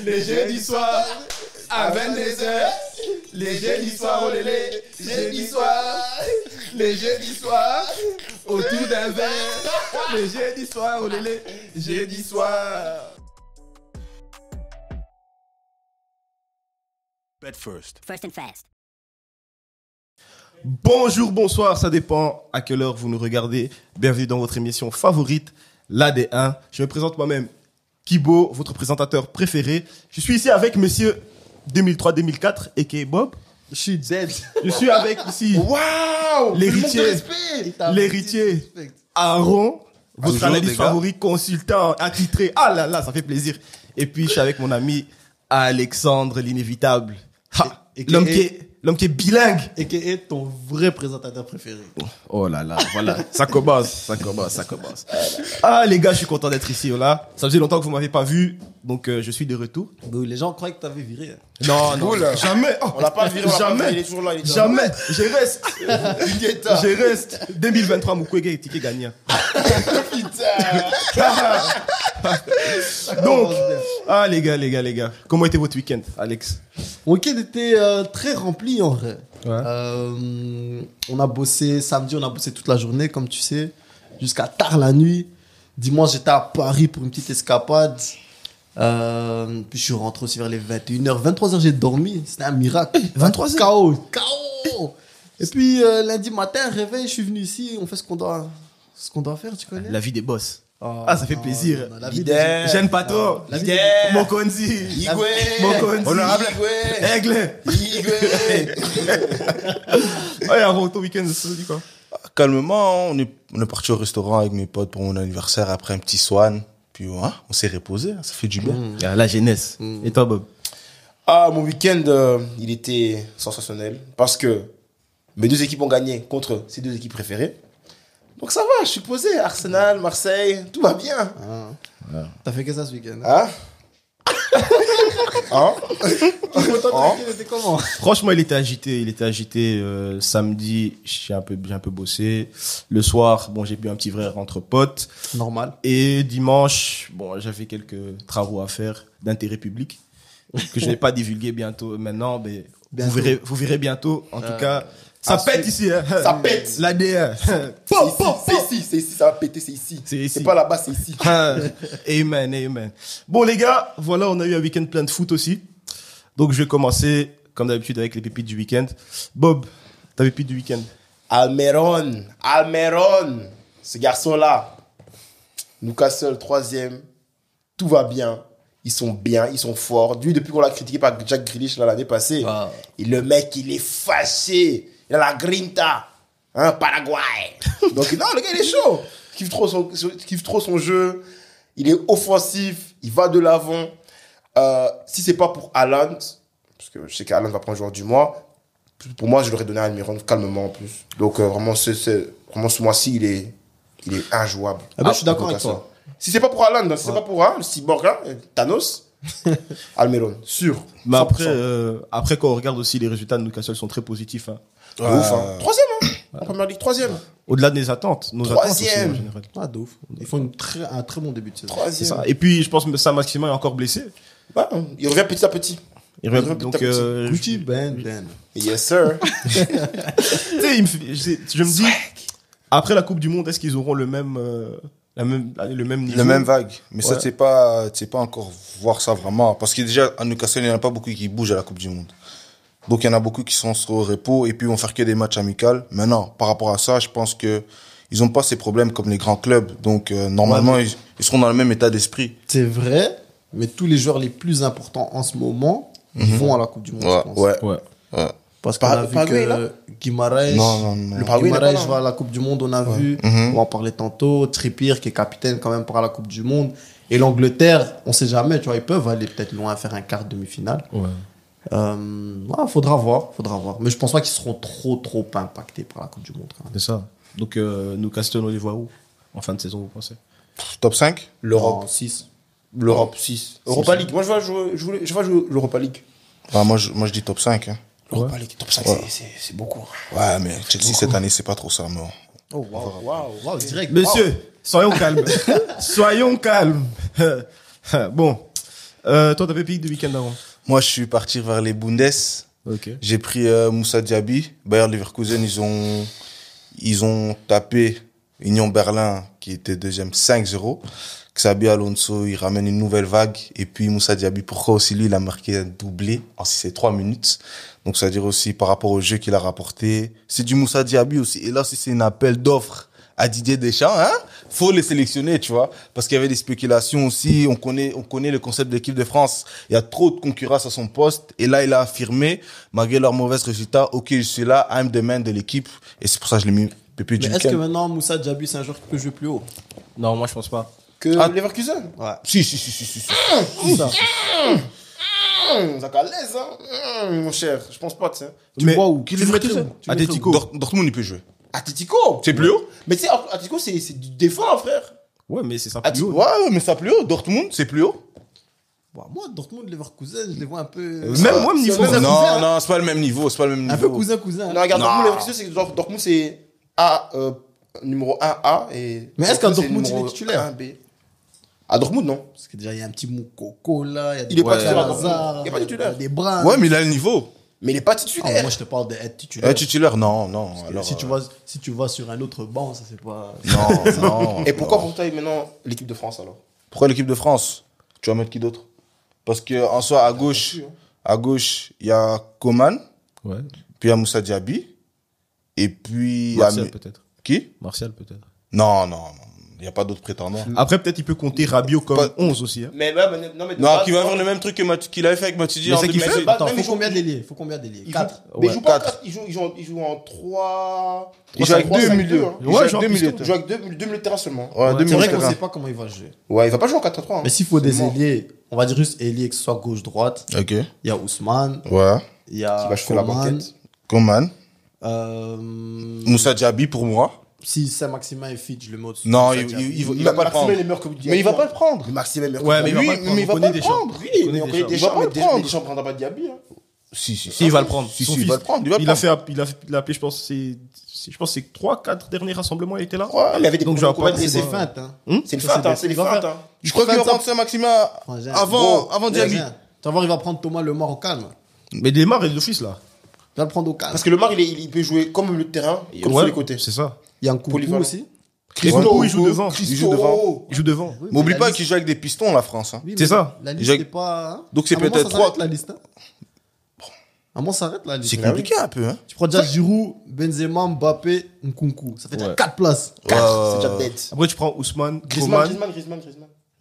Les jeudis soirs, à 22h. Les jeudis soirs, oh lélé. Jeudi soir, les jeudis soirs, autour d'un verre. Les jeudis soirs, oh lélé. Jeudi soir. Bet first. First and fast. Bonjour, bonsoir, ça dépend à quelle heure vous nous regardez. Bienvenue dans votre émission favorite, l'AD1. Je me présente moi-même, Kibo, votre présentateur préféré. Je suis ici avec monsieur 2003-2004, a.k.a. Bob. Je suis Z. Je suis avec ici Waouh! l'héritier Aaron, votre Bonjour, analyste les gars. favori, consultant attitré. Ah là là, ça fait plaisir. Et puis, je suis avec mon ami Alexandre, l'inévitable. Ha, Et- l'homme qui est bilingue. Et qui est ton vrai présentateur préféré. Oh là là, voilà, ça commence. Ah les gars, je suis content d'être ici, là. Ça faisait longtemps que vous m'avez pas vu, donc je suis de retour. Donc, les gens croyaient que t'avais viré. Hein. Non, Cool. jamais. Oh, On l'a pas viré, on l'a pas jamais. viré, il est toujours là, il est toujours là. Jamais. Je reste. 2023, Mukwege est ticket gagnant. Donc, ah les gars, comment était votre week-end, Alex? Mon week-end était très rempli en vrai. Ouais. On a bossé samedi, on a bossé toute la journée, comme tu sais, jusqu'à tard la nuit. Dimanche, j'étais à Paris pour une petite escapade. Puis je suis rentré aussi vers les 21h. 23h, j'ai dormi. C'était un miracle. 23h? KO. Et puis lundi matin, réveil, je suis venu ici. On fait ce qu'on doit faire, tu connais? La vie des boss. Oh, Ah, ça fait non, plaisir. non, la vie Leader. J'aime pas trop. La vie Leader. Mokonzi. Igwe. Mokonzi. Honorable. Aigle. Igwe. Ouais, Aaron, ton week-end, ça se dit quoi? Calmement, on est parti au restaurant avec mes potes pour mon anniversaire après un petit swan. Puis ouais, on s'est reposé, ça fait du bien. Ah, la jeunesse. Et toi, Bob? Ah, mon week-end, il était sensationnel parce que mes deux équipes ont gagné contre ces deux équipes préférées. Donc ça va, je suis posé. Arsenal, Marseille, tout va bien. T'as fait que ça ce week-end? Hein? Hein? Ton week-end était comment? Franchement, il était agité. Samedi, j'ai un peu bossé. Le soir, bon, j'ai bu un petit verre entre potes. Normal. Et dimanche, bon, j'avais quelques travaux à faire d'intérêt public que je n'ai pas divulgué maintenant, mais Bientôt. vous verrez bientôt. En tout cas, ça pète ici, hein. Ça pète. L'ADN. C'est ici, ça va péter, c'est ici. C'est ici. C'est pas là-bas, c'est ici. Ah, amen. Bon, les gars, voilà, on a eu un week-end plein de foot aussi. Donc, je vais commencer, comme d'habitude, avec les pépites du week-end. Bob, ta pépite du week-end? Almiron. Ce garçon-là. Newcastle, 3e. Tout va bien. Ils sont forts. Depuis qu'on l'a critiqué par Jack Grealish là, l'année passée, Wow. et le mec, il est fâché. Il a la grinta. Hein, Paraguay. Donc, non, le gars, il est chaud. Il kiffe trop son jeu. Il est offensif. Il va de l'avant. Si c'est pas pour Haaland, parce que je sais qu'Haaland va prendre joueur du mois, pour moi, je l'aurais donné à Almiron calmement en plus. Donc, vraiment, vraiment, ce mois-ci, il est injouable. Ah ben, je suis d'accord avec Newcastle. toi. Si c'est pas pour Haaland, si c'est pas pour le cyborg là, Thanos, Almiron, sûr. Mais 100%. après, quand on regarde aussi, les résultats de Newcastle sont très positifs, hein. De ouf, hein. 3e, hein. En première ligue, 3e. Au-delà de nos attentes aussi, Troisième. en général. Ah, de ouf. Ils font un très bon début de saison. 3e. C'est ça. Et puis, je pense que Sam Maximin est encore blessé. Ouais, il revient petit à petit. Il revient, revient petit donc, à petit. Gucci, Ben. Yes, sir. tu sais, je me dis, après la Coupe du Monde, est-ce qu'ils auront le même niveau? Le même vague. Mais Ouais. ça, tu sais pas encore voir ça vraiment. Parce que déjà, à Newcastle, il n'y en a pas beaucoup qui bougent à la Coupe du Monde. Donc, il y en a beaucoup qui sont au repos et puis vont faire que des matchs amicaux. Maintenant, par rapport à ça, je pense que ils ont pas ces problèmes comme les grands clubs. Donc, normalement, ils seront dans le même état d'esprit. C'est vrai, mais tous les joueurs les plus importants en ce moment vont à la Coupe du Monde, Ouais, je pense. Ouais. Parce qu'on a vu Paraguay, là que Guimaraes, Non. Le Paraguay, il est pas là. va à la Coupe du Monde, on a vu. On va en parler tantôt. Trippier, qui est capitaine quand même pour la Coupe du Monde. Et l'Angleterre, on sait jamais, tu vois, ils peuvent aller peut-être loin, faire un quart demi-finale. Ouais. Faudra voir. Mais je pense pas qu'ils seront trop impactés par la Coupe du Monde, quand même. C'est ça. Donc, Newcastle, on les voit où? En fin de saison, vous pensez? Top 5? L'Europe. 6. L'Europe, 6. Europa League. Moi, je vois jouer l'Europa League. Moi, je dis top 5. Hein. L'Europa League, top 5, c'est beaucoup. Ouais, mais Chelsea, cette année, c'est pas trop ça. Mais bon. Oh, waouh, direct. Messieurs, soyons calmes. Soyons calmes. Bon. Toi, t'avais payé de week-end avant. Moi, je suis parti vers les Bundes. Ok. J'ai pris Moussa Diaby. Bayer Leverkusen, ils ont tapé Union Berlin, qui était deuxième, 5-0. Xabi Alonso, il ramène une nouvelle vague. Et puis Moussa Diaby, pourquoi aussi lui, il a marqué un doublé en 3 minutes. Donc, c'est-à-dire aussi par rapport au jeu qu'il a rapporté. C'est du Moussa Diaby aussi. Et là, si c'est un appel d'offres à Didier Deschamps, hein, faut les sélectionner, tu vois. Parce qu'il y avait des spéculations aussi. On connaît le concept de l'équipe de France. Il y a trop de concurrence à son poste. Et là, il a affirmé, malgré leurs mauvais résultats, OK, je suis là, I'm the man de l'équipe. Et c'est pour ça que je l'ai mis pépé du Mais est-ce que week-end. maintenant Moussa Diaby, c'est un joueur qui peut jouer plus haut? Non, moi, je pense pas. Que Leverkusen. Ouais. Si. C'est ça. Ça à l'aise, hein. Mon cher. Je pense pas, tu sais. Tu vois où? Tu le mettrais où? Tu le Atletico. Dortmund, il peut jouer. Atletico. C'est plus haut? Mais tu sais, Atletico, c'est du défense, frère. Ouais, mais c'est ça Ah, plus haut. ouais, mais ça plus haut. Dortmund, c'est plus haut. Bon, moi, Dortmund, Leverkusen, je les vois un peu. Même moi, niveau. c'est- Non, non, c'est pas le même niveau. C'est pas le même Un peu niveau. cousin. Non, regarde, Non. Dortmund, Leverkusen, c'est genre, Dortmund, c'est A, numéro 1A. Et Mais est-ce qu'à c'est Dortmund, numéro il est titulaire? 1B. À Dortmund, non. Parce que déjà, il y a un petit Moukoko là, il y a Il est pas des titulaire à Hazard, Dortmund. Il est pas titulaire. des Brins. Ouais, mais il a le niveau. Mais il est pas Ah, titulaire. moi, je te parle d'être titulaire. Titulaire, non. Parce que Alors, si tu vas sur un autre banc, ça c'est pas. non. Et pourquoi pour toi maintenant l'équipe de France alors? Pourquoi l'équipe de France? Tu vas mettre qui d'autre? Parce que en soi, à gauche, il y a Coman, Ouais. puis il y a Moussa Diaby, et puis il y a Martial, peut-être. Qui? Martial, peut-être. Non. Il n'y a pas d'autres prétendants. Après, peut-être, il peut compter Rabiot comme Pas- 11 aussi. Hein. Mais non, mais de Non, base, qui va faire le même truc qu'il avait fait avec Matuidi Mais en c'est qu'il fait. 2018. Bah, Attends, même, faut ils jouent- combien d'ailiers? Faut combien d'ailiers? Ils 4. jouent- Mais ils jouent pas en quatre. 4, ils jouent en 3. Il joue avec deux milieux. Hein. Il joue avec genre deux piston. milieux. Ils jouent avec deux milieux de terrain seulement. Ouais, deux C'est milieux vrai de qu'on terrain. sait pas comment il va jouer. Ouais, il va pas jouer en 4-3. Mais s'il faut des Seulement. ailiers, on va dire juste ailier, que ce soit gauche-droite. Ok. Il y a Ousmane, Ouais. il y a Qui va chauffer la Coman. banquette. Coman. Euh, Moussa Diaby pour moi. Si Saint-Maximin est fit, je le mets au-dessus. Non, Moussa il Diaby. va pas le prendre. Maxime est meilleur que Diaby. Mais il va pas le prendre. Maxime est meilleur Ouais, que mais Diaby. il va Oui, pas le prendre. mais il va On pas connaît le des champs. prendre. Oui, connaît mais on des connaît champs. des Il va champs, pas mais le prendre. des champs prendra pas Diaby. Hein. Si. Si, il va le prendre. Si, Son il fils. va le prendre. Il va le Il a prendre. fait, il a appelé, je pense, je pense que c'est 3-4 derniers rassemblements, il était là. Ouais, il avait des Donc, problèmes je vais pas- de C'est des blessés. feintes, hein. C'est une Ça, feinte, c'est hein, des- c'est des il va feintes. faire- hein. Je crois qu'il va prendre Saint-Maximin Frangin. avant Diaby. Frangin. Tu vas voir, il va prendre Thomas Lemar au calme. Mais Neymar est l'office, là. Il va le prendre au calme. Parce que le Mar, il peut jouer comme au milieu de terrain, comme sur les côtés. C'est ça. Il y a un coup Polyvalent. aussi. Et Coco, il joue devant. Il joue devant. Il joue devant. Oui, Mais oublie la pas liste- qu'il joue avec des pistons, la France. Hein. Oui, C'est mais ça. La liste J'ai- n'est pas. Hein. Donc, c'est À un moment, peut-être ça s'arrête, trois- la liste. Hein. À un moment, ça s'arrête la liste. C'est compliqué un peu. Hein. Tu prends déjà Giroud, Benzema, Mbappé, Nkunku. Ça fait déjà 4 places. Ouais, C'est déjà dead. Après, tu prends Ousmane, Griezmann, Coman, Griezmann.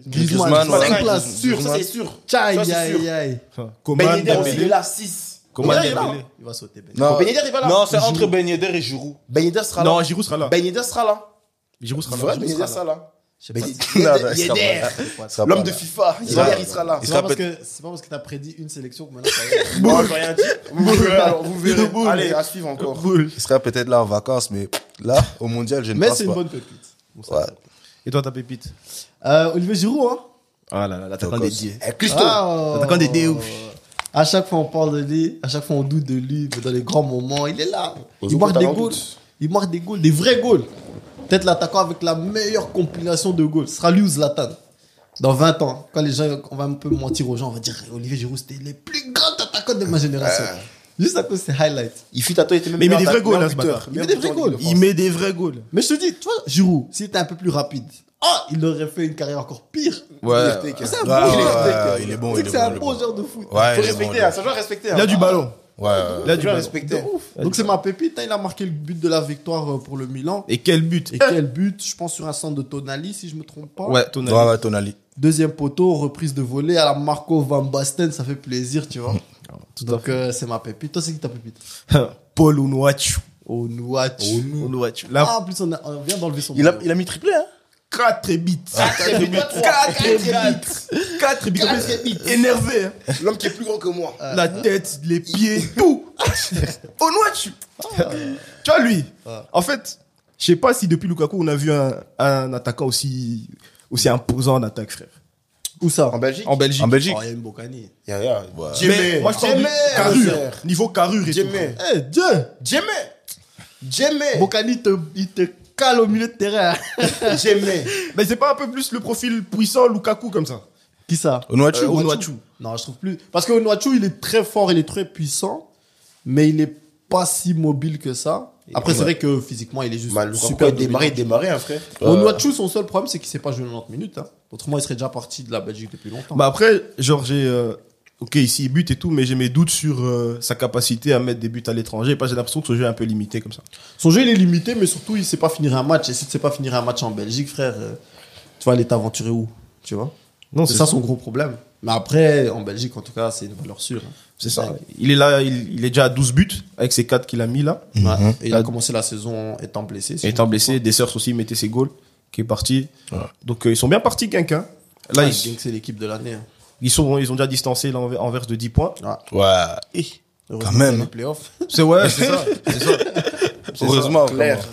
Griezmann, ouais. 5 places. Sûr, ça c'est sûr. Aïe, Ça, c'est aïe, sûr. aïe. Coman, Ben Yedder aussi, il est Dembélé. là, 6. Coman, Ben Yedder, Dembélé. Il va sauter. Ben. Non, Ben Yedder, il va là. non, c'est entre Ben Yedder et Giroud. Ben Yedder sera là. Non, Giroud sera là. Ben Yedder sera là. Giroud sera Vrai, là. Ben Yedder sera là. Je sais pas. Ben C'est Non, non, Yedder, il sera Yedder. pas- il sera L'homme pas de là. FIFA. Il sera- Yedder, il sera là. il pas sera parce que t'as prédit une sélection que maintenant ça y est. Bon, j'ai rien dit. Vous verrez. Allez, à suivre encore. Il sera peut-être là en vacances, mais là, au mondial, je ne Mais pense c'est une pas. bonne pépite. Bon, ça, Ouais. ça. Et toi, ta pépite? Olivier Giroud, hein. Ah là là, l'attaquant Tocos. dédié. Eh, Christo. Ah, Attaquant des déoufs. À chaque fois on parle de lui, à chaque fois on doute de lui, mais dans les grands moments, il est là. Aux Il marque autres, des t'as un goals. doute. Il marque des goals, des vrais goals. Peut-être l'attaquant avec la meilleure compilation de goals. Ce sera lui ou Zlatan. Dans 20 ans, quand les gens, on va un peu mentir aux gens, on va dire Olivier Giroud, c'était les plus grands attaquants de ma génération. Juste à cause de ses highlights. Il fut à toi, il était même Mais il met des meilleur vrais goals, attaquant, hein, ce buteur. bâtard. Il met des vrais Meilleur buteur en goals. Ligue de Il met des vrais goals. Mais je te dis, tu vois, Giroud, s'il était un peu plus rapide, il aurait fait une carrière encore pire. Ouais. Il est C'est un Ouais, bon ouais, joueur. ouais, il est bon, Tu sais il que est c'est bon, un il est bon bon. joueur de foot. Ouais, Faut il est bon, respecter, il est hein, ça doit respecter. Il a du ballon. bon. Ouais. Il a du Tu dois ballon. respecter. Donc c'est ma pépite, hein, il a marqué le but de la victoire pour le Milan. Et quel but? Et quel but, je pense sur un centre de Tonali, si je me trompe pas. Ouais, ton Ouais, Tonali. Deuxième poteau, reprise de volée à la Marco Van Basten, ça fait plaisir, tu vois. Donc c'est ma pépite. Toi, c'est qui ta pépite? Paul Onuachu. Onuachu. Onuachu. Ah, Là, en plus, on vient d'enlever son Il a maillot. mis triplé, hein? 4 buts. 4 buts. 4 buts. Quatre buts. Énervé. Hein. L'homme qui est plus grand que moi. La tête, les pieds, tout. Onuachu. Tu vois, lui. En fait, je sais pas si depuis Lukaku, on a vu un attaquant aussi imposant en attaque, frère. Où ça? En Belgique. En Belgique. En Belgique. Oh, il y a Mbokani. Yeah. Mais moi, je parle de Djemé, carrure. frère. Niveau carrure et tout. Djemé. Eh, Dieu! Djemé. Mbokani, il te cale au milieu de terrain. Djemé. Mais c'est pas un peu plus le profil puissant Lukaku comme ça? Qui ça? Onuachu. Onuachu. Non, je trouve plus. Parce que Onuachu, il est très fort, il est très puissant, mais il est pas si mobile que ça. Après, c'est vrai que physiquement, il est juste super il démarrait, hein, frère. Onuachu, son seul problème, c'est qu'il sait pas jouer 90 minutes. Hein. Autrement, il serait déjà parti de la Belgique depuis longtemps. Bah après, genre, ok, ici, il bute et tout, mais j'ai mes doutes sur sa capacité à mettre des buts à l'étranger. J'ai l'impression que ce jeu est un peu limité comme ça. Son jeu, il est limité, mais surtout, il sait pas finir un match. Et si tu sais pas finir un match en Belgique, frère, tu vas aller t'aventurer où? Tu vois? Non, c'est ça son gros problème. Mais après, en Belgique, en tout cas, c'est une valeur sûre. Hein. C'est ça. Il est là, il est déjà à 12 buts avec ses 4 qu'il a mis là. Ouais. Et il a commencé la saison étant blessé. Étant blessé, Dessers aussi mettait ses goals, qui est parti. Ouais. Donc ils sont bien partis, Genk. Hein. Là, c'est l'équipe de l'année. Hein. Ils ont déjà distancé l'Anvers de 10 points. Ouais. Quand même. Les playoffs. C'est ça. Heureusement, clair.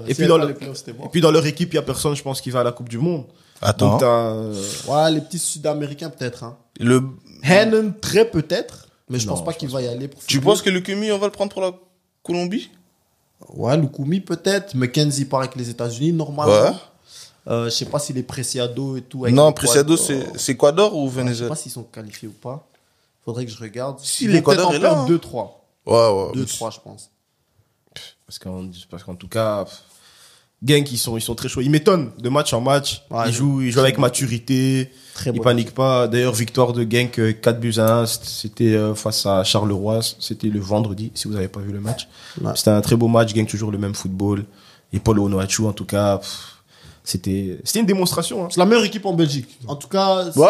Et puis dans leur équipe, il y a personne, je pense, qui va à la Coupe du Monde. Attends. Ouais, les petits Sud-Américains peut-être. Hein. Le Hennen très peut-être, mais je pense pas qu'il va y aller. Tu penses que Lukumi, on va le prendre pour la Colombie? Ouais, Lukumi peut-être. McKenzie part avec les États-Unis normalement. Ouais. Je sais pas s'il est Preciado et tout. Non, Preciado c'est Ecuador ou Venezuela? Je sais pas s'ils sont qualifiés ou pas. Faudrait que je regarde. Si l'Ecuador est là. 2-3. Ouais. 2-3, je pense. Parce qu'en tout cas, Genk, ils sont très chauds. Ils m'étonnent de match en match. Ouais, ils jouent avec maturité. Ils paniquent pas. D'ailleurs, victoire de Genk 4-1. C'était face à Charleroi. C'était le vendredi, si vous n'avez pas vu le match. Ouais. C'était un très beau match. Genk, toujours le même football. Et Paul Onuachu, en tout cas, c'était une démonstration. Hein. C'est la meilleure équipe en Belgique. En tout cas, pour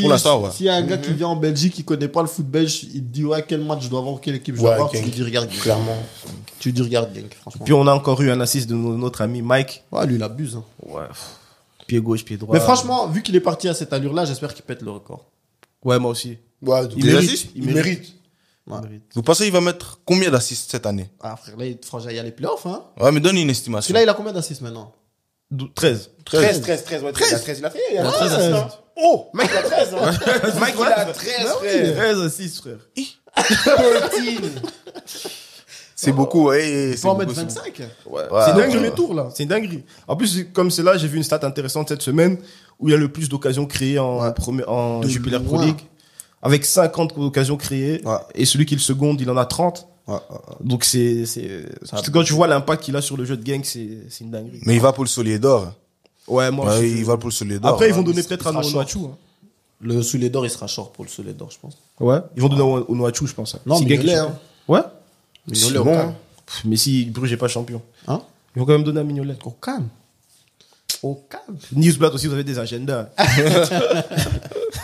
l'instant, ouais. S'il y a un gars qui vient en Belgique, qui connaît pas le foot belge, il te dit, quel match je dois avoir, quelle équipe je dois avoir, tu lui dis, regarde Genk. Clairement. Tu lui dis, regarde Genk, franchement. Puis on a encore eu un assist de notre ami Mike. Ouais, lui, il abuse. Hein. Ouais. Pied gauche, pied droit. Mais franchement, vu qu'il est parti à cette allure-là, j'espère qu'il pète le record. Ouais, moi aussi. Ouais, il mérite. Ouais. Vous pensez qu'il va mettre combien d'assists cette année? Ah, frère, là, il y a les playoffs, hein. Ouais, mais donne une estimation. Parce que là, il a combien d'assists maintenant? 13. Ouais, 13. Il a fait. Il a 13 assists. Oh, mec, il a 13. Hein. Mec, il a 13, frère. 13 assists, frère. C'est beaucoup, ouais. Il faut en mettre 25. Ouais. C'est dingue, premier tour, là. C'est une dinguerie. En plus, comme c'est là, j'ai vu une stat intéressante cette semaine où il y a le plus d'occasions créées en Jupiler Pro League. Avec 50 occasions créées. Ouais. Et celui qui est le second, il en a 30. Donc quand tu vois l'impact qu'il a sur le jeu de Genk, c'est une dinguerie. Mais il va pour le soulier d'or. Ouais, moi aussi. Il va pour le soulier d'or. Après, ils vont donner peut-être à Onuachu. Hein. Le soulier d'or, il sera short pour le soulier d'or, je pense. Ouais. Ils vont donner à Onuachu, je pense. Non, mais Mignolet, hein. Ouais. Mignolet, bon. Mais si Bruges n'est pas champion. Hein? Ils vont quand même donner à Mignolet. Au calme. Newsblad aussi, vous avez des agendas.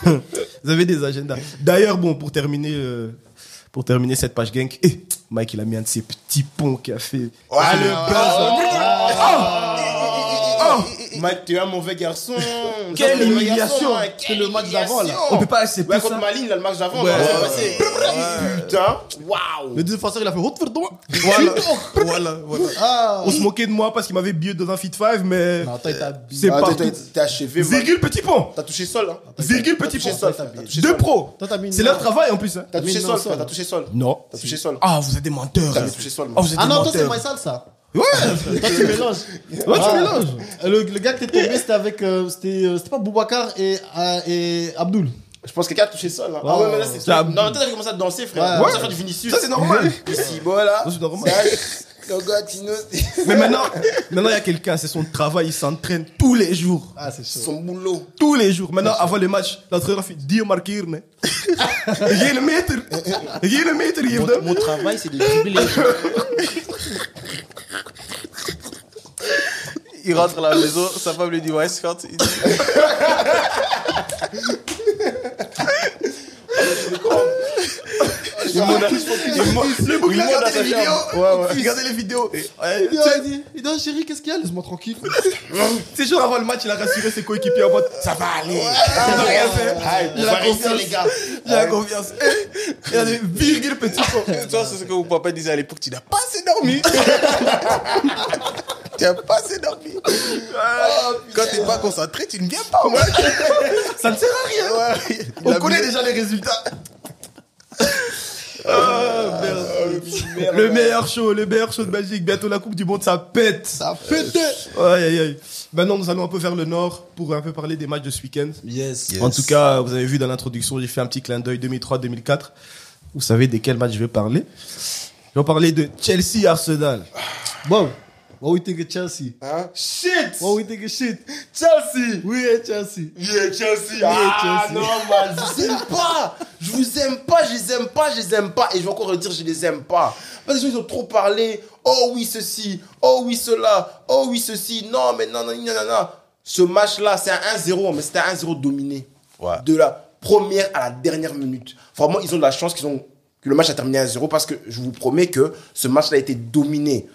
Vous avez des agendas. D'ailleurs, bon, pour terminer cette page Genk, Mike, il a mis un de ses petits ponts qu'il a fait. Mike, tu es un mauvais garçon. Quelle humiliation. C'est le match d'avant, là. On peut pas accepter ça. Contre Malines, le match d'avant. Putain. Waouh. Le défenseur, il a fait Voilà. On se moquait de moi parce qu'il m'avait bié dans un fit 5, mais c'est pas tout. T'es achevé. Virgule petit pont. T'as touché sol. Virgule petit pont. Deux pros. C'est leur travail en plus. T'as touché sol. Non. T'as touché sol. Ah, vous êtes des menteurs. T'as touché sol. Ah non, toi, c'est Maïsal, ça. Ouais. Toi, tu mélanges. Ouais, tu mélanges. Le gars qui t'est tombé, c'était avec. C'était pas Boubacar et Abdoul. Je pense que quelqu'un a touché sol. Hein. Ah ouais, mais là, c'est ça. Non, toi, t'avais commencé à danser, frère. Ouais. Ça fait du Vinicius. Ça, c'est normal. Ici, voilà. Ça, c'est normal. Mais maintenant, il y a quelqu'un, c'est son travail, il s'entraîne tous les jours. Ah, c'est chaud. Son boulot. Tous les jours. Maintenant, avant le match, l'entraîneur fait Dio Markirne. Il le maître. Mon travail, c'est de dribbler. Il rentre à la maison, sa femme lui dit ouais, Scott. Il dit... Le bouc, il a regardé les vidéos. Il regardait les vidéos. Il dit, chérie, qu'est-ce qu'il y a? Laisse-moi tranquille. C'est genre avant le match, il a rassuré ses coéquipiers en mode ça va aller. On n'a rien fait. J'ai la confiance, les gars. J'ai la confiance. Il y a des virgules petits. Toi, c'est ce que mon papa disait à l'époque, tu n'as pas assez dormi. Tu n'as pas assez dormi. Quand tu n'es pas concentré, tu ne viens pas. Ça ne sert à rien. On connaît déjà les résultats. Merde. Le meilleur show de Belgique. Bientôt la Coupe du Monde, ça pète. Ça pète. Aïe, aïe, aïe. Maintenant, nous allons un peu vers le nord pour un peu parler des matchs de ce week-end. Yes. Yes. En tout cas, vous avez vu dans l'introduction, j'ai fait un petit clin d'œil 2003-2004. Vous savez de quel match je vais parler? Je vais parler de Chelsea-Arsenal. Bon. What we think of Chelsea? Hein? Shit! What we think of shit? Chelsea! We hate Chelsea. Yeah, Chelsea! Ah, Non, man, je vous aime pas! Je vous aime pas, je les aime pas. Et je vais encore le dire, je les aime pas. Parce qu'ils ont trop parlé. Oh oui, ceci. Oh oui, cela. Oh oui, ceci. Non, mais non. Ce match-là, c'est un 1-0, mais c'était un 1-0 dominé. Ouais. De la première à la dernière minute. Vraiment, ils ont de la chance que le match a terminé 1-0 parce que je vous promets que ce match-là a été dominé.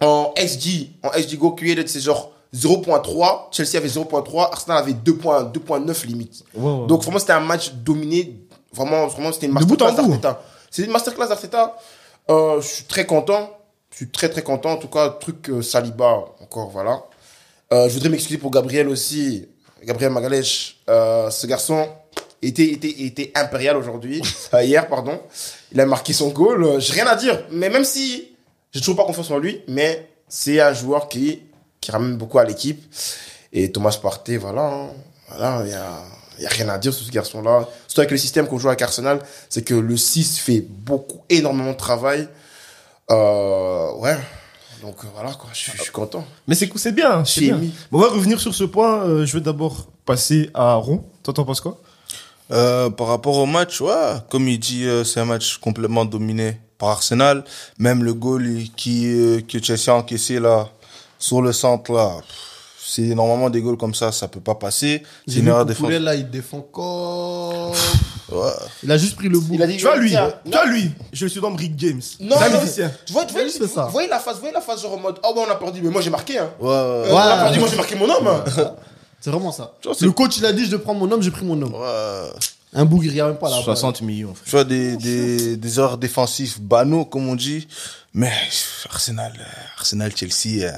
En XG Go Created, c'est genre 0.3. Chelsea avait 0.3. Arsenal avait 2.9 limite. Ouais. Donc, vraiment, c'était un match dominé. Vraiment, c'était une De bout en masterclass bout. d'Arteta. C'est une masterclass d'Arteta. Je suis très content. Je suis très, très content. En tout cas, truc Saliba, encore, voilà. Je voudrais m'excuser pour Gabriel aussi. Gabriel Magalhaes. Ce garçon était impérial aujourd'hui. Hier, pardon. Il a marqué son goal. J'ai rien à dire. Mais même si j'ai toujours pas confiance en lui, mais c'est un joueur qui ramène beaucoup à l'équipe. Et Thomas Partey, voilà, il y a rien à dire sur ce garçon-là. Surtout avec le système qu'on joue avec Arsenal, c'est que le 6 fait énormément de travail. Ouais. Donc voilà, quoi, je suis content. Mais c'est bien. C'est bien. ému. Bon, on va revenir sur ce point. Je vais d'abord passer à Ron. Toi, t'en penses quoi? Par rapport au match, ouais, comme il dit, c'est un match complètement dominé par Arsenal. Même le goal que Chelsea a encaissé là, sur le centre là, c'est normalement des goals comme ça peut pas passer. C'est une erreur défensive. Là, il défend comme... Ouais. Il a juste pris le bout. Il a dit, Tu vois lui, tiens, je suis dans Rick James. Non, C'est un non, musicien. tu vois, Il fait ça. vous voyez la phase genre en mode, oh ouais, on a perdu, mais moi j'ai marqué, hein. Ouais. On a perdu, moi j'ai marqué mon homme. C'est vraiment ça. Tu vois, c'est- Le coach, il a dit, je dois prendre mon homme, j'ai pris mon homme. Ouais. Un bougre, il n'y a même pas là. 60 millions. Frère. Tu vois, des erreurs défensives banaux, comme on dit. Mais Arsenal, Chelsea,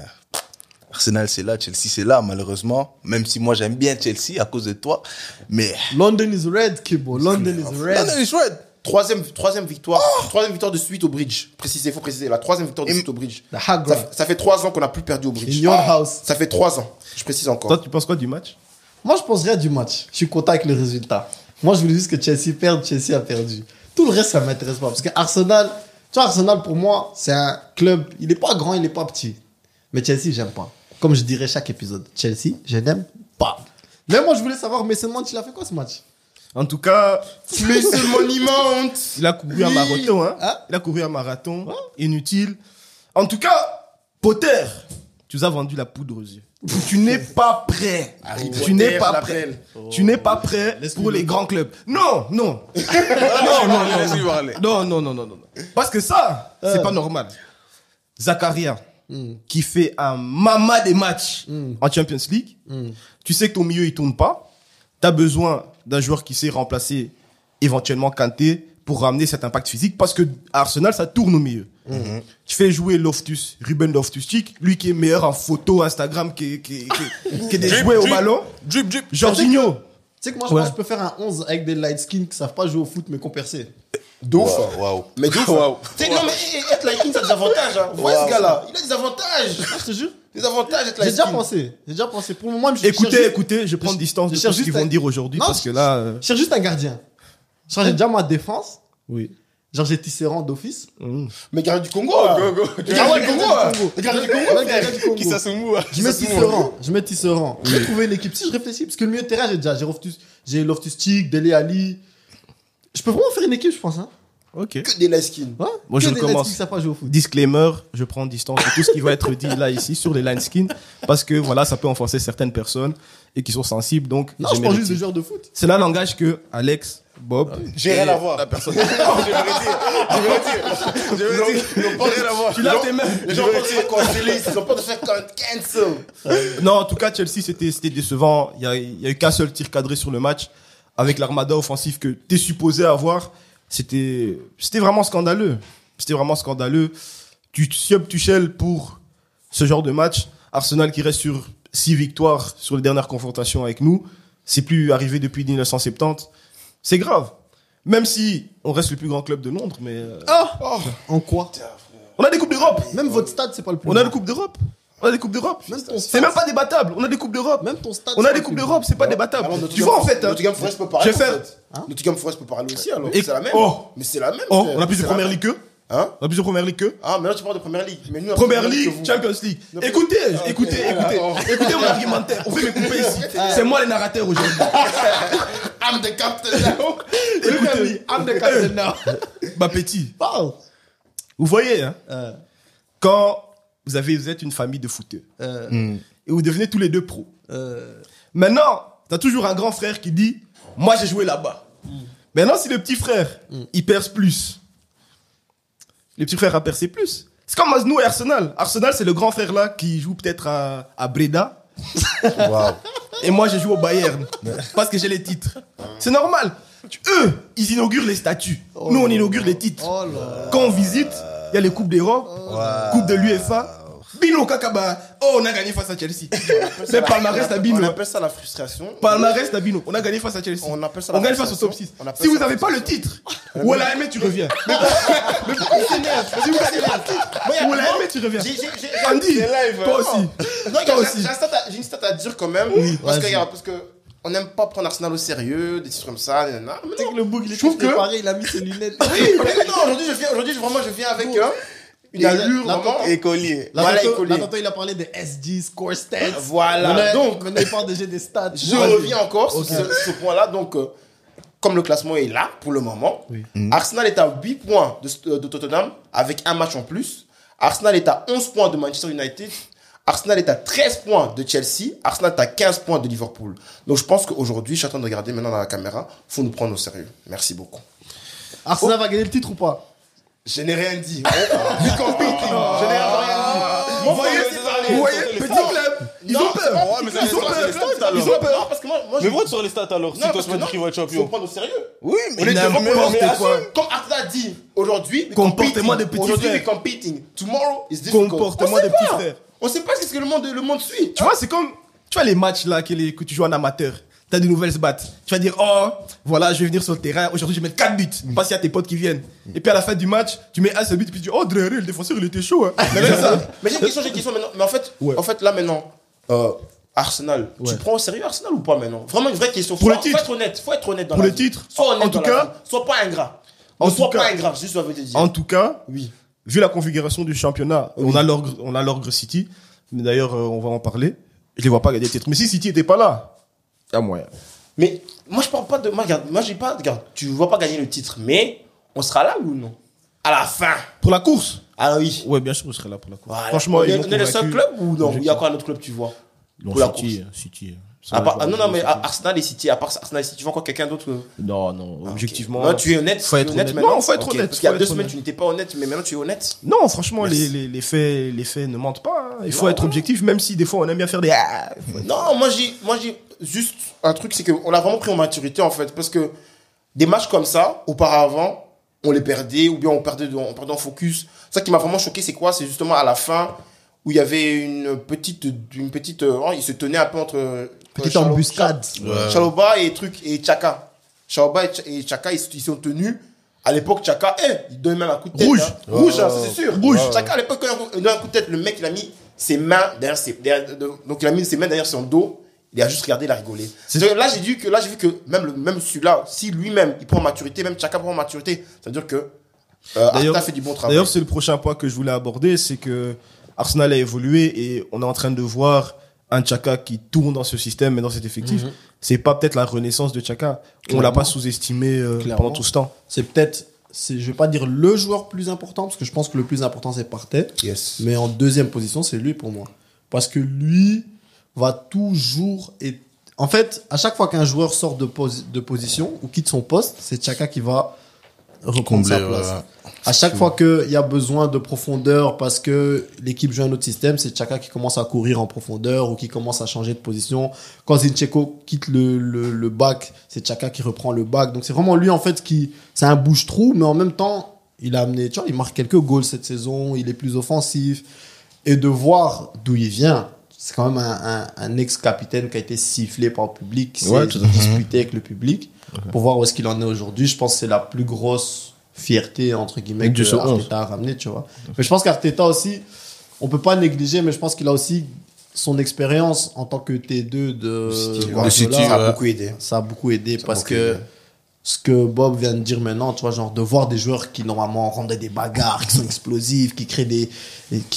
Arsenal c'est là, Chelsea c'est là, malheureusement. Même si moi j'aime bien Chelsea à cause de toi. Mais London is red, Kibo. London is red. London is red. Troisième victoire. Troisième victoire de suite au Bridge. Faut préciser. La troisième victoire de suite au Bridge. The hard ground. Ça fait 3 ans qu'on n'a plus perdu au In Bridge. your house. Ça fait 3 ans. Je précise encore. Toi, tu penses quoi du match? Moi, je pense rien du match. Je suis content avec le résultat. Moi, je voulais juste que Chelsea perde. Chelsea a perdu. Tout le reste, ça m'intéresse pas. Parce que Arsenal, tu vois, Arsenal, pour moi, c'est un club. Il n'est pas grand, il n'est pas petit. Mais Chelsea, j'aime pas. Comme je dirais chaque épisode. Chelsea, je n'aime pas. Mais moi, je voulais savoir, Mason Mount, il a fait quoi ce match? En tout cas, Mais ce monument. il a couru un marathon. Hein. Hein? Il a couru un marathon. Inutile. En tout cas, Potter, tu nous as vendu la poudre aux yeux. Tu n'es pas prêt. Tu n'es pas prêt. Tu n'es pas prêt pour les grands clubs. Non. Non. Laisse-lui parler. Non. Parce que ça, c'est pas normal. Zakaria, qui fait un mama des matchs en Champions League, tu sais que ton milieu, il tourne pas. Tu as besoin d'un joueur qui sait remplacer éventuellement Kanté pour ramener cet impact physique parce que à Arsenal, ça tourne au milieu. Tu fais jouer Ruben Loftus-Cheek, lui qui est meilleur en photo Instagram qui des jouets au ballon. Drip. Jorginho. Tu sais que moi, Ouais. je peux faire un 11 avec des light skins qui savent pas jouer au foot, mais qu'on percé. D'ouf. Waouh. Mais d'ouf. Waouh. Tu sais, non, mais être like ça a des avantages. Hein. Vous voyez ce gars-là. Il a des avantages. Je te jure. Des avantages être J'ai like déjà pensé. Pour le moment, Écoutez, je prends distance de je tout cherche ce qu'ils juste vont un- dire aujourd'hui Non, parce que là... Je cherche juste un gardien. Genre, j'ai déjà ma défense. oui. Genre, j'ai Tisserand d'office. Mais gardien du Congo. Hein. Le gardien du Congo. Hein. Le gardien du Congo. Ouais, gardien du Congo. Qui ça se moue? Je mets Tisserand. Je vais trouver une équipe. Si je réfléchis, parce que le milieu de terrain, j'ai Loftus-Cheek, Dele Alli. Je peux vraiment faire une équipe, je pense. Hein. Ok. Que des light skins. Ouais. Moi, je Que des commence. Let's qui savent pas jouer au foot. Disclaimer, je prends distance de tout ce qui va être dit là, ici, sur les line skins, parce que voilà, ça peut enfoncer certaines personnes et qui sont sensibles, donc Non, j'ai je mes parle juste de réticences. joueurs de foot. C'est là le langage que Alex, Bob, J'ai rien à voir. La personne. Je vais dire. Rien à voir. tu laves tes mains. Les gens pensent faire canceller. Ils ont pas de faire cancel. Non, en tout cas, Chelsea, c'était décevant. Il y a eu qu'un seul tir cadré sur le match avec l'armada offensif que t'es supposé avoir. C'était vraiment scandaleux. C'était vraiment scandaleux. Tu siobes Tuchel pour ce genre de match. Arsenal qui reste sur 6 victoires sur les dernières confrontations avec nous. C'est plus arrivé depuis 1970. C'est grave. Même si on reste le plus grand club de Londres, mais En quoi? on a des coupes d'Europe. Même votre stade, c'est pas le plus On a grand. des coupes d'Europe. On a des coupes d'Europe. Même ton C'est stade. même pas débattable. On a des coupes d'Europe. Même ton stade. On c'est a pas des le coupes plus d'Europe, c'est pas débattable. Alors, Tu vois en fait, Nottingham Forest peut parler. je vais faire- Nottingham Forest peut parler aussi, alors. Et- C'est la même. Oh. Mais c'est la même. Oh, frère. on a plus de C'est la première même. ligue qu'eux. Hein? On a plus de première ligue qu'eux. Ah, mais là, tu parles de première ligue. Mais nous, on a Première plus de Ligue, que vous. Champions League. Non, Écoutez, ok. écoutez mon argumentaire. On peut me couper ici. C'est moi le narrateur aujourd'hui. I'm the captain now. Écoutez, I'm the captain now. ma petit, Parle. vous voyez, hein, quand vous êtes une famille de footeux et vous devenez tous les deux pros. Maintenant, t'as toujours un grand frère qui dit, moi j'ai joué là-bas. Maintenant, si le petit frère, il perce plus, le petit frère a percé plus. C'est comme nous et Arsenal. Arsenal, c'est le grand frère là qui joue peut-être à Breda. Waouh. Et moi, je joue au Bayern. Parce que j'ai les titres. C'est normal. Eux, ils inaugurent les statuts. Nous, on inaugure les titres. Oh là. Quand on visite, il y a les Coupes d'Europe, Coupe de l'UEFA. Bino Kakaba. Oh, on a gagné face à Chelsea. C'est palmarès à On Bino. appelle ça la frustration. Palmarès à Bino. On a gagné face à Chelsea. On appelle ça On la gagne face au top frustration. 6. On appelle Si vous ça la n'avez pas le titre, ou à la ME, tu reviens. Mais pourquoi il s'énerve? Si vous gagnez pas le titre, ou à la ME, tu reviens. Andy, toi aussi. Non, Toi aussi. j'ai une stat à dire quand même. Parce que, regarde, parce que on n'aime pas prendre Arsenal au sérieux, des titres comme ça. nanana. Mais Tu sais non. que le bug, il est Je trouve tout que- préparé, il a mis ses lunettes. Oui, mais non, aujourd'hui, je viens avec une allure Là, vraiment. Écolier. Voilà, écolier. Là, tantôt, il a parlé de SG, score stats. Voilà. Donc, maintenant, il parle déjà des stats. je reviens encore sur ce point-là. Donc, comme le classement est là pour le moment, Arsenal est à 8 points de Tottenham avec un match en plus. Arsenal est à 11 points de Manchester United. Arsenal est à 13 points de Chelsea. Arsenal est à 15 points de Liverpool. Donc, je pense qu'aujourd'hui, je suis en train de regarder maintenant dans la caméra. Il faut nous prendre au sérieux. Merci beaucoup. Arsenal va gagner le titre ou pas? Je n'ai rien dit. We competing. Je n'ai rien dit. Mon frère, Vous voyez, petit club, ils ont peur. Ouais, mais ça Ils ont reste peur. les stats, alors. Ils ont peur. Non, parce que moi Mais pourquoi tu sors les stats alors? Si Non, toi, parce tu que peux dire qu'il va être il faut champion. prendre au sérieux. Oui, mais On est n'importe quoi. Comme Arteta dit, aujourd'hui, we Comportement competing. de petit Aujourd'hui, frère. we competing. Tomorrow is difficult. Comportement On sait de petit pas. frère. On sait pas ce que le monde suit. Tu vois, c'est comme, tu vois les matchs là que tu joues en amateur. T'as des nouvelles battes. Tu vas dire, oh, voilà, je vais venir sur le terrain. Aujourd'hui, je vais mettre 4 buts. Parce qu'il y a tes potes qui viennent. Et puis à la fin du match, tu mets un seul but. Et puis tu dis, oh, Dréré, le défenseur, il était chaud. Hein. Mais c'est ça. Mais j'ai une question maintenant. Mais Ouais. en fait, là maintenant, Arsenal, tu prends au sérieux Arsenal ou pas maintenant? Vraiment une vraie question. Pour le Faut titre. être honnête. Faut être honnête dans Pour la le vie. titre. Sois honnête En tout dans la cas- vie. Sois pas ingrat. En Ne tout sois cas- pas ingrat. Juste, je vais te dire. En tout cas, Oui. vu la configuration du championnat, on a l'Orgre City. Mais d'ailleurs, on va en parler. Je les vois pas gagner le titre. Mais si City était pas là, il y a moyen. Mais moi, je parle pas de. Moi, j'ai pas. Regarde, tu ne vas pas gagner le titre, mais on sera là ou non? À la fin. Pour la course. Ah oui. Ouais, bien sûr, je serai là pour la course. Voilà. Franchement, on ils est, m'ont on est le seul convaincu. club ou non? Il y a Objectif. quoi un autre club, tu vois? Non, pour la City. Non, mais Arsenal et City, à part Arsenal et City, tu vois encore quelqu'un d'autre? Non, objectivement. Non, tu es honnête. Faut tu es être honnête honnête. maintenant. Non, faut être Ok, honnête, Parce qu'il y a faut 2 être semaines, honnête. tu n'étais pas honnête, mais maintenant tu es honnête. Non, franchement, Merci. les faits ne mentent pas. Hein. Il faut Non. être objectif, même si des fois on aime bien faire des. Non, moi j'ai juste un truc, c'est qu'on l'a vraiment pris en maturité en fait. Parce que des matchs comme ça, auparavant, on les perdait ou bien on perdait en focus. Ça qui m'a vraiment choqué, c'est quoi? C'est justement à la fin où il y avait une petite il se tenait un peu entre Petite embuscade. Chaloba et Chaka. Chaloba et Chaka, ils sont tenus. À l'époque, Chaka, il donne même un coup de tête. Rouge. Hein. Rouge, hein, ça, c'est sûr. Rouge. Chaka, à l'époque, quand il donne un coup de tête, le mec, il a mis ses mains donc il a mis ses mains derrière son dos. Il a juste regardé, il a rigolé. Là, j'ai vu que même celui-là, si lui-même, il prend en maturité, même Chaka prend en maturité, ça veut dire que Arteta fait du bon travail. D'ailleurs, c'est le prochain point que je voulais aborder, c'est que Arsenal a évolué et on est en train de voir un Chaka qui tourne dans ce système et dans cet effectif. C'est pas peut-être la renaissance de Chaka. On l'a pas sous-estimé pendant tout ce temps. C'est peut-être, je vais pas dire le joueur plus important, parce que je pense que le plus important, c'est Partey. Yes. Mais en deuxième position, c'est lui pour moi. Parce que lui va toujours... En fait, à chaque fois qu'un joueur sort de position ou quitte son poste, c'est Chaka qui va reprendre sa place. À chaque fois qu'il y a besoin de profondeur parce que l'équipe joue un autre système, c'est Chaka qui commence à courir en profondeur ou qui commence à changer de position. Quand Zinchenko quitte le back, c'est Chaka qui reprend le back. Donc c'est vraiment lui en fait c'est un bouche-trou, mais en même temps, il a amené, il marque quelques goals cette saison, il est plus offensif. Et de voir d'où il vient, c'est quand même un ex-capitaine qui a été sifflé par le public, qui Ouais, s'est tout à fait. disputé avec le public pour voir où est-ce qu'il en est aujourd'hui. Je pense que c'est la plus grosse fierté, entre guillemets, Avec du que ce 11. Arteta a ramené, tu vois. Mais je pense qu'Arteta aussi, on peut pas négliger, mais je pense qu'il a aussi son expérience en tant que T2 de Guardiola. City, Ça a ouais. beaucoup aidé. Ça a beaucoup aidé Ça a parce beaucoup que aidé. ce que Bob vient de dire maintenant, tu vois, genre de voir des joueurs qui normalement rendent des bagarres, qui sont explosifs, qui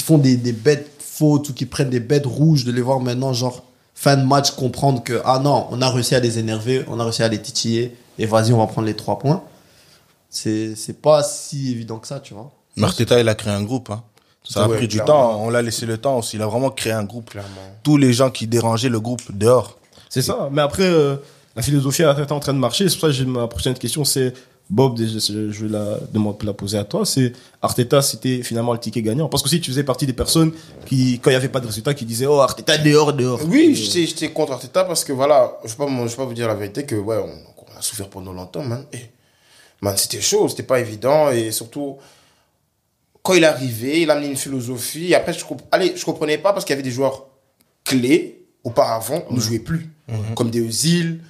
font des bêtes fautes ou qui prennent des bêtes rouges, de les voir maintenant, genre, fin de match, comprendre que, ah non, on a réussi à les énerver, on a réussi à les titiller, et vas-y, on va prendre les 3 points. C'est pas si évident que ça, tu vois. Arteta, il a créé un groupe. Hein. Ça a Ouais, pris du clairement. temps. On l'a laissé le temps aussi. Il a vraiment créé un groupe. Clairement. Tous les gens qui dérangeaient le groupe dehors. C'est ça. Mais après, la philosophie est en train de marcher. C'est pour ça que ma prochaine question, c'est Bob, déjà, je vais la poser à toi. C'est Arteta, c'était finalement le ticket gagnant. Parce que si tu faisais partie des personnes qui, quand il n'y avait pas de résultat, qui disaient oh Arteta dehors. Oui, j'étais contre Arteta parce que voilà, je vais pas vous dire la vérité que ouais, on a souffert pendant longtemps, man. Man, c'était chaud, c'était pas évident et surtout quand il est arrivé, il a amené une philosophie. Et après, je comprenais pas parce qu'il y avait des joueurs clés auparavant, ne jouaient plus, comme des Özil,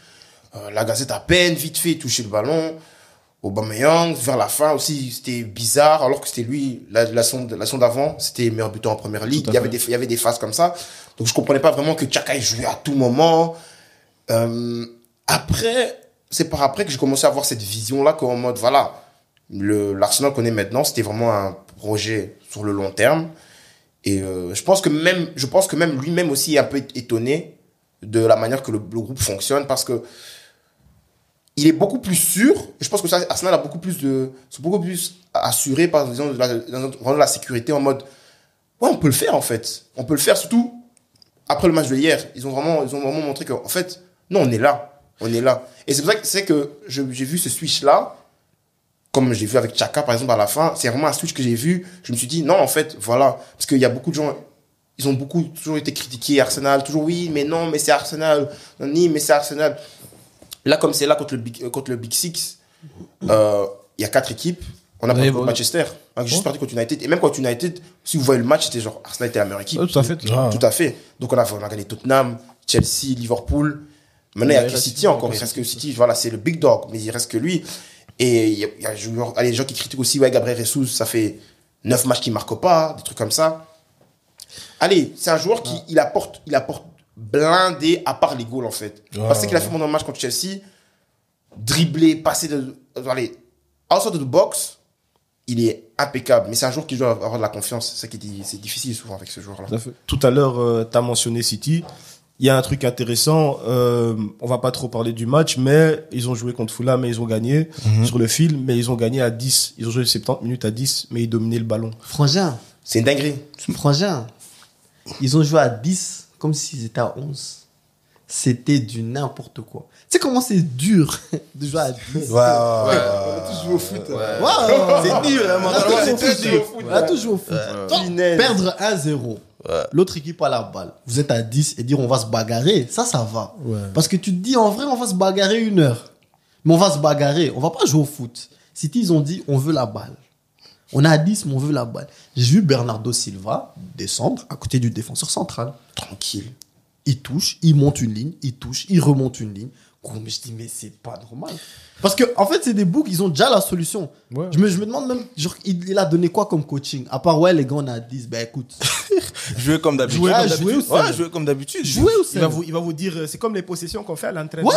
la Gazette à peine, vite fait, toucher le ballon. Aubameyang, vers la fin aussi, c'était bizarre, alors que c'était lui, la sonde d'avant, c'était meilleur buteur en première ligue. Il y avait des phases comme ça. Donc, je comprenais pas vraiment que Xhaka, il jouait à tout moment. Après, c'est par après que j'ai commencé à avoir cette vision-là, qu'en mode, voilà, l'Arsenal qu'on est maintenant, c'était vraiment un projet sur le long terme. Et je pense que même lui-même aussi est un peu étonné de la manière que le groupe fonctionne, parce que il est beaucoup plus sûr. Et je pense que ça, Arsenal a beaucoup plus assuré par disons, de la sécurité en mode ouais, on peut le faire en fait. On peut le faire, surtout après le match de hier. Ils ont vraiment montré qu'en fait, non, on est là. On est là. Et c'est pour ça que j'ai vu ce switch-là, comme j'ai vu avec Xhaka par exemple à la fin. C'est vraiment un switch que j'ai vu. Je me suis dit non, en fait, voilà. Parce qu'il y a beaucoup de gens, ils ont toujours été critiqués, Arsenal. Toujours oui, mais non, mais c'est Arsenal. Non, ni, mais c'est Arsenal. Là, comme c'est là contre le Big Six, il y a 4 équipes. On a perdu contre Manchester. On a juste perdu contre United. Et même contre United, si vous voyez le match, c'était genre Arsenal était la meilleure équipe. Tout à fait. Tout à fait. Donc on a gagné Tottenham, Chelsea, Liverpool. Maintenant, il y a que City encore. Il reste que City. Voilà, c'est le big dog, mais il reste que lui. Et il y a des gens qui critiquent aussi, ouais, Gabriel Jesus, ça fait 9 matchs qu'il marque pas, des trucs comme ça. Allez, c'est un joueur qui il apporte blindé à part les goals en fait. Parce qu'il a fait pendant le match contre Chelsea, dribbler, passer outside of the box, il est impeccable. Mais c'est un joueur qui doit avoir de la confiance. C'est ça qui c'est difficile souvent avec ce joueur-là. Tout à l'heure, tu as mentionné City. Il y a un truc intéressant, on va pas trop parler du match, mais ils ont joué contre Fulham et ils ont gagné sur le fil, mais ils ont gagné à 10. Ils ont joué 70 minutes à 10, mais ils dominaient le ballon. Frangin, C'est une dinguerie. ils ont joué à 10 comme s'ils étaient à 11. C'était du n'importe quoi. Tu sais comment c'est dur de jouer à 10? Ouais. On a tous joué au foot. C'est dur, hein, On a tous joué au foot. Punaise. Perdre 1-0. L'autre équipe a la balle. Vous êtes à 10 et dire on va se bagarrer, ça va. Parce que tu te dis en vrai on va se bagarrer 1 heure. Mais on va se bagarrer, on va pas jouer au foot. City ils ont dit on veut la balle. On est à 10 mais on veut la balle. J'ai vu Bernardo Silva descendre à côté du défenseur central. Tranquille. Il touche, il monte une ligne, il touche, il remonte une ligne. Mais je dis, mais c'est pas normal. Parce que, en fait, c'est des boucs, ils ont déjà la solution. Ouais. Je me demande même, genre, il a donné quoi comme coaching? À part, ouais, les gars, on a 10, ben écoute. Jouer comme d'habitude. Jouer comme d'habitude. Il va vous dire, c'est comme les possessions qu'on fait à l'entraînement. Ouais.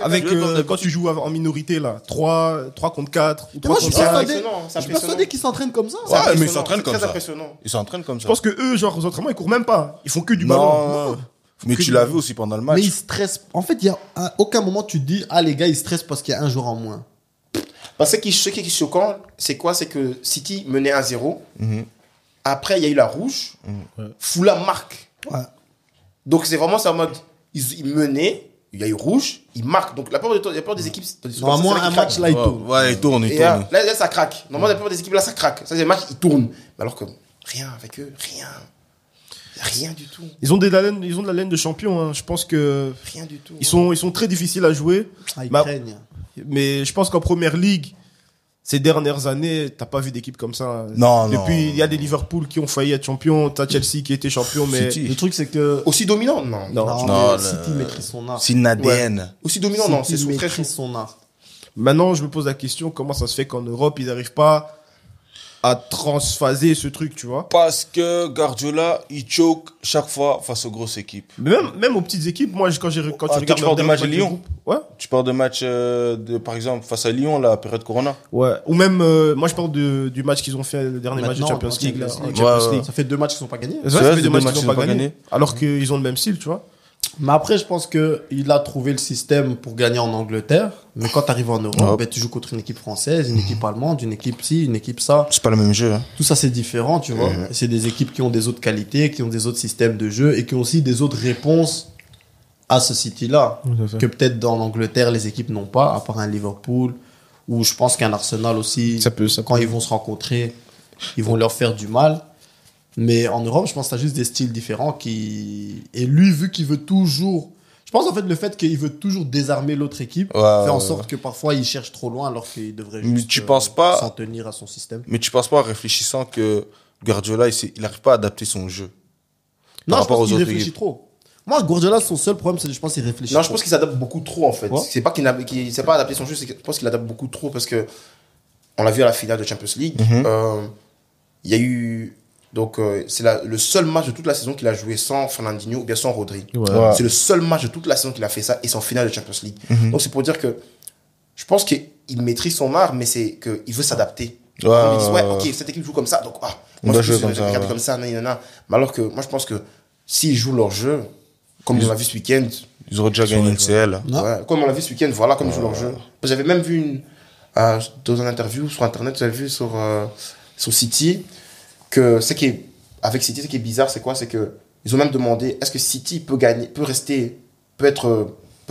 Avec, quand tu joues en minorité, là, 3 contre 4, ou 3 moi, contre 5. Je suis persuadé qu'ils s'entraînent comme ça. Ouais, mais ils s'entraînent comme très ça. impressionnant. Ils s'entraînent comme ça. Je pense que eux, genre, aux entraînements, ils courent même pas. Ils font que du ballon. Non. Mais tu l'as vu aussi pendant le match. Mais ils stressent. En fait, il y a à aucun moment tu te dis, ah, les gars, ils stressent parce qu'il y a un joueur en moins. Parce que ce qui est choquant, c'est quoi? C'est que City menait 1-0. Après, il y a eu la rouge. Fulham marque. Ouais. Donc, c'est vraiment ça en mode, ils menaient, il y a eu rouge, ils marquent. Donc, la plupart des équipes. Normalement, un match là, il tourne. Ouais, il tourne. Et là, ça craque. Normalement, la plupart des équipes là, ça craque. Ça, c'est le match, ils tournent. Mais alors que rien avec eux, rien. Rien du tout. Ils ont de la laine de champion. Hein. Je pense que rien du tout. Ils sont très difficiles à jouer. Ah, ils craignent. Mais je pense qu'en première ligue, ces dernières années, t'as pas vu d'équipe comme ça. Non, Depuis, il y a des Liverpool qui ont failli être champions, t'as Chelsea qui était champion, mais City. Le truc, c'est que. Aussi dominant, non. non. Non, mais City maîtrise son art. C'est une ADN. Aussi dominant, non. C'est City très maîtrise son art. Maintenant, je me pose la question, comment ça se fait qu'en Europe, ils n'arrivent pas à transphaser ce truc, tu vois? Parce que Guardiola, il choke chaque fois face aux grosses équipes. Mais même aux petites équipes, moi, quand tu toi, regardes tu parles de leur match de dernier Lyon? groupe, ouais. Tu parles de match, par exemple, face à Lyon, la période Corona. Ouais. Ou même, moi, je parle du match qu'ils ont fait, le dernier match de Maintenant, Champions League, là, Champions en League. Champions Ouais, League. Ça fait 2 matchs qui sont pas gagnés. C'est vrai, ça fait deux matchs qu'ils n'ont pas gagné. Alors qu'ils ont le même style, tu vois. Mais après, je pense qu'il a trouvé le système pour gagner en Angleterre. Mais quand tu arrives en Europe, Ouais. ben, tu joues contre une équipe française, une équipe allemande, une équipe ci, une équipe ça. C'est pas le même jeu, hein. Tout ça, c'est différent, tu vois. Et c'est des équipes qui ont des autres qualités, qui ont des autres systèmes de jeu et qui ont aussi des autres réponses à ce City-là. Tout à fait. Que peut-être dans l'Angleterre, les équipes n'ont pas, à part un Liverpool, ou je pense qu'un Arsenal aussi, Ça peut. quand ils vont se rencontrer, ils vont leur faire du mal. Mais en Europe, je pense que tu as juste des styles différents qui. Et lui, vu qu'il veut toujours. Je pense en fait le fait qu'il veut toujours désarmer l'autre équipe Ouais, fait en ouais, sorte que parfois il cherche trop loin alors qu'il devrait Mais juste tu penses pas- s'en tenir à son système. Mais tu penses pas en réfléchissant que Guardiola, il arrive pas à adapter son jeu. Non, je rapport pense aux qu'il autres réfléchit équipes. trop. Moi, Guardiola, son seul problème, c'est que je pense qu'il réfléchit Non, trop. je pense qu'il s'adapte beaucoup trop en fait. Ouais. C'est pas qu'il sait pas adapter son jeu, c'est que je pense qu'il adapte beaucoup trop parce que on l'a vu à la finale de Champions League. Il y a eu donc c'est le seul match de toute la saison qu'il a joué sans Fernandinho ou bien sans Rodri. Ouais. Ouais. C'est le seul match de toute la saison qu'il a fait ça et c'est en finale de Champions League. Donc c'est pour dire que je pense qu'il maîtrise son art, mais c'est qu'il veut s'adapter. Ouais, Ils disent ouais, ouais, ok, cette équipe joue comme ça, donc On moi doit je jouer peux comme ça, regarder ouais. comme ça, nanana. Mais alors que moi je pense que s'ils jouent leur jeu, comme on l'a vu ce week-end, Ils auraient déjà gagné une CL. Non. ouais, comme on l'a vu ce week-end, voilà, comme ils jouent leur jeu. J'avais même vu dans une interview sur internet, j'avais vu sur City que avec City, ce qui est bizarre, c'est quoi? C'est que ils ont même demandé est-ce que City peut gagner, peut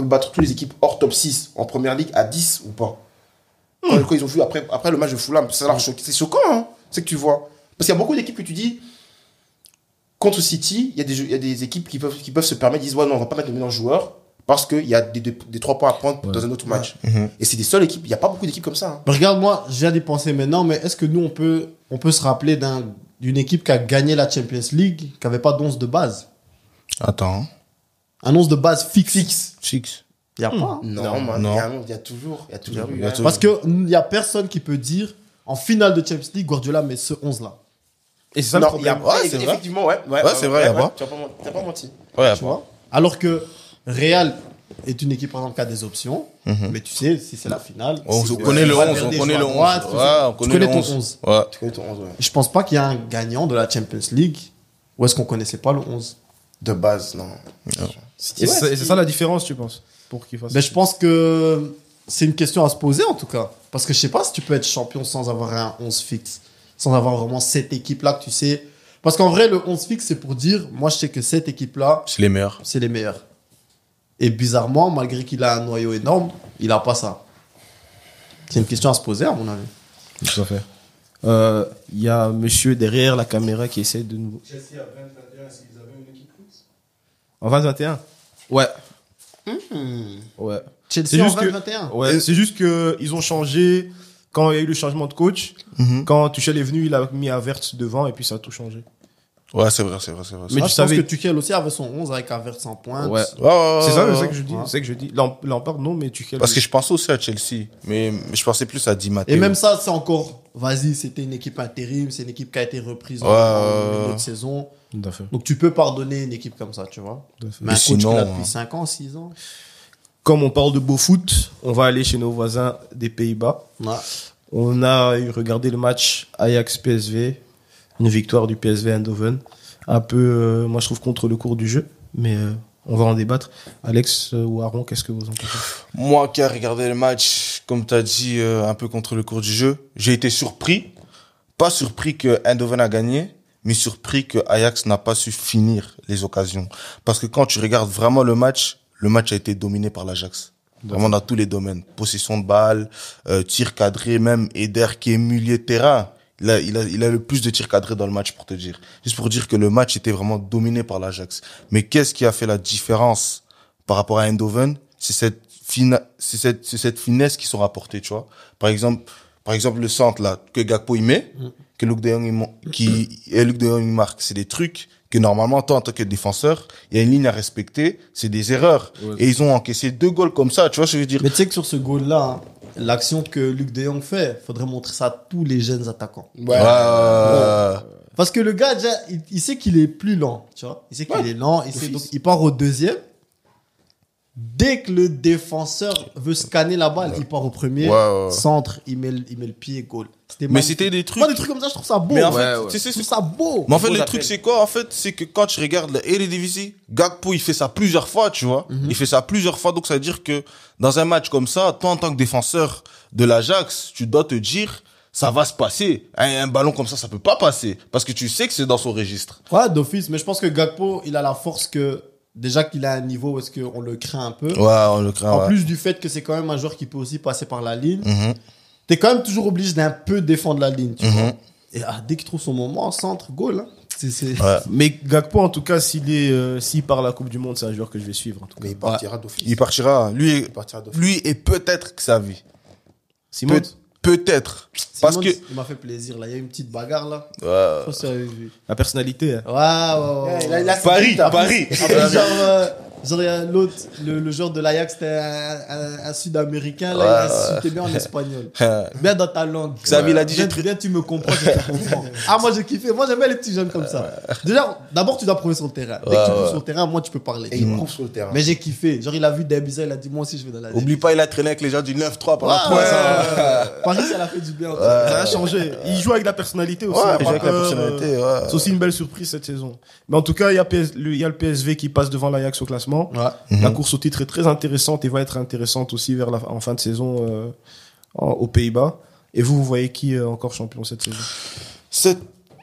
battre toutes les équipes hors top 6 en première ligue à 10 ou pas? Quand ils ont vu après le match de Fulham, ça leur choqué. C'est choquant, hein? C'est que tu vois. Parce qu'il y a beaucoup d'équipes que tu dis contre City, il y a des équipes qui peuvent se permettre, disent ouais, non, on va pas mettre le meilleur joueur parce qu'il y a des 3 points à prendre dans un autre match. Et c'est des seules équipes, il n'y a pas beaucoup d'équipes comme ça. Hein. Mais regarde, moi, je viens d'y penser maintenant, mais est-ce que nous, on peut se rappeler d'une équipe qui a gagné la Champions League, qui n'avait pas d'11 de base? Attends. Un 11 de base fixe. Six. Il n'y a pas. Non, man, non. il y a toujours eu. Il y a hein. toujours- Parce qu'il n'y a personne qui peut dire, en finale de Champions League, Guardiola met ce 11-là. Et c'est ça le Non, il y a problème. Ouais, c'est vrai. effectivement, ouais. Ouais, c'est vrai, il y a pas. Tu n'as pas menti. Ouais, Tu vois? Alors que Real est une équipe, par exemple, qui a des options, mais tu sais, si c'est la finale. On si connaît le Valverde 11, on joue connaît à le 11. droite, tout Ouais, ça. on Tu connaît connais le ton 11. 11. Ouais. Tu connais ton 11, ouais. Je pense pas qu'il y a un gagnant de la Champions League où est-ce qu'on connaissait pas le 11. De base, non. Et c'est ça la différence, tu penses, pour qu'il fasse. Mais je pense que c'est une question à se poser en tout cas. Parce que je sais pas si tu peux être champion sans avoir un 11 fixe. Sans avoir vraiment cette équipe-là que tu sais. Parce qu'en vrai, le 11 fixe, c'est pour dire, moi je sais que cette équipe-là, C'est les meilleurs. c'est les meilleurs. Et bizarrement, malgré qu'il a un noyau énorme, il a pas ça. C'est une question à se poser à mon avis. Tout à fait. Il y a monsieur derrière la caméra qui essaie de nous. Chelsea à 20-21, s'ils avaient une équipe fixe. En 2021. Ouais. Ouais. Chelsea C'est en juste que- 2021. Ouais. C'est juste que ils ont changé quand il y a eu le changement de coach. Quand Tuchel est venu, il a mis Havertz devant et puis ça a tout changé. Ouais, c'est vrai, c'est vrai, c'est vrai. Mais Moi, tu je pense savais- que Tuchel aussi avait son 11 avec Havertz en pointe. Ouais. Ouais, C'est ça, ouais, c'est ça ouais. que je dis. Ouais. C'est ça que je dis. Lampard non, mais Tuchel. Parce que je pensais aussi à Chelsea, mais je pensais plus à Di Matteo. Et même ça, c'est encore, vas-y, c'était une équipe intérim, c'est une équipe qui a été reprise en milieu de saison. Tout à fait. Donc tu peux pardonner une équipe comme ça, tu vois. Tout à fait. Mais un Mais coach sinon, qui l'a depuis 5 ans, 6 ans. Comme on parle de beau foot, on va aller chez nos voisins des Pays-Bas. Ouais. On a regardé le match Ajax-PSV, une victoire du PSV Eindhoven. Un peu, moi je trouve, contre le cours du jeu, mais on va en débattre. Alex ou Aaron, qu'est-ce que vous en pensez? Moi qui ai regardé le match, comme tu as dit, un peu contre le cours du jeu, j'ai été surpris. Pas surpris que Eindhoven a gagné, mais surpris que Ajax n'a pas su finir les occasions. Parce que quand tu regardes vraiment le match a été dominé par l'Ajax. Vraiment dans tous les domaines. Possession de balle, tir cadré, même Eder qui est milieu de terrain. Il a le plus de tirs cadrés dans le match, pour te dire. Juste pour dire que le match était vraiment dominé par l'Ajax. Mais qu'est-ce qui a fait la différence par rapport à Eindhoven? C'est cette finesse qu'ils sont rapportés, tu vois. Par exemple, par exemple, le centre, là, que Gakpo il met, que Luc de Jong Luc de Jong il marque, c'est des trucs que normalement, toi, en tant que défenseur, il y a une ligne à respecter, c'est des erreurs. Ouais. Et ils ont encaissé 2 goals comme ça, tu vois ce que je veux dire? Mais tu sais que sur ce goal-là, hein, l'action que Luc de Jong fait, faudrait montrer ça à tous les jeunes attaquants. Ouais. Parce que le gars, déjà, il sait qu'il est plus lent, tu vois. Il sait qu'il est lent, donc il part au deuxième. Dès que le défenseur veut scanner la balle, il part au premier, centre, il met le pied, goal. Mais c'était des trucs. Moi, des trucs comme ça, je trouve ça beau. Mais en Ouais, fait, ouais. tu sais, Je trouve ça beau. Mais en fait, Beaux le appels. truc, c'est quoi? En fait, c'est que quand tu regardes le Eredivisie, Gakpo, il fait ça plusieurs fois, tu vois. Il fait ça plusieurs fois. Donc, ça veut dire que dans un match comme ça, toi, en tant que défenseur de l'Ajax, tu dois te dire, ça va se passer. Un ballon comme ça peut pas passer. Parce que tu sais que c'est dans son registre. Ouais, d'office. Mais je pense que Gakpo, il a la force que, déjà qu'il a un niveau où est-ce qu'on le craint un peu. Ouais, on le craint, En ouais. plus du fait que c'est quand même un joueur qui peut aussi passer par la ligne. Mhm. T'es quand même toujours obligé d'un peu défendre la ligne, tu Mhm. vois. Et dès qu'il trouve son moment en centre, goal. Hein. C'est... Ouais. Mais Gakpo, en tout cas, s'il part à la Coupe du Monde, c'est un joueur que je vais suivre. En tout cas. Mais il partira d'office. Il partira. Il partira d'office. Lui et peut-être que sa vie. Simon, Peut-être. Parce Simons, que. il m'a fait plaisir, là. Il y a eu une petite bagarre, là. Ouais. Je sais pas si vous avez vu. la personnalité. Hein. Ouais. Il a Paris. Après, genre, il y a l'autre, le joueur de l'Ajax, c'était un Sud-Américain, là, il a insulté bien en espagnol. Bien dans ta langue. Xavier l'a dit, Bien, tu me comprends, je te comprends. Ah, moi, j'ai kiffé. Moi, j'aime bien les petits jeunes comme ça. Déjà, d'abord, tu dois prouver sur le terrain. Dès que tu prouves sur le terrain, moi, tu peux parler. Et il prouve sur le terrain. Mais j'ai kiffé. Genre, il a vu Debiza, il a dit, moi aussi, je vais dans la Oublie pas, il a traîné avec les gens du 9-3 pendant 3 Ouais. ans. Paris, ça l'a fait du bien. Ça a changé. Il joue avec la personnalité aussi. Ouais, il il a joue avec pas la peur, personnalité, ouais. C'est aussi une belle surprise cette saison. Mais en tout cas, il y a le PSV qui passe devant l'Ajax au classement. Ouais. La course au titre est très intéressante et va être intéressante aussi en fin de saison aux Pays-Bas. Et vous voyez qui encore champion cette saison?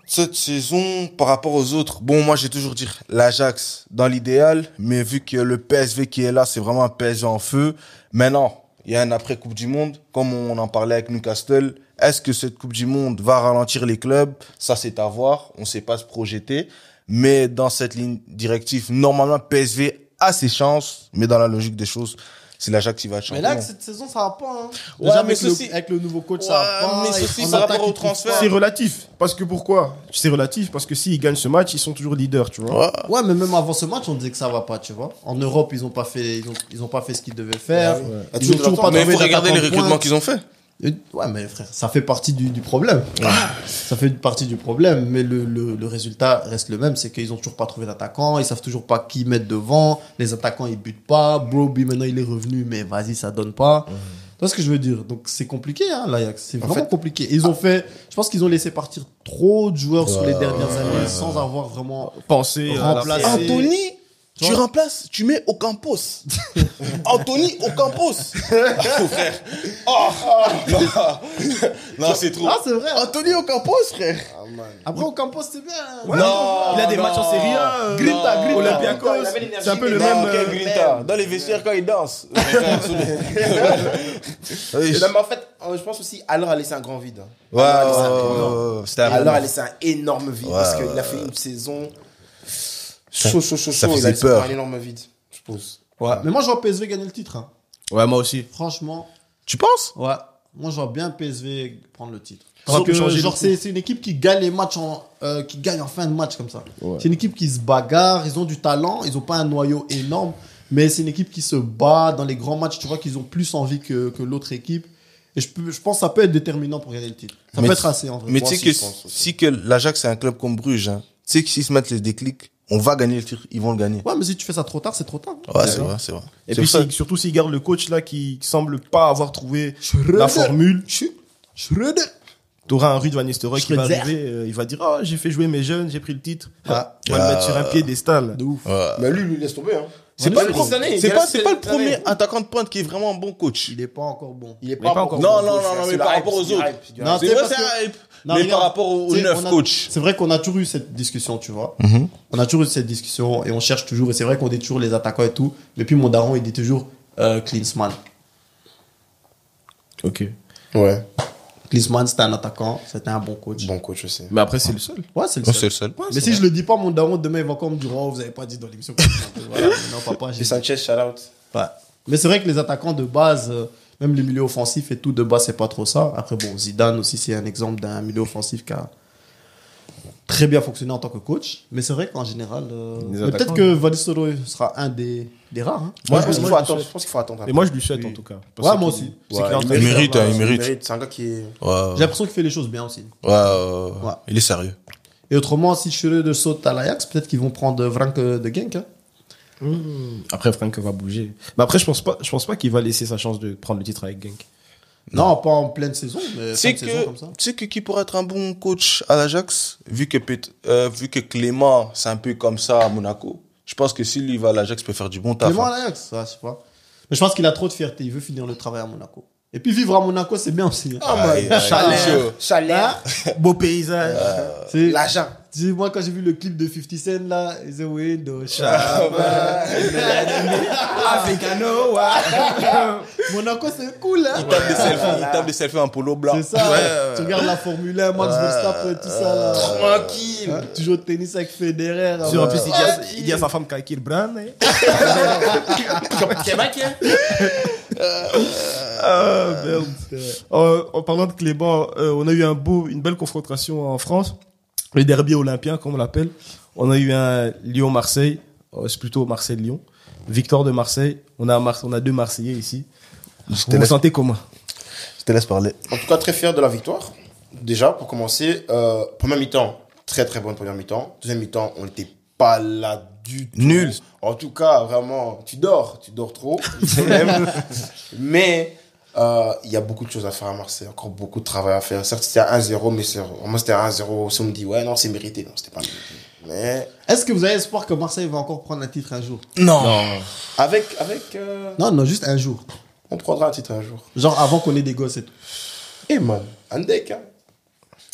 Cette saison, par rapport aux autres, bon, moi, j'ai toujours dit l'Ajax dans l'idéal, mais vu que le PSV qui est là, c'est vraiment un PSV en feu. Maintenant, il y a un après Coupe du Monde, comme on en parlait avec Newcastle. Est-ce que cette Coupe du Monde va ralentir les clubs? Ça, c'est à voir. On ne sait pas se projeter. Mais dans cette ligne directive, normalement, PSV a ses chances, mais dans la logique des choses, c'est l'Ajax qui va être champion. Mais là, cette saison, ça va pas. Hein. Ouais, Déjà, mais avec le nouveau coach, ça va pas. mais ceci, En par attaque, rapport au ils trouvent transfert. pas. C'est relatif. Parce que pourquoi? C'est relatif parce que s'ils gagnent ce match, ils sont toujours leaders, tu vois. Ouais, mais même avant ce match, on disait que ça va pas, tu vois. En Europe, ils ont pas fait ce qu'ils devaient faire. Ah, Ils ont toujours pas Mais il trouvé faut regarder les d'attaquant de recrutements pointe. qu'ils ont fait. Ouais, mais frère, ça fait partie du problème. Ça fait partie du problème, mais le résultat reste le même, c'est qu'ils ont toujours pas trouvé d'attaquant, ils savent toujours pas qui mettre devant, les attaquants ils butent pas, Broby maintenant il est revenu, mais vas-y ça donne pas. Tu vois ce que je veux dire? Donc c'est compliqué, hein, l'Ajax, c'est vraiment compliqué. Et ils ont je pense qu'ils ont laissé partir trop de joueurs sur les dernières années sans avoir vraiment Penser à la remplacé. place. Anthony, tu vois remplaces, tu mets Ocampos. Anthony Ocampos. Oh, frère. Oh, non, c'est trop. Ah, c'est vrai. Anthony Ocampos, frère. Après au Campos c'est bien. Hein. Non, Il a des non. matchs en Série A. Grinta. Olympiakos. Il avait l'énergie, C'est un peu le mais même. Non, quel Grinta. Dans les vestiaires quand il danse. Et là, mais en fait, je pense aussi, alors a laissé un grand vide. Ouais, Alors c'était a laissé un énorme vide parce qu'il a fait une saison chaud. ça Il faisait a laissé peur. un énorme vide, je pense. Ouais. Mais moi je vois PSV gagner le titre. Hein. Ouais, moi aussi. Franchement, Tu penses? ouais. Moi je vois bien PSV prendre le titre. Ça Parce peut que changer genre le c'est une équipe qui gagne les matchs qui gagne en fin de match comme ça. Ouais. C'est une équipe qui se bagarre, ils ont du talent, ils ont pas un noyau énorme, mais c'est une équipe qui se bat dans les grands matchs, tu vois qu'ils ont plus envie que l'autre équipe. Et je pense que ça peut être déterminant pour gagner le titre. Ça Mais peut être assez en vrai. Mais Moi tu sais aussi, que je pense aussi. si que l'Ajax c'est un club comme Bruges, hein, tu sais que s'ils se mettent les déclics, on va gagner le titre, ils vont le gagner. Ouais, mais si tu fais ça trop tard, c'est trop tard. Ouais, c'est vrai, c'est vrai. Et C'est puis pour ça- surtout s'il garde le coach là qui semble pas avoir trouvé Schröder. la formule. Schröder. T'auras un Ruud van Nistelrooy qui va Schröder. arriver, il va dire ah j'ai fait jouer mes jeunes, j'ai pris le titre. Ah. On va le mettre sur un piédestal. De ouf. Mais lui, laisse tomber. Hein. C'est Ouais, pas, mais le cette année, c'est il pas, reste c'est pas le cette année. premier attaquant de pointe qui est vraiment un bon coach. Il est pas encore bon. Il est pas encore Non, bon non, coach, non, c'est mais le par hype, rapport aux c'est du autres. hype, c'est du Non, hype. C'est c'est vrai, parce c'est que- un hype. Non, Mais regarde, par rapport aux tu sais, 9 coachs. C'est vrai qu'on a toujours eu cette discussion, tu vois. On a toujours eu cette discussion et on cherche toujours. Et c'est vrai qu'on dit toujours les attaquants et tout. Mais puis mon daron, il dit toujours Klinsmann. Ok. Ouais, Klinsmann, c'était un attaquant, c'était un bon coach. bon coach aussi. Mais après c'est le seul. Ouais, c'est le Non, seul. c'est le seul. Mais si je le dis pas, mon daron, demain, il va encore me dire oh, vous avez pas dit dans l'émission. Voilà, non, papa, j'ai Et Sanchez, shout out. Ouais. Mais c'est vrai que les attaquants de base, Même les milieux offensifs et tout, de base, c'est pas trop ça. Après, bon, Zidane aussi, c'est un exemple d'un milieu offensif qui a très bien fonctionné en tant que coach. Mais c'est vrai qu'en général, Les mais peut-être attaquants. que Van Nistelrooy sera un des rares. Hein. Moi, je pense qu'il moi, faut je attendre. Je pense qu'il faut attendre. un Et peu. moi, je lui souhaite Oui. en tout cas. Ouais, moi aussi. C'est qu'il est en train il de mérite, faire, hein, il mérite. C'est un gars qui est. Ouais, J'ai l'impression qu'il fait les choses bien aussi. ouais. Il est sérieux. Et autrement, si Schreuder saute à l'Ajax, peut-être qu'ils vont prendre Frank de Genk. Hein. Après, Franck va bouger. Mais après, je pense pas qu'il va laisser sa chance de prendre le titre avec Genk. Non, pas en pleine saison, mais fin C'est de saison comme que, ça. tu sais que qui pourrait être un bon coach à l'Ajax, vu que Clément, c'est un peu comme ça à Monaco. Je pense que s'il y va à l'Ajax, il peut faire du bon taf. Clément hein. à l'Ajax, ouais, je sais pas. Mais je pense qu'il a trop de fierté. Il veut finir le travail à Monaco. Et puis vivre à Monaco, c'est bien aussi. Hein. Aïe, aïe, chaud. Chaleur. Beau paysage. C'est- L'argent. tu sais, moi, quand j'ai vu le clip de 50 Cent, là, The Window Africano, ouais. Monaco, c'est cool, hein. Il tape des selfies en polo blanc. C'est ça. Tu regardes la Formule 1, Max Verstappen, tout ça, là. Tranquille. Hein, tu joues au tennis avec Federer. Sur, en plus, hein. il dit à sa femme Kakir Brand. C'est vrai qu'il Ah, merde. En parlant de Clément, on a eu une belle confrontation en France. Le derby olympien, comme on l'appelle. On a eu un Lyon-Marseille. C'est plutôt Marseille-Lyon. Victoire de Marseille. On a 2 Marseillais ici. Vous vous sentez comment? Je te laisse parler. En tout cas, très fier de la victoire. Déjà, pour commencer, première mi-temps, très très bonne première mi-temps. Deuxième mi-temps, on n'était pas là du tout. Nul. En tout cas, vraiment, tu dors trop. Mais il y a beaucoup de choses à faire à Marseille, encore beaucoup de travail à faire. Certes, c'était à 1-0, mais moi c'était à 1-0. Si on me dit, ouais, non, c'est mérité. Non, c'était pas mérité. Mais Est-ce que vous avez espoir que Marseille va encore prendre un titre un jour? Non. avec Non, juste un jour. on prendra un titre un jour. Genre avant qu'on ait des gosses et tout. Et man, un deck, hein.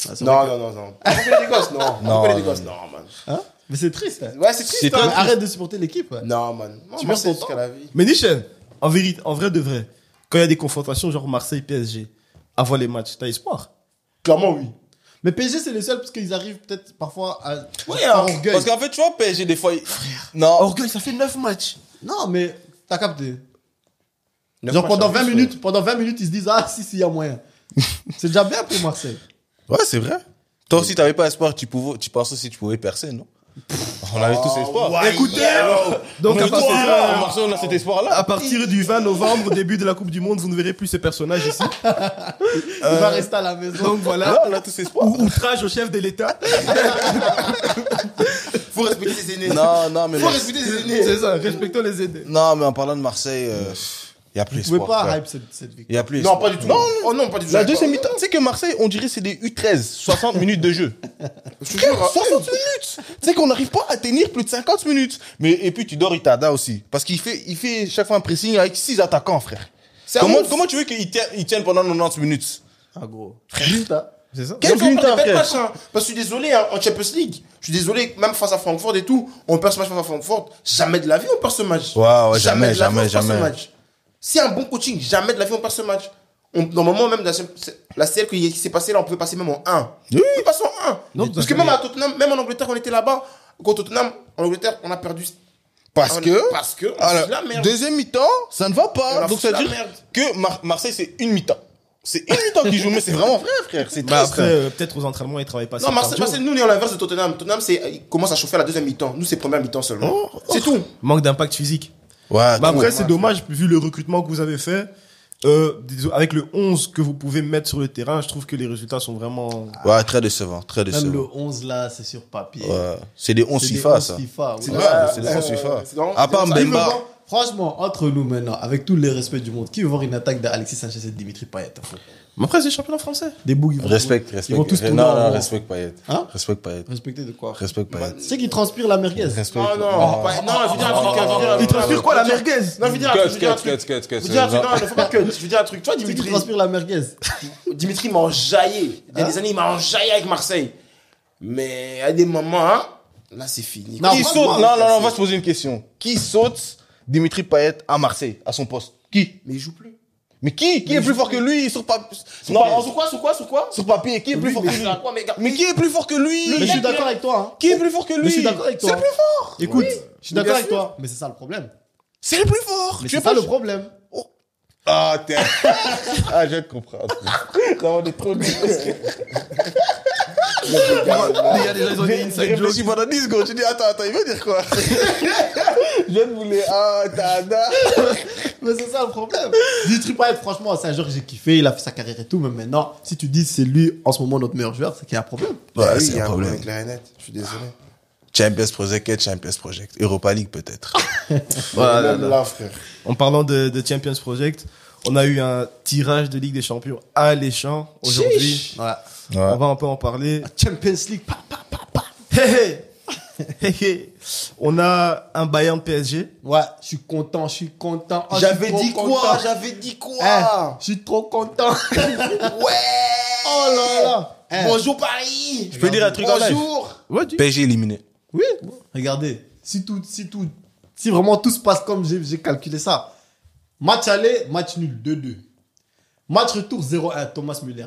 Ah, c'est Non, vrai non. On connaît des gosses, non. On connaît des gosses, non, man. que- Hein? Mais c'est triste. Hein. Ouais, c'est triste, C'est hein. Mais arrête de supporter l'équipe. Ouais. Non, man. Moi, Tu Marseille perds ton jusqu'à la vie. Mais Nichen, en vérité, en vrai de vrai, quand il y a des confrontations genre Marseille-PSG, avant les matchs, t'as espoir? Clairement, oui. Mais PSG, c'est les seuls parce qu'ils arrivent peut-être parfois à. Oui, par hein, orgueil. parce qu'en fait, tu vois, PSG, des fois. Non. Orgueil, ça fait 9 matchs. Non, mais t'as capté. Neuf Genre matchs pendant en 20 plus, minutes, ils se disent ah si, il y a moyen. C'est déjà bien pour Marseille. Ouais, c'est vrai. Toi aussi, t'avais pas espoir, tu pensais aussi que tu pouvais percer, non? On avait tous espoir. ouais, Écoutez, yeah. donc Mais à toi, partir, Marseille, on a cet espoir-là. à partir du 20 novembre, début de la Coupe du Monde, vous ne verrez plus ce personnage ici. Il va rester à la maison. Donc voilà. Là, on a tous espoir. Outrage au chef de l'État. Faut respecter ses aînés. Non, mais. Faut respecter ses aînés. C'est ça, respectons les aînés. Non, mais en parlant de Marseille, il y a plus Vous pouvez espoir. pas frère. hype cette Il y victoire. a plus Non, espoir. pas du tout. Oh non, pas du tout. La deuxième mi-temps, tu sais que Marseille, on dirait c'est des U13, 60 minutes de jeu. Je te jure, 60 minutes. Tu sais qu'on n'arrive pas à tenir plus de 50 minutes. Mais, et puis tu dors Itada aussi. Parce qu'il fait chaque fois un pressing avec 6 attaquants, frère. c'est un ouf. Comment tu veux qu'ils tiennent pendant 90 minutes? Ah gros. Grinta. C'est ça. Quel Quel Grinta, pas de frère? match, hein. Parce que je suis désolé, hein, en Champions League. Je suis désolé, même face à Francfort et tout, on perd ce match face à Francfort. Jamais de la vie, on perd ce match. Ouais, jamais, de la vie, on perd jamais. ce match. C'est un bon coaching, jamais de la vie, on perd ce match. Normalement, même la CL qui s'est passée là, on pouvait passer même en 1. Oui. On peut passer en 1. Non, parce que même à Tottenham, même en Angleterre, on était là-bas. Contre Tottenham, en Angleterre, on a perdu. Parce que, on alors, fout la merde. deuxième mi-temps, ça ne va On pas. a Donc foutu ça veut la dire merde. que Marseille, c'est une mi-temps. C'est une mi-temps qu'ils jouent, mais c'est vraiment vrai, frère. C'est Bah triste. après, peut-être aux entraînements, ils travaillent pas Non, assez Marseille, cardio. nous, on est à l'inverse de Tottenham. Tottenham, il commence à chauffer à la deuxième mi-temps. Nous, c'est première mi-temps seulement. C'est tout. Manque d'impact physique. Ouais, Bah après, trop, c'est ouais. dommage, vu le recrutement que vous avez fait. Avec le 11 que vous pouvez mettre sur le terrain, je trouve que les résultats sont vraiment... ouais, très décevant, très Même décevant. le 11 là, c'est sur papier. Ouais. C'est des 11 C'est des FIFA, 11 ça. FIFA. ouais. Ouais, c'est des 11 FIFA. c'est dans- À part c'est Qui veut Mbemba. voir- Franchement, entre nous maintenant, avec tout le respect du monde, qui veut voir une attaque d'Alexis Sanchez et Dimitri Payet? Mais après, c'est championnat français. Des bougs, ils vont Respecte. Ils vont tous tourner Non, en non, rond. respecte Payet. Hein? Respecte Payet. Respecter de quoi? Respecte Payet. Tu sais qu'ils transpirent la merguez. Respecte. Non, je veux dire un truc. Il transpire quoi, la merguez? Non, je veux dire un truc. Je veux dire un truc. cut. Je veux dire un truc. Non, il ne faut pas cut. Je veux dire un truc. Tu vois, Tu sais qu'ils Dimitri. transpirent la merguez. Dimitri m'a enjaillé. Il y a des années, il m'a enjaillé avec Marseille. Mais à des moments, hein, là, c'est fini. Non, Qui franchement, saute? Non, on va se poser une question. Qui saute Dimitri Payet à Marseille, à son poste? Qui? Mais il joue plus. Mais qui est plus fort que lui sur papier? Non, sur quoi? Sur papier, qui est plus fort que lui? Quoi, mais gars, Mais qui est plus fort que lui? Mais je suis d'accord avec toi. Hein. Qui est plus fort que lui? Mais je suis d'accord avec toi. C'est le plus fort. Écoute, Oui, je suis mais d'accord bien avec sûr. toi. Mais c'est ça le problème. C'est le plus fort. Mais Tu c'est veux ça pas- le problème. Ah, t'es. Ah, je viens de comprendre. Non, on est trop nuls. Il y a des gens, ils ont des J'ai inside jokes. réfléchi pendant 10 secondes. J'ai dit, attends, il veut dire quoi? Je viens de vouloir. Ah, tada. Mais c'est ça le problème. Dimitri Payet, franchement, c'est un joueur que j'ai kiffé. Il a fait sa carrière et tout. Mais maintenant, si tu dis c'est lui en ce moment notre meilleur joueur, c'est qu'il y a un problème. Ouais, Ah oui, c'est il y a un problème. avec la net. Je suis désolé. Champions Project. Europa League, peut-être. Voilà, Même là, frère. En parlant de Champions Project, on a eu un tirage de Ligue des Champions alléchant aujourd'hui. Ouais. On va un peu en parler. Champions League. Hé, hé. Hé, hé. On a un Bayern PSG. Ouais, je suis content. Oh, je suis J'avais trop dit content. quoi? J'avais dit Eh, quoi? je suis trop content. Ouais! Oh là là. Eh, Bonjour Paris! Je peux dire un truc en live? Bonjour! Ouais, dis. PSG éliminé. Oui. Regardez, si vraiment tout se passe comme j'ai calculé ça. Match aller, match nul, 2-2. Match retour, 0-1, Thomas Müller.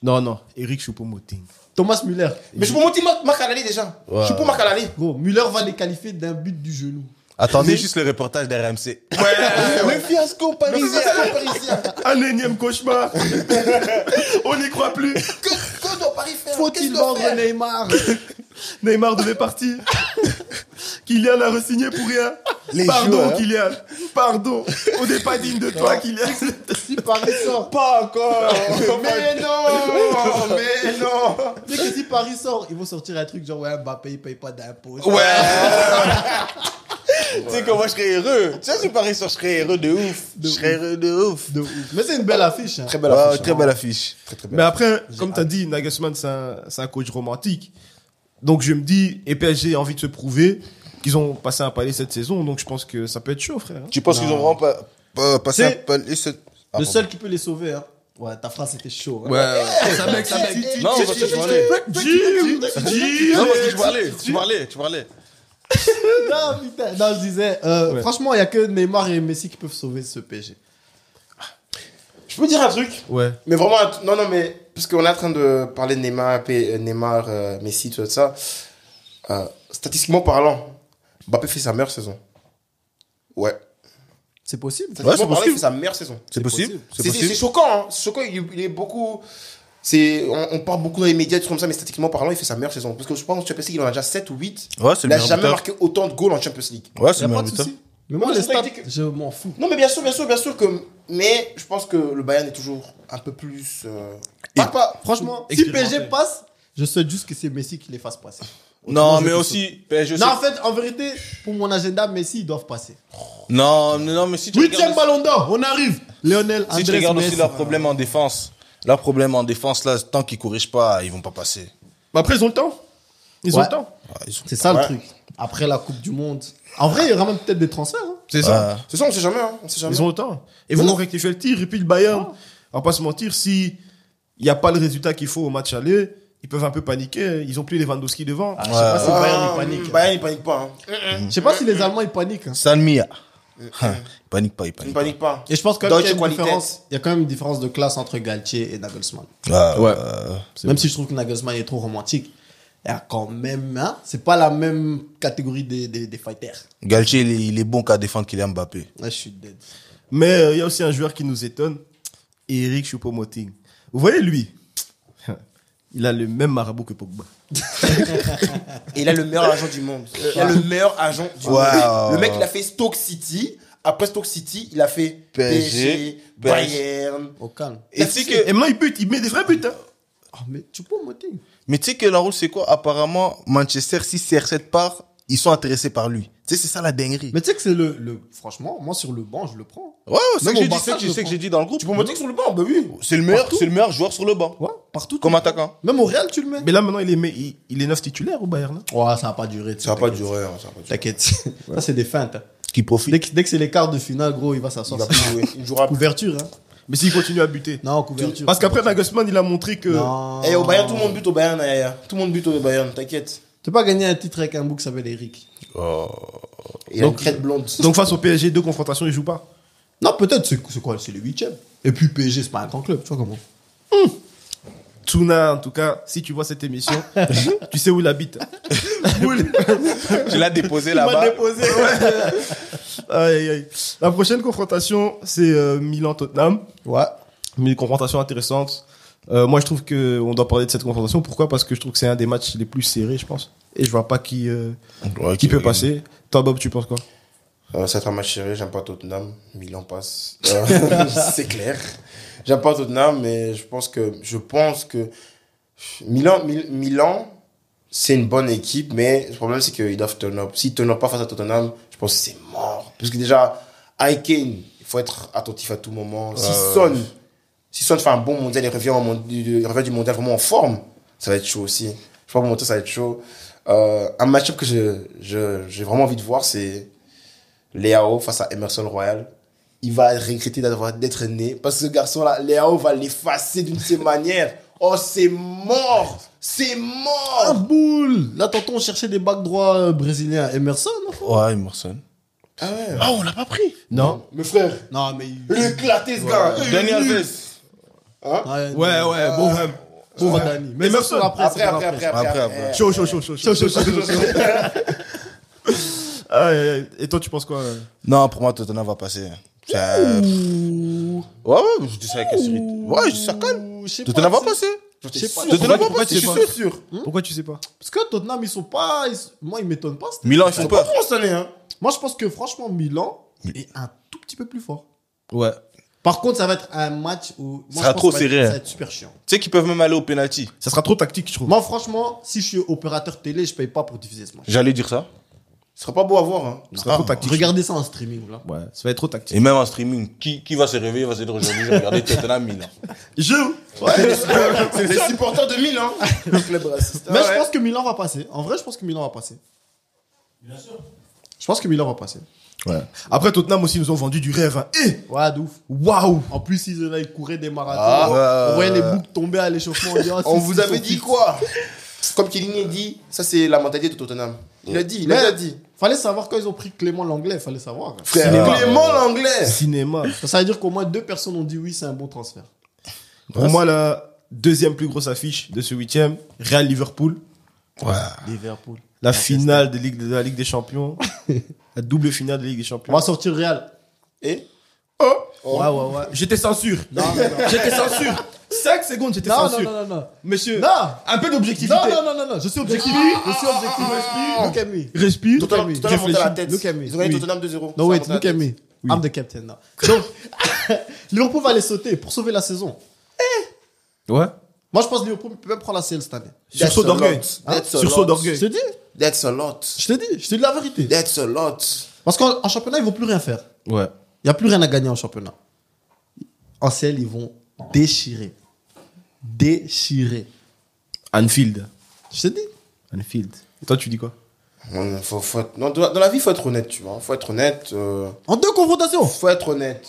Non, Eric Choupo-Moting. Thomas Müller. Mais je peux monter Marc Alali déjà. Je peux Marc Alali. Gros, Müller va les qualifier d'un but du genou. Attendez juste le reportage d'RMC. Le fiasco parisien. Un énième cauchemar. On n'y croit plus. Que doit Paris faire? Faut-il Qu'est-ce qu'on vendre fait? Neymar? Neymar devait partir. Kylian a re-signé pour rien. Pardon, joueurs, hein. Kylian. Pardon. On n'est pas digne de toi, Kylian. Si Paris sort. Pas encore. Mais non. Dès que si Paris sort, ils vont sortir un truc genre ouais, Mbappé il paye pas d'impôts. Ouais. Tu sais que moi je serais heureux. Tu sais, si Paris sort, je serais heureux de ouf. Je serais heureux de ouf. De ouf. Mais c'est une belle affiche. Hein. Très belle Ouais, affiche. très belle affiche. Mais après, comme tu as dit, Nagelsmann, c'est un coach romantique. Donc je me dis, et PSG a envie de se prouver qu'ils ont passé un palier cette saison. Donc je pense que ça peut être chaud, frère. Tu penses qu'ils ont vraiment passé C'est un palier cette... Ah, Le pardon. seul qui peut les sauver. Hein. Ouais, ta phrase c'était chaud. Hein. Ça mec. Non, parce que tu parlais. Dis. Non, parce que tu parlais. Non, putain. Non, je disais, franchement, il n'y a que Neymar et Messi qui peuvent sauver ce PSG. Je peux dire un truc? Ouais. Mais vraiment, non, mais parce qu'on est en train de parler de Neymar, Messi, tout ça. Statistiquement parlant, Mbappé fait sa meilleure saison. Ouais. C'est possible. Statistiquement parlant, il fait sa meilleure saison. C'est possible. C'est choquant, hein. C'est choquant, il est beaucoup. On parle beaucoup dans les médias, tout comme ça, mais statistiquement parlant, il fait sa meilleure saison. Parce que je pense que Champions League, il en a déjà 7 ou 8. Ouais, c'est Il le n'a meilleur jamais buteur. marqué autant de goals en Champions League. Ouais, c'est Il le n'y a meilleur pas de buteur. souci. Mais moi, Non, les c'est pas stats, été- je m'en fous. Non, mais bien sûr que. Mais je pense que le Bayern est toujours un peu plus. Franchement, si Expérimenté. PSG passe, je souhaite juste que c'est Messi qui les fasse passer. Non, je mais peux aussi, PSG aussi. Non, en fait, en vérité, pour mon agenda, Messi, ils doivent passer. Non, mais si tu regardes 8e ballon d'or, on arrive. Lionel, si tu Andrés regardes aussi Messi. leur problème en défense, là, tant qu'ils corrigent pas, ils vont pas passer. Mais après, ils ont le temps. Ils ont Ouais. le temps. Ouais, ils ont- C'est ça Ouais. le truc. Après la Coupe du Monde. En vrai, il y aura même peut-être des transferts. Hein. C'est ça. C'est ça, on sait jamais, hein. On sait jamais. Ils ont le temps. Et vont rectifier le tir. Et puis le Bayern, on va pas se mentir, si il n'y a pas le résultat qu'il faut au match aller, ils peuvent un peu paniquer. Ils ont plus Lewandowski devant. Je sais pas si Bayern il panique. Bayern, il panique pas. Hein. Je sais pas si les Allemands ils paniquent. Hein. Salmia. Il panique pas, il Il panique panique pas. Et je pense quand même qu'il y a Deutsche une Qualität. différence. Il y a quand même une différence de classe entre Galtier et Nagelsmann. pas. Ouais. Même si je trouve que Nagelsmann est trop romantique, il y a quand même, hein, c'est pas la même catégorie des fighters. Galtier, il est bon qu'à défendre Kylian Mbappé. Là, je suis dead. Mais il y a aussi un joueur qui nous étonne, Eric Choupo-Moting. Vous voyez lui, il a le même marabout que Pogba. Et il a le meilleur agent du monde. Il a le meilleur agent du monde. Wow. Le mec, il a fait Stoke City. Après Stoke City, il a fait PSG, Bayern. Au calme. Et tu sais que, Et maintenant il bute, il met des vrais buts. Hein. Oh, mais tu peux monter. mais tu sais que la roule, c'est quoi? Apparemment, Manchester, si CR7 part, ils sont intéressés par lui. Tu sais, c'est ça la dinguerie. Mais tu sais que c'est franchement, moi sur le banc, je le prends. Ouais, c'est Même que au j'ai dit, Barça, c'est que je je sais le que j'ai dit dans le groupe. Tu peux monter sur le banc, bah oui. C'est le meilleur joueur sur le banc. Ouais, partout. Comme tu le attaquant. prends. Même au Real, tu le mets. Mais là maintenant il est 9 titulaire au Bayern. Hein. Ouais, ça va pas durer. Ça va pas durer. Hein, ça va pas durer. T'inquiète. Ça, c'est des feintes. Hein. Qui profite. Dès que c'est les quarts de finale, gros, il va Il s'asseoir. va plus jouer. Il jouera plus. Couverture, hein. Mais s'il continue à buter. Non, couverture. Parce qu'après Nagelsmann il a montré que Non. Et au Bayern, tout le monde bute au Bayern derrière. Tout le monde bute au Bayern, t'inquiète. Tu peux pas gagner un titre avec un bouc qui s'appelle Eric. Il a une crête blonde. donc face au PSG 2 confrontations il joue pas. Non, peut-être, c'est quoi? C'est le 8e. Et puis PSG, c'est pas un grand club, tu vois comment. Tsuna en tout cas si tu vois cette émission tu sais où il habite. Tu l'as déposé Il m'a là-bas. déposé. Aïe, aïe, aïe. La prochaine confrontation, c'est Milan-Tottenham. Ouais. Mais une confrontation intéressante. Moi, je trouve que on doit parler de cette confrontation. Pourquoi? Parce que je trouve que c'est un des matchs les plus serrés, je pense. Et je vois pas qui peut passer. Toi, Bob, tu penses quoi? C'est un match serré, j'aime pas Tottenham. Milan passe. C'est clair. J'aime pas Tottenham, mais je pense que Milan, c'est une bonne équipe, mais le problème, c'est qu'ils doivent turn up. S'ils turn up pas face à Tottenham, je pense que c'est mort. Parce que déjà, Harry Kane, il faut être attentif à tout moment. Si Son fait un bon mondial, il revient du mondial vraiment en forme, ça va être chaud aussi. Je pense que mon tour, ça va être chaud. Un match-up que j'ai vraiment envie de voir, c'est Leao face à Emerson Royal. Il va regretter d'être né, parce que ce garçon-là, Leao va l'effacer d'une de ses manières. Oh, c'est mort! C'est Ah, mort! boule. Là, tantôt, on cherchait des bacs droits brésiliens. Emerson, non? Ouais, Emerson. Ah ouais? Ah, on l'a pas pris. Non. Mes frères, Non, mais... il est éclaté, ce gars. Dani Alves. Ouais, bon, Pauvre Dani. Mais Emerson, Après. Chaud. Aïe, aïe, aïe. Et toi, tu penses quoi? Non, pour moi, Tottenham va passer. Ouais, je dis ça avec Astrid. Ouais, je dis ça calme. Je sais pas, Tottenham va c'est- passer. Je sais pas. Tottenham va pourquoi passer, tu je sais suis pas sûr. Pourquoi tu sais pas? Parce que Tottenham, ils sont pas... Moi, ils m'étonnent pas. Milan, ils font peur. Comment cette année, hein? Moi, je pense que, franchement, Milan est un tout petit peu plus fort. Ouais. Par contre, ça va être un match où... Ça sera trop serré, Ça hein. va être super chiant. Tu sais qu'ils peuvent même aller au penalty. Ça sera trop tactique, je trouve. Moi, franchement, si je suis opérateur télé, je paye pas pour diffuser ce match. J'allais dire ça. Ce sera pas beau à voir, hein. Ça sera trop tactique. Regardez ça en streaming, là. Ouais, ça va être trop tactique. Et même en streaming, qui va se réveiller, va se dire aujourd'hui, je vais regarder Tottenham Milan. C'est les supporters de Milan. Le club raciste. Mais je pense que Milan va passer. En vrai, je pense que Milan va passer. Bien sûr. Je pense que Milan va passer. Ouais. Après, Tottenham aussi nous ont vendu du rêve. Hein. Ouais, de ouf. Waouh! En plus, ils couraient des marathons. On voyait les boucles tomber à l'échauffement. On vous avait dit quoi? Comme Kylian dit, ça c'est la mentalité de Tottenham. Il a dit, Mais- déjà dit. Fallait savoir quand ils ont pris Clément l'anglais, fallait savoir. Frère, Clément l'anglais. Cinéma. Ça veut dire qu'au moins 2 personnes ont dit oui, c'est un bon transfert. Pour moi, la deuxième plus grosse affiche de ce 8e, Real-Liverpool. Liverpool. La finale de la Ligue des Champions. La double finale de la Ligue des On Champions. va sortir Real. Et Ouais. J'étais censure. Non. J'étais censure. 5 secondes, j'étais censure. Non. Monsieur, Non. un peu d'objectivité. Non. Je suis objectif. Je suis objectif. Look at me. Respire. Tottenham Look monté à la tête. Look at me. Ils ont gagné Oui. Tottenham 2-0. No, wait, Ça a look monté à at la me. tête. I'm the captain now. Donc, Liverpool va les sauter pour sauver la saison. Ouais. Moi, je pense que Liverpool peut même prendre la CL cette année. Sursaut That's a d'orgueil. lot. That's a Sursaut lot. d'orgueil. Je te dis. That's a lot. Je te dis la vérité. That's a lot. Parce qu'en championnat, ils vont plus rien faire. Ouais. Il n'y a plus rien à gagner en championnat. En CL, ils vont déchirer. Anfield. Je te dis. Anfield. Et toi, tu dis quoi? Non, dans la vie, il faut être honnête, tu vois. Faut être honnête. En 2 confrontations. Faut être honnête.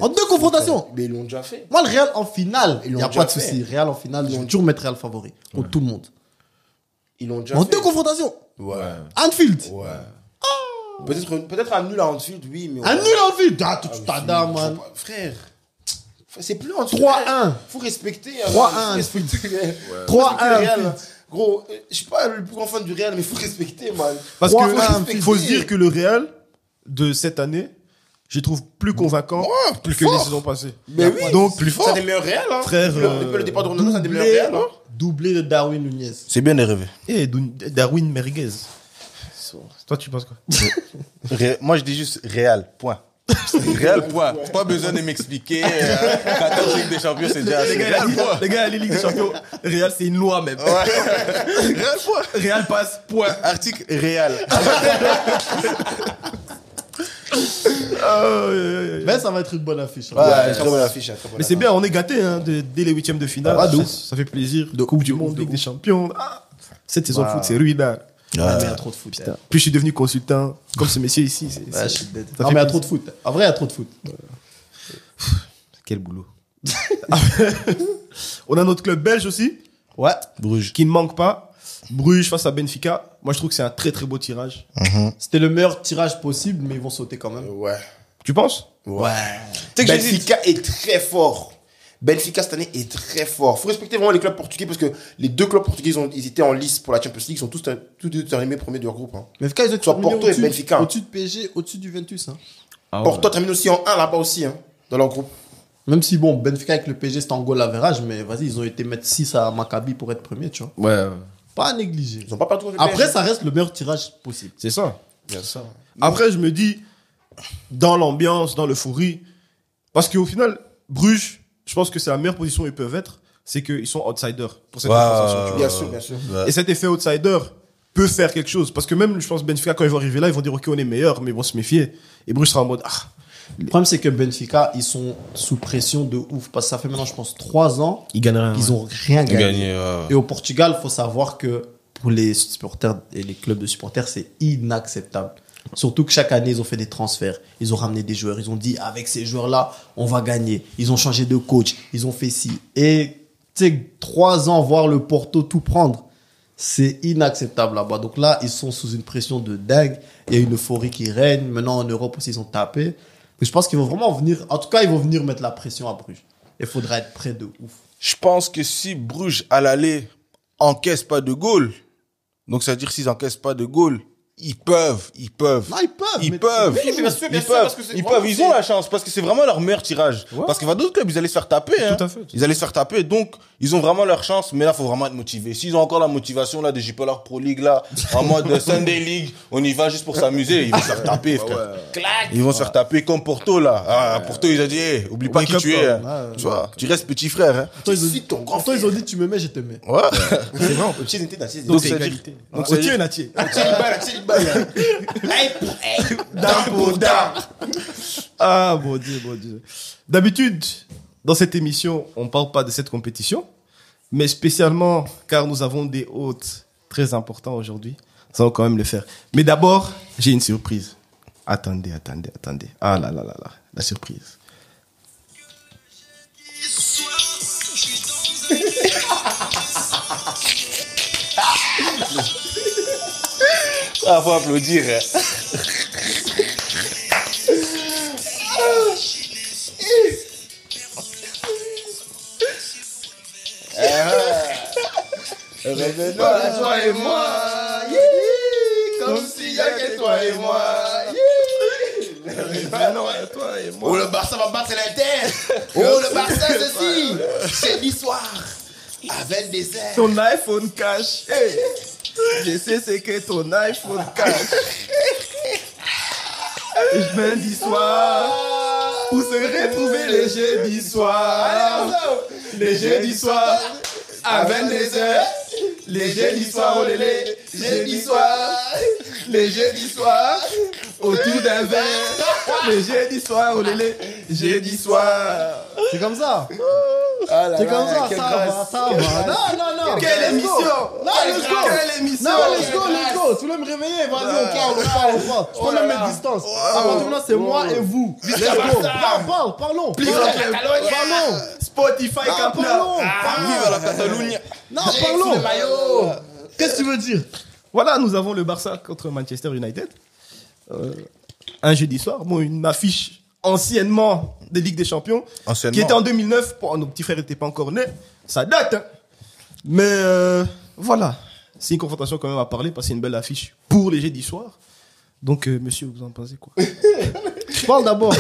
En 2 confrontations. Mais ils l'ont déjà fait. Moi, le Real en finale, Ils il l'ont n'y a déjà pas de fait. souci. Real en finale, ils vont toujours mettre Real favori. Contre tout le monde. Ils l'ont déjà En fait. 2 confrontations. Ouais. Anfield. Ouais. Peut-être un nul à Anfield, oui, mais. Un nul en Anfield. Ah, tu t'adaptes, Faut man. pas- Frère. C'est plus Anfield. 3-1. Faut respecter. 3-1, Respecter. 3-1, le Real. Anfield. Gros, je suis pas le plus grand fan du Real, mais faut respecter, man. Parce Trois, que un, il faut se dire que le Real de cette année, je trouve plus convaincant que les saisons passées. Mais oui. Donc, plus fort. C'est un des meilleurs Real, hein. Frère, Depuis le départ de Ronaldo, c'est un des meilleurs Real, hein. Doublé de Darwin Nunez. C'est bien de rêver. Et Darwin Merguez. Toi, tu penses quoi? Moi, je dis juste Real, point. Real, point. Pas besoin de m'expliquer. 14 Ligue des Champions, c'est déjà assez. Real, point. Les gars, les Ligues des Champions, Real, c'est une loi même. Real, point. Real passe, point. Article Real. Mais ça va être une bonne affiche. Ouais, très bonne affiche. Très bonne Mais c'est bien, on est gâtés hein, dès les 8e de finale. Ah, de ça, ouf. ça fait plaisir. Coupe du Monde, Ligue des Champions. Ah, cette saison de foot, c'est ruinant. Ouais, mais il y a trop de foot. Putain. Puis je suis devenu consultant, comme ce monsieur ici. Ouais, je suis dead. Ça Non, fait mais il y a plaisir. trop de foot. En vrai, il y a trop de foot. Quel boulot. On a notre club belge aussi, Ouais. Bruges. qui ne manque pas. Bruges face à Benfica. Moi, je trouve que c'est un très très beau tirage. C'était le meilleur tirage possible, mais ils vont sauter quand même. Ouais. Tu penses? Ouais. Tu sais que Benfica est très fort. Benfica cette année est très fort. Faut respecter vraiment les clubs portugais parce que les 2 clubs portugais ils étaient en lice pour la Champions League, ils sont tous terminés premiers de leur groupe. Hein. Benfica, ils ont Soit terminé Porto et au-dessus, Benfica. au-dessus de PSG, au-dessus du Juventus. Hein. Ah, Porto termine aussi en 1 là-bas aussi, hein, dans leur groupe. Même si, bon, Benfica avec le PSG, c'est en goal average, mais vas-y, ils ont été mettre 6 à Maccabi pour être premier, tu vois. Ouais, Pas à négliger. Ils ont pas perdu contre le Après, PSG. ça reste le meilleur tirage possible. c'est ça. Bien ça. Après, je me dis, dans l'ambiance, dans l'euphorie, parce qu'au final, Bruges, je pense que c'est la meilleure position où ils peuvent être, c'est qu'ils sont outsiders pour cette compétition, tu vois. Bien sûr, bien sûr. Et cet effet outsider peut faire quelque chose. Parce que même, je pense, Benfica, quand ils vont arriver là, ils vont dire, OK, on est meilleur, mais ils vont se méfier. Et Bruges sera en mode, Le problème, c'est que Benfica, ils sont sous pression de ouf. Parce que ça fait maintenant, je pense, 3 ans ils gagneraient. qu'ils ont rien gagné. Gagné, Et au Portugal, il faut savoir que pour les supporters et les clubs de supporters, c'est inacceptable. Surtout que chaque année, ils ont fait des transferts. Ils ont ramené des joueurs. Ils ont dit, avec ces joueurs-là, on va gagner. Ils ont changé de coach. Ils ont fait ci. Et, tu sais, 3 ans, voir le Porto tout prendre, c'est inacceptable là-bas. Donc là, ils sont sous une pression de dingue. Il y a une euphorie qui règne. Maintenant, en Europe aussi, ils ont tapé. Donc, je pense qu'ils vont vraiment venir, en tout cas, ils vont venir mettre la pression à Bruges. Il faudra être prêt de ouf. Je pense que si Bruges, à l'aller, encaisse pas de goal, donc ça veut dire s'ils encaissent pas de goal, ils peuvent. Non, ils peuvent. Ils mais- peuvent. Oui, mais bien sûr, Ils parce que peuvent. c'est Ils vraiment, peuvent. Ils c'est- ont la chance parce que c'est vraiment leur meilleur tirage. Parce qu'il y a d'autres clubs, ils allaient se faire taper. Hein. Tout à fait. Ils allaient se faire taper. Donc, ils ont vraiment leur chance. Mais là, faut vraiment être motivé. S'ils ont encore la motivation là de Jupiler Pro League là, en mode Sunday League, on y va juste pour s'amuser. Ils vont se faire taper, frère. Ils vont se faire taper comme Porto là. Ah, Porto, ils ont dit, hey, oublie pas qui Wake tu up, es. hein. Ouais, Tu vois, tu restes petit frère. Hein. Pourtant, ils ont Si dit, ton grand pourtant, ils frère. ont dit, tu me mets, je te mets. Ouais. C'est vrai, on peut chier, c'était dans Donc, c'est ça veut égalité. dire- Donc, ça veut Otier dire- et Natier. Hey pour hey, dame pour dame. Ah, mon Dieu, mon Dieu. D'habitude, dans cette émission, on ne parle pas de cette compétition, mais spécialement car nous avons des hôtes très importants aujourd'hui, nous allons quand même le faire. Mais d'abord, j'ai une surprise. Attendez. Ah là, la surprise. Ah, faut applaudir. Hein. Revenons à toi et moi. Yeah, comme s'il y a que toi et moi. Revenons à toi et moi. Oh, le Barça va battre l'Inter. Oh, le Barça, ceci. C'est l'histoire. Avec des airs. Ton iPhone cache. Hey, je sais ce que ton iPhone cache. Jeudi soir, où se retrouver les jeudis soirs. Les jeudis soirs, à 22h. Les jeudis soirs, oh lélé. Jeudi soir, les jeudis soirs, autour d'un verre. Les jeudis soirs, oh lélé. Jeudi soir. C'est comme ça. Ah là C'est là, comme ça, quelle ça grâce. va. Non. Quelle émission! Non, let's go. Quelle émission! Non, let's go. Tu veux me réveiller? Vas-y, on parle. Je prends même mes distances. À partir de là, c'est moi et vous. Let's go. Non, parlons. Parlons. Spotify, Camp Nou. Parlons. Vive la Catalogne. Non, J'ai parlons. le maillot. Qu'est-ce que tu veux dire? Voilà, nous avons le Barça contre Manchester United. Un jeudi soir. Bon, une affiche anciennement des Ligues des Champions. Anciennement. Qui était en 2009. Bon, nos petits frères n'étaient pas encore nés. Ça date, hein. Mais voilà. C'est une confrontation quand même à parler parce que c'est une belle affiche pour les jeudis soirs. Donc, monsieur, vous en pensez quoi? Parle d'abord.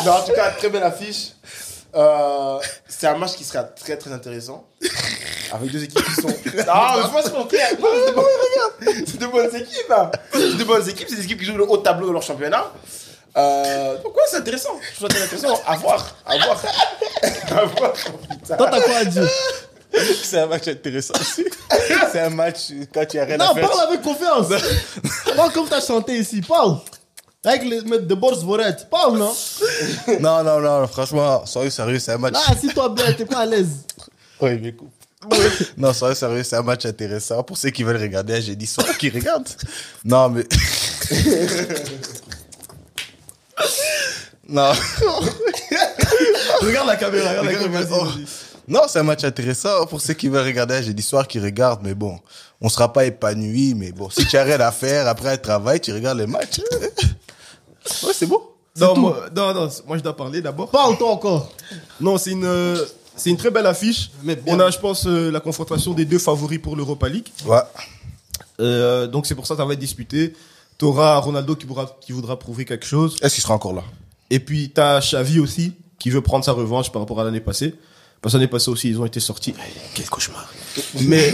Non, en tout cas, très belle affiche. C'est un match qui sera très très intéressant. Avec 2 équipes qui sont. Non, mais faut pas se mentir. C'est de bonnes équipes. Hein. C'est de bonnes équipes. C'est des équipes qui jouent le haut tableau de leur championnat. Donc, ouais, c'est intéressant. Je trouve ça très intéressant. À voir. À voir. Putain. Toi, t'as quoi à dire? C'est un match intéressant aussi. C'est un match quand tu as rien à Non, faire. parle avec confiance. Parle comme t'as chanté ici. Parle. Avec les mecs de Borsvoret. Parle, non? Non, franchement, sérieux, c'est un match. Là, assis-toi bien, t'es pas à l'aise. Oui, mais coupe. Non, sérieux, c'est un match intéressant pour ceux qui veulent regarder un jeudi soir, qui regardent. Non, mais. Non. Regarde la caméra, Oh. Non, c'est un match intéressant pour ceux qui veulent regarder un jeudi soir, qui regardent, mais bon, on sera pas épanoui, mais bon, si tu as rien à faire après un travail, tu regardes les matchs. Ouais, c'est beau. Non, moi je dois parler d'abord. Parle-toi encore. Non, c'est une très belle affiche. Mais bien. On a, je pense, la confrontation des deux favoris pour l'Europa League. Ouais. Donc c'est pour ça que ça va être disputé. T'auras Ronaldo qui voudra prouver quelque chose. Est-ce qu'il sera encore là? Et puis t'as Xavi aussi qui veut prendre sa revanche par rapport à l'année passée. Parce que l'année passée aussi, ils ont été sortis. Quel cauchemar. Mais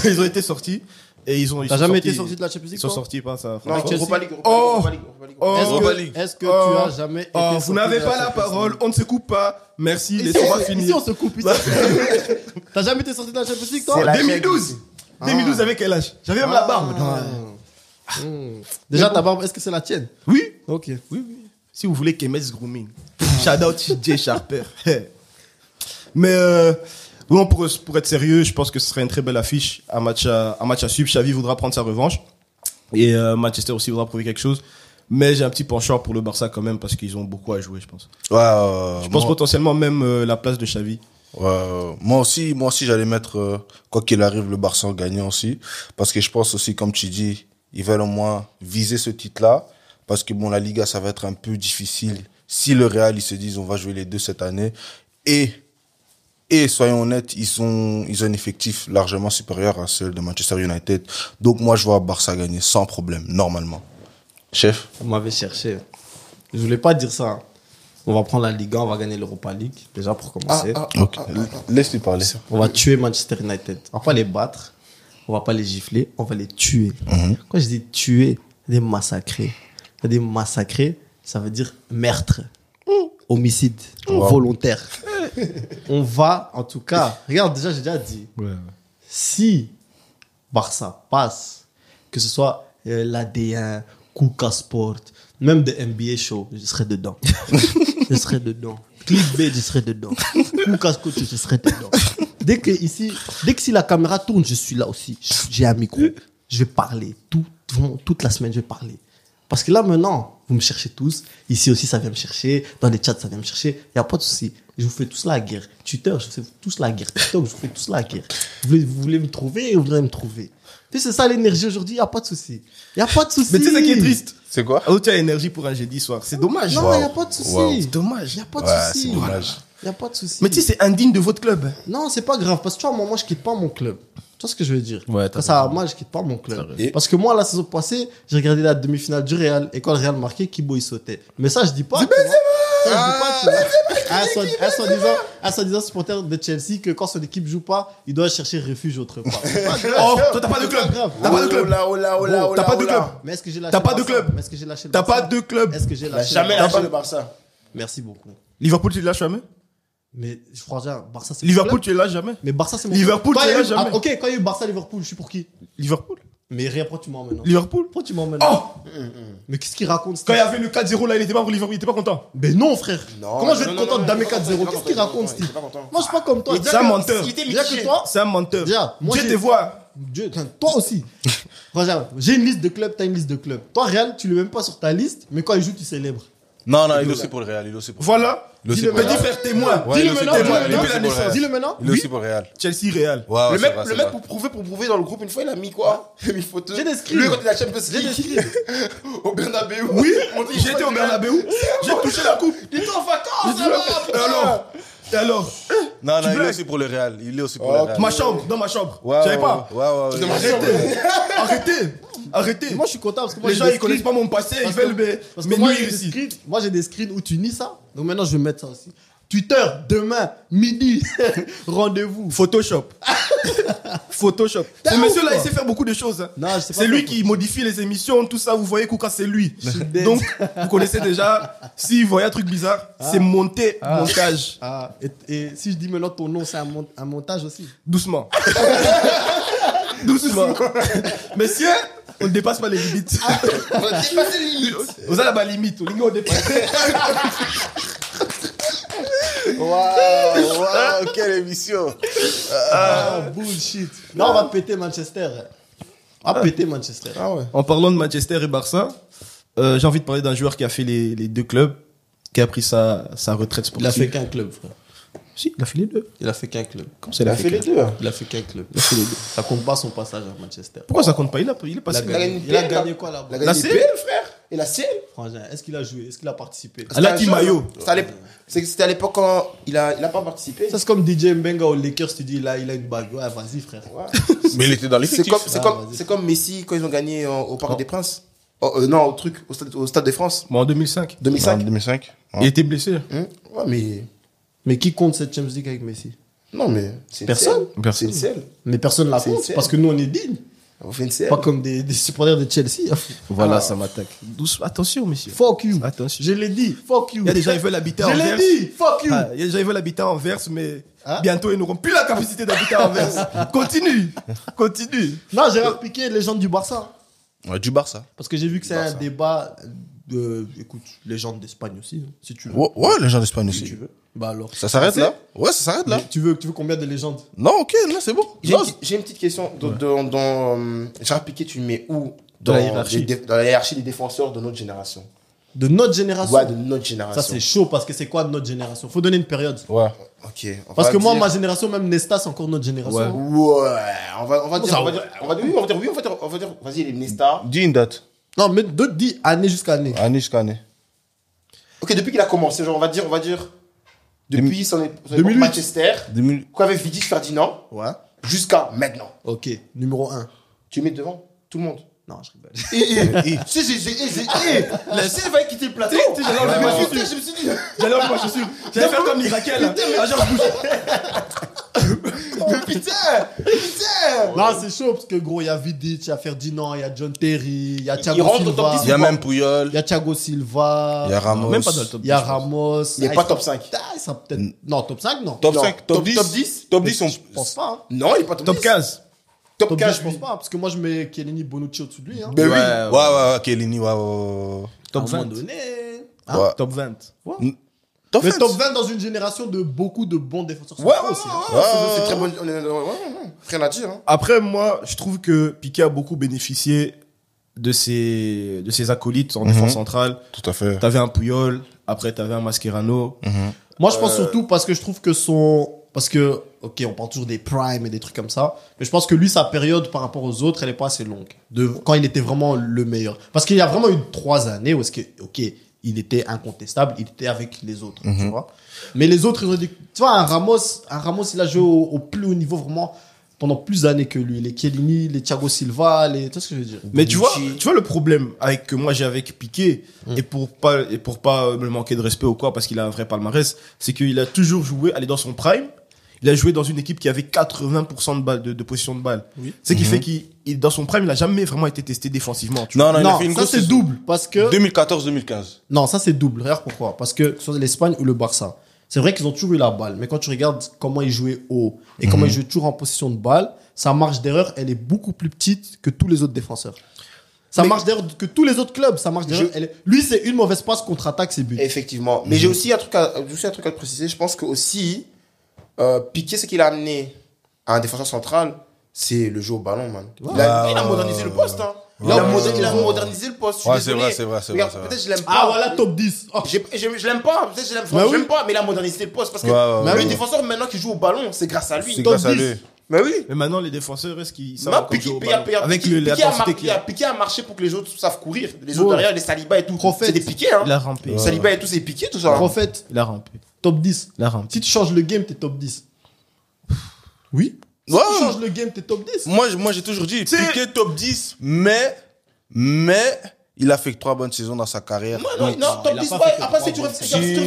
ils ont été sortis. Et ils T'as sont jamais sortis- été sorti de la Champions League? Ils sont toi sortis par ça. Non, Avec Chelsea. Europa League. Oh. Europa League, Europa League. Oh. Europa League. Est-ce que Oh. tu as jamais été Oh, sorti vous n'avez de pas la Champions parole, League? on ne se coupe pas. Merci, Ici, laissez-moi ici, finir. on se coupe ici. T'as jamais été sorti de la Champions League, toi? C'est la 2012. 2012 avec quel âge? J'avais même la barbe. Déjà, ta barbe, est-ce que c'est la tienne? Oui. Ok. Oui. Si vous voulez Kemes Grooming. Shout out TJ Sharper. Mais bon, pour être sérieux, je pense que ce serait une très belle affiche. Un match à suivre. Xavi voudra prendre sa revanche. Et Manchester aussi voudra prouver quelque chose. Mais j'ai un petit penchant pour le Barça quand même parce qu'ils ont beaucoup à jouer, je pense. Je pense potentiellement même la place de Xavi. Moi aussi, j'allais mettre, quoi qu'il arrive, le Barça gagnant aussi. Parce que je pense aussi, comme tu dis, ils veulent au moins viser ce titre-là. Parce que bon, la Liga, ça va être un peu difficile. Si le Real, ils se disent, on va jouer les deux cette année. Et soyons honnêtes, ils ont un effectif largement supérieur à ceux de Manchester United. Donc moi, je vois Barça gagner sans problème, normalement. Chef? On m'avait cherché. Je voulais pas dire ça. Hein. On va prendre la Liga, on va gagner l'Europa League, déjà pour commencer. Ok. Laisse-lui parler. On va tuer Manchester United. On va pas les battre, on va pas les gifler, on va les tuer. Quand je dis tuer, des massacrer. Des massacrer, ça veut dire meurtre, homicide, volontaire. On va, en tout cas, regarde, déjà, j'ai déjà dit, si Barça passe, que ce soit l'AD1, Kuka Sport, même de NBA Show, je serai dedans. Je serai dedans. Clickbait, je serai dedans. Kuka Sport, je serai dedans. Dès que si la caméra tourne, je suis là aussi. J'ai un micro. Je vais parler. Toute la semaine, je vais parler. Parce que là, maintenant, vous me cherchez tous. Ici aussi, ça vient me chercher. Dans les chats, ça vient me chercher. Il n'y a pas de souci. Je vous fais tous la guerre. Twitter, je vous fais tous la guerre. TikTok, je vous fais tous la guerre. Vous voulez me trouver, vous voulez me trouver. Tu sais, c'est ça l'énergie aujourd'hui. Il n'y a pas de souci. Il n'y a pas de souci. Mais tu sais ce qui est triste? C'est quoi? Ah, tu as énergie pour un jeudi soir. C'est dommage. Non, il n'y a pas de souci. C'est dommage. Il n'y a pas de Ouais, souci. c'est dommage. Il n'y a pas de souci. Mais tu sais, c'est indigne de votre club. Non, c'est pas grave. Parce que tu vois, moi, je quitte pas mon club. Tu vois ce que je veux dire? Ouais, t'as ça, raison. moi, je quitte pas mon club. raison. Parce que moi, la saison passée, j'ai regardé la demi-finale du Real. Et quand le Real marquait, Kibo, il sautait. Mais ça, je dis pas. Tu vois. Ça, je dis pas, tu vois. Un soi-disant supporter de Chelsea que quand son équipe joue pas, il doit chercher refuge autre part. C'est pas grave. Oh, toi, t'as pas de club. grave. T'as pas de club. T'as pas de club. Mais est-ce que j'ai lâché T'as le pas de Barça? club. Mais est-ce que j'ai lâché le T'as Barça? pas de club. Est-ce que j'ai Il a lâché jamais le Barça? lâché le Barça. Merci beaucoup. Liverpool, tu lâches jamais. Mais je crois déjà, Barça, c'est mon Liverpool, club. tu lâches jamais. Mais Barça, c'est mon Liverpool, club. tu Quand il y a l'as eu- jamais. Ah, ok, quand il y a eu Barça-Liverpool, je suis pour qui? Liverpool. Mais rien, pourquoi tu m'emmènes? Liverpool. Pourquoi tu m'emmènes? Oh, Mais qu'est-ce qu'il raconte, quand il y Steve? avait le 4-0 là, il était pas pour Liverpool, il était pas content. Mais non, frère. Non, Comment je vais non, être non, content non, de damer non, 4-0? non, Qu'est-ce non, qu'il non, raconte, non, Steve? il était pas content. Moi, je suis pas comme toi. Il était C'est un que- menteur. il était Déjà mitigé. que toi, C'est un menteur. déjà, moi, Dieu j'ai- te voit. Dieu, toi aussi. Regarde, j'ai une liste de clubs, t'as une liste de clubs. Toi, Real, tu l'es même pas sur ta liste, mais quand il joue, tu célèbres. Non, il est aussi pour le Real. Il est aussi pour Voilà. Il est aussi Dis-le pour le Petit Real. frère témoin. Ouais, il est Dis-le aussi maintenant, pour le dis-le Real. Il est maintenant. aussi pour le Real. Dis-le maintenant. Il est aussi pour le Real. Chelsea Real. Ouais, Le c'est mec, vrai, le c'est mec vrai. pour prouver dans le groupe, une fois, il a mis quoi? Il a mis photo. J'ai des screens. Lui, quand il a Champions J'ai des League au Bernabeu. Oui, On dit, j'étais au Bernabeu. J'ai touché la coupe. Il était en vacances, Et alors. alors, Non, il est blagues. aussi pour le Real. Il est aussi pour le Real. ma chambre, dans ma chambre. Ouais, J'avais ouais, pas. ouais. Arrêtez. Moi, je suis content parce que moi, Les j'ai gens, des ils connaissent screens. pas mon passé, ils Parce que- veulent Parce que me moi, nuire j'ai des ici. screens. Moi, j'ai des screens où tu nies ça. Donc maintenant, je vais mettre ça aussi. Twitter, demain, midi, rendez-vous. Photoshop. Photoshop. T'es Ce ouf, monsieur-là, toi. il sait faire beaucoup de choses. hein. Non, je sais pas C'est lui faire qui modifie les émissions, tout ça. Vous voyez, Kouka, c'est lui. dead. Donc, vous connaissez déjà. S'il voyait un truc bizarre, c'est monté, montage. Ah, et si je dis maintenant ton nom, c'est un montage aussi. Doucement. Doucement. Messieurs, on ne dépasse pas les limites. On a dépassé les limites. Vous avez la limite. On dépasse. Waouh, quelle émission. Ah, bullshit. Non, on va péter Manchester. On va péter Manchester. Ah ouais. En parlant de Manchester et Barça, j'ai envie de parler d'un joueur qui a fait les deux clubs, qui a pris sa retraite Il a sportive. fait qu'un club, frère. Si, il a fait les deux. Il a fait qu'un club. Comme ça, Il a fait les deux. Il a fait qu'un club. Ça compte pas son passage à Manchester. Pourquoi ça compte pas? Il est passé. Il a gagné Il a PL, gagné quoi là-bas? Il a La gagné CL? PL, frère. Et la CL. Frangin, est-ce qu'il a joué? Est-ce qu'il a participé? Ah, là, qui maillot. C'était à l'époque quand il a pas participé. Ça, c'est comme DJ Mbenga aux Lakers, tu dis, il a une bague. Ouais, vas-y, frère. Mais il était dans l'effectif. C'est comme Messi quand ils ont gagné au Parc des Princes. Non, au Stade de France. Bon, en 2005. 2005. En 2005. Il était blessé. Ouais, Mais qui compte cette Champions League avec Messi? Non, mais c'est une Personne. selle. C'est une selle. Mais personne ne la C'est une compte selle. parce que nous, on est dignes. On fait une selle. Pas comme des supporters de Chelsea. Voilà, ça m'attaque. Attention, monsieur. Fuck you. Attention. Je l'ai dit. Fuck you. Il y a des gens qui veulent habiter à Je Anvers. l'ai dit. Fuck you. Il y a des gens qui veulent habiter à Anvers, mais Hein? bientôt, ils n'auront plus la capacité d'habiter à Anvers. Continue. Non, Gérard Piqué, légende du Barça. Ouais, du Barça. Parce que j'ai vu que c'est un débat de. Écoute, légende d'Espagne aussi, hein, si tu veux. Ouais, les gens d'Espagne Si aussi. tu veux. Bah alors. Ça s'arrête là? Ouais, ça s'arrête là. Mais tu veux combien de légendes? Non, ok, non, c'est bon. J'ai une petite question. Gérard Piqué, tu le mets où Dans la hiérarchie. Dans la hiérarchie des défenseurs de notre génération. De notre génération. Ouais, de notre génération. Ça, c'est chaud parce que c'est quoi de notre génération? Faut donner une période. Ouais. Ok. Parce que moi, ma génération, même Nesta, c'est encore notre génération. Ouais. Ouais. On va dire. Vas-y, les Nesta. Dis une date. Non, mais dis année jusqu'à année. Année jusqu'à année. Ok, depuis qu'il a commencé, genre, on va dire. Depuis son époque 2008. Manchester. 2000. Quoi, avec Vidic Ferdinand. Ouais. Jusqu'à maintenant. Ok. Numéro 1. Tu mets devant tout le monde. Non, je rigole. Si, il fallait quitter le plateau. j'allais enlever ma chaussure. Je me suis dit. J'allais enlever ma chaussure. J'allais faire comme l'Irakien, là. Ah, genre, je bouge. Mais putain. Non, c'est chaud parce que gros, il y a Vidic, il y a Ferdinand, il y a John Terry, il y a Il Thiago rentre au top Silva, 10. Il y a même Puyol. il y a Thiago Silva, Il y a Ramos. Même pas dans le top il y a 10, je pense. Ramos. Il n'est pas top 5. Ah, ça peut-être. Non, top 5, non. Top Non, 5, top 10. top 10. Top 10, on. Je pense pas. Hein. Non, il n'est pas top 10. Top 15. Top Top 10, 15, je pense pas. Parce que moi, je mets Chiellini Bonucci au-dessus de lui. Hein. Ben oui. Ouais, Kellini, ouais. Top À un moment 20. donné. Ouais. Top 20. Top Mais 20. top 20 dans une génération de beaucoup de bons défenseurs. Ouais, centraux aussi, hein. c'est très bon. Rien à dire. Hein. Après, moi, je trouve que Piqué a beaucoup bénéficié de ses acolytes en défense centrale. Tout à fait. T'avais un Puyol, après t'avais un Mascherano. Moi, je pense surtout parce que je trouve que parce que, ok, on parle toujours des primes et des trucs comme ça, mais je pense que lui, sa période par rapport aux autres, elle est pas assez longue. Quand il était vraiment le meilleur. Parce qu'il y a vraiment eu 3 années où est-ce que, ok, il était incontestable, il était avec les autres, tu vois. Mais les autres, ils ont dit, tu vois, un Ramos, il a joué au plus haut niveau vraiment pendant plus d'années que lui. Les Chiellini, les Thiago Silva, tu vois ce que je veux dire? Mais tu vois le problème que moi j'ai avec Piqué, et pour pas me manquer de respect ou quoi, parce qu'il a un vrai palmarès, c'est qu'il a toujours joué, dans son prime, il a joué dans une équipe qui avait 80% de balles, de possession de balles. Oui. Ce qui fait qu'il, dans son prime, il a jamais vraiment été testé défensivement. Tu Non, il a Non, fait une ça grosse c'est saison. double, parce que... 2014-2015. Non, ça c'est double. Regarde pourquoi. Parce que soit l'Espagne ou le Barça, c'est vrai qu'ils ont toujours eu la balle, mais quand tu regardes comment ils jouaient haut et comment ils jouaient toujours en possession de balle, sa marge d'erreur, elle est beaucoup plus petite que tous les autres défenseurs. Sa marge d'erreur que tous les autres clubs, sa marge d'erreur, lui c'est une mauvaise passe contre-attaque, c'est but. Effectivement. Mais j'ai aussi un truc à te préciser. Je pense que aussi, Piqué, ce qu'il a amené à un défenseur central, c'est le jeu au ballon, man. Il a modernisé le poste, hein. Il a modernisé le poste. Ouais, c'est vrai. Regarde, peut-être je l'aime pas. Ah voilà, top 10. Oh. Je l'aime pas. Peut-être je l'aime pas, mais il a modernisé le poste. Parce que Ouais, le défenseur maintenant qui joue au ballon, c'est grâce à lui. C'est Top grâce à 10. lui. Mais oui. Mais maintenant, les défenseurs, est-ce qu'ils savent Non, encore jouer au Piqué ballon avec l'intensité qu'il y a? Piqué a marché pour que les autres savent courir. Les autres derrière, les Saliba et tout. Prophète. C'est des piqués, hein. Il a rampé. Saliba et tout, c'est piqué, tout ça. Prophète, Il a rampé. top 10. Il a rampé. Si tu changes le game, t'es top 10. Oui. Si Ouais. tu changes le game, t'es top 10. Moi, j'ai toujours dit, Piqué top 10, mais il a fait que 3 bonnes saisons dans sa carrière. Non, Donc, top il a 10, pas ouais. fait que Après, trois si tu bonnes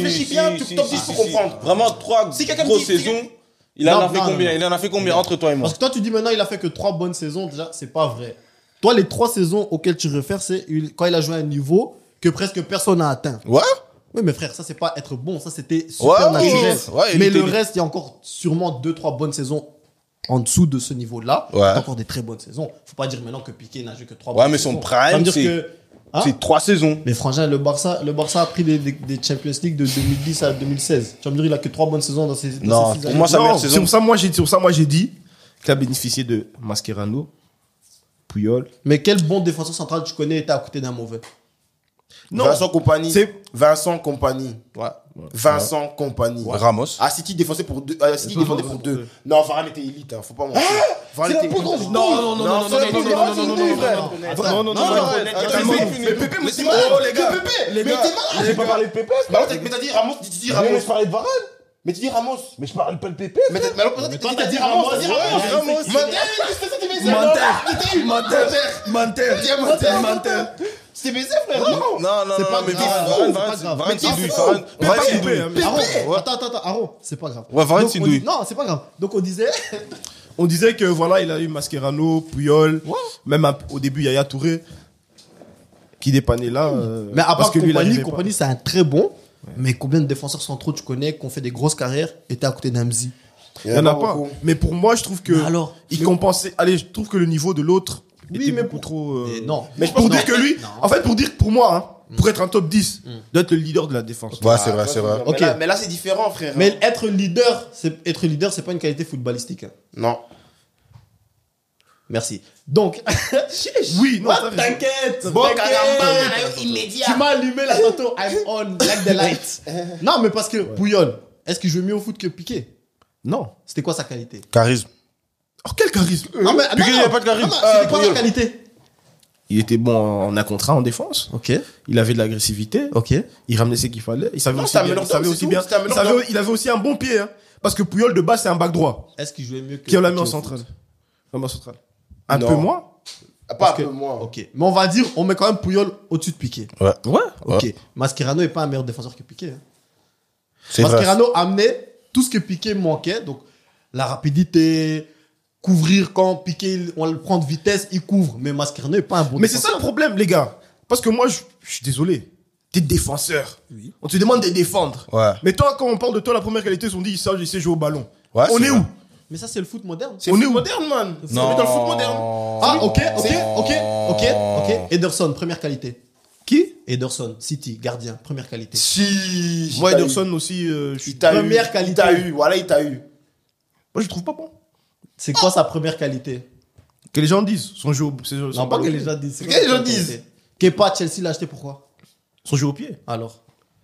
réfléchis bien, top 10 pour comprendre. Vraiment 3 Si quelqu'un me grosses dit- saisons. Il en a fait Non, combien non. Il en a fait combien entre toi et moi? Parce que toi, tu dis maintenant, il a fait que 3 bonnes saisons. Déjà, c'est pas vrai. Toi, les 3 saisons auxquelles tu réfères, c'est quand il a joué à un niveau que presque personne n'a atteint. Ouais. Oui, mais frère, ça, c'est pas être bon. Ça, c'était super Ouais, naturel. ouais, il mais était- le reste, il y a encore sûrement 2-3 bonnes saisons en dessous de ce niveau-là. Ouais. Il y a encore des très bonnes saisons. Faut pas dire maintenant que Piqué n'a joué que 3 Ouais, bonnes mais saisons. son prime, Ça veut dire c'est- que... Hein? C'est 3 saisons. Mais frangin, le Barça a pris des Champions League de 2010 à 2016. Tu vas me dire, il a que 3 bonnes saisons dans ces Non, 6 pour années. moi, sa Non, meilleure c'est saison. pour ça, moi, j'ai dit qu'il a bénéficié de Mascherano, Puyol. Mais quel bon défenseur central tu connais était à côté d'un mauvais? Non. Vincent Kompany. C'est- Vincent Kompany. Ouais. Vincent Kompany. Ramos. À City, il défendait pour deux. City, il défendait pour deux. Non, Varane était élite, hein, faut pas mentir. Varane était élite. Non, non, non, non, c'est la non, plus non, grande non, non, idée, non, frère. non, non, non, Mais Pépé, mais c'est malade. Les gars, Pépé. Mais t'es malade. J'ai pas parlé de Pépé. Bah, mais t'as dit Ramos, tu dis Ramos. Mais je parlais de Varane. Mais tu dis Ramos. Mais je parle pas de Pépé. Mais alors, t'as dit Ramos, t'as dit Ramos. Menteur. C'est baisé, frère. Non. Non, C'est pas mais grave. Varane, C'est pas c'est grave. douille. Varane, c'est douille. Pépé. Attends, Aro, c'est pas grave. Ouais, Varane, Donc, c'est on douille. dit- Non, c'est pas grave. Donc on disait. On disait que voilà, il a eu Mascherano, Puyol, même au début Yaya Touré, qui dépannait là. Mais à part parce que lui, il arrivait pas. Compagnie, c'est un très bon. Mais combien de défenseurs centraux tu connais qui ont fait des grosses carrières et t'es à côté d'Amzi? Il y en a pas. Mais pour moi, je trouve que Mais alors il compensait. Allez, je trouve que le niveau de l'autre Oui, était mais beaucoup trop. Et non. Mais je pense Pour que dire que lui, en fait, pour dire que pour moi, hein, pour être un top 10, doit être le leader de la défense. Ouais, c'est vrai, c'est vrai. Ok. Mais là, c'est différent, frère. Mais être leader, c'est pas une qualité footballistique. hein. Non. Merci. Donc, Oui, non, what, t'as raison. t'inquiète. Bon, t'inquiète. caramba, immédiat. Tu m'as allumé là tantôt. I'm on like the light. Non, mais parce que Puyol, est-ce qu'il joue mieux au foot que Piqué? Non. C'était quoi sa qualité? Charisme. Oh, quel charisme. Non, mais Piqué, il y a pas de charisme. Non, c'était quoi sa Puyol. qualité? Il était bon en un contre un en défense. Ok. Il avait de l'agressivité. Ok. Il ramenait ce qu'il fallait. Il savait Non, aussi c'était un bien. meneur Il savait d'homme, aussi c'est bien. tout, c'était un meneur d'homme. Il avait aussi un bon pied. Hein. Parce que Puyol de base c'est un back droit. Est-ce qu'il jouait mieux que Qui on l'a mis en Piqué au centrale. foot? Vraiment en centrale. Un Non. peu moins. Pas un que- peu moins. Ok. Mais on va dire, on met quand même Puyol au-dessus de Piqué. Ouais. Ouais. Ok. Mascherano est pas un meilleur défenseur que Piqué. hein. C'est vrai. Mascherano amenait tout ce que Piqué manquait. Donc, la rapidité, couvrir quand Piqué, on le prend de vitesse, il couvre. Mais Mascherano est pas un bon Mais c'est défenseur. ça le problème, les gars. Parce que moi, je suis désolé. T'es défenseur. On te demande de défendre. Ouais. Mais toi, quand on parle de toi, la première qualité, on dit il sait jouer au ballon. Ouais, On c'est est vrai. où? Mais ça, c'est le foot moderne. C'est On le est foot où moderne, man. Non. On est dans le foot moderne. Ah, ok. Ederson, première qualité. Qui? Ederson, City, gardien, première qualité. Si. Moi, t'as eu. Ederson aussi, je suis. Il t'a eu. Première qualité. Il t'a eu. Voilà, il t'a eu. Moi, je trouve pas bon. C'est quoi sa première qualité? Que les gens disent. Son jeu au, Non, pas que les gens disent. C'est quoi Que les sa gens qualité? disent. Kepa, Chelsea l'a acheté pourquoi? Son jeu au pied. Alors,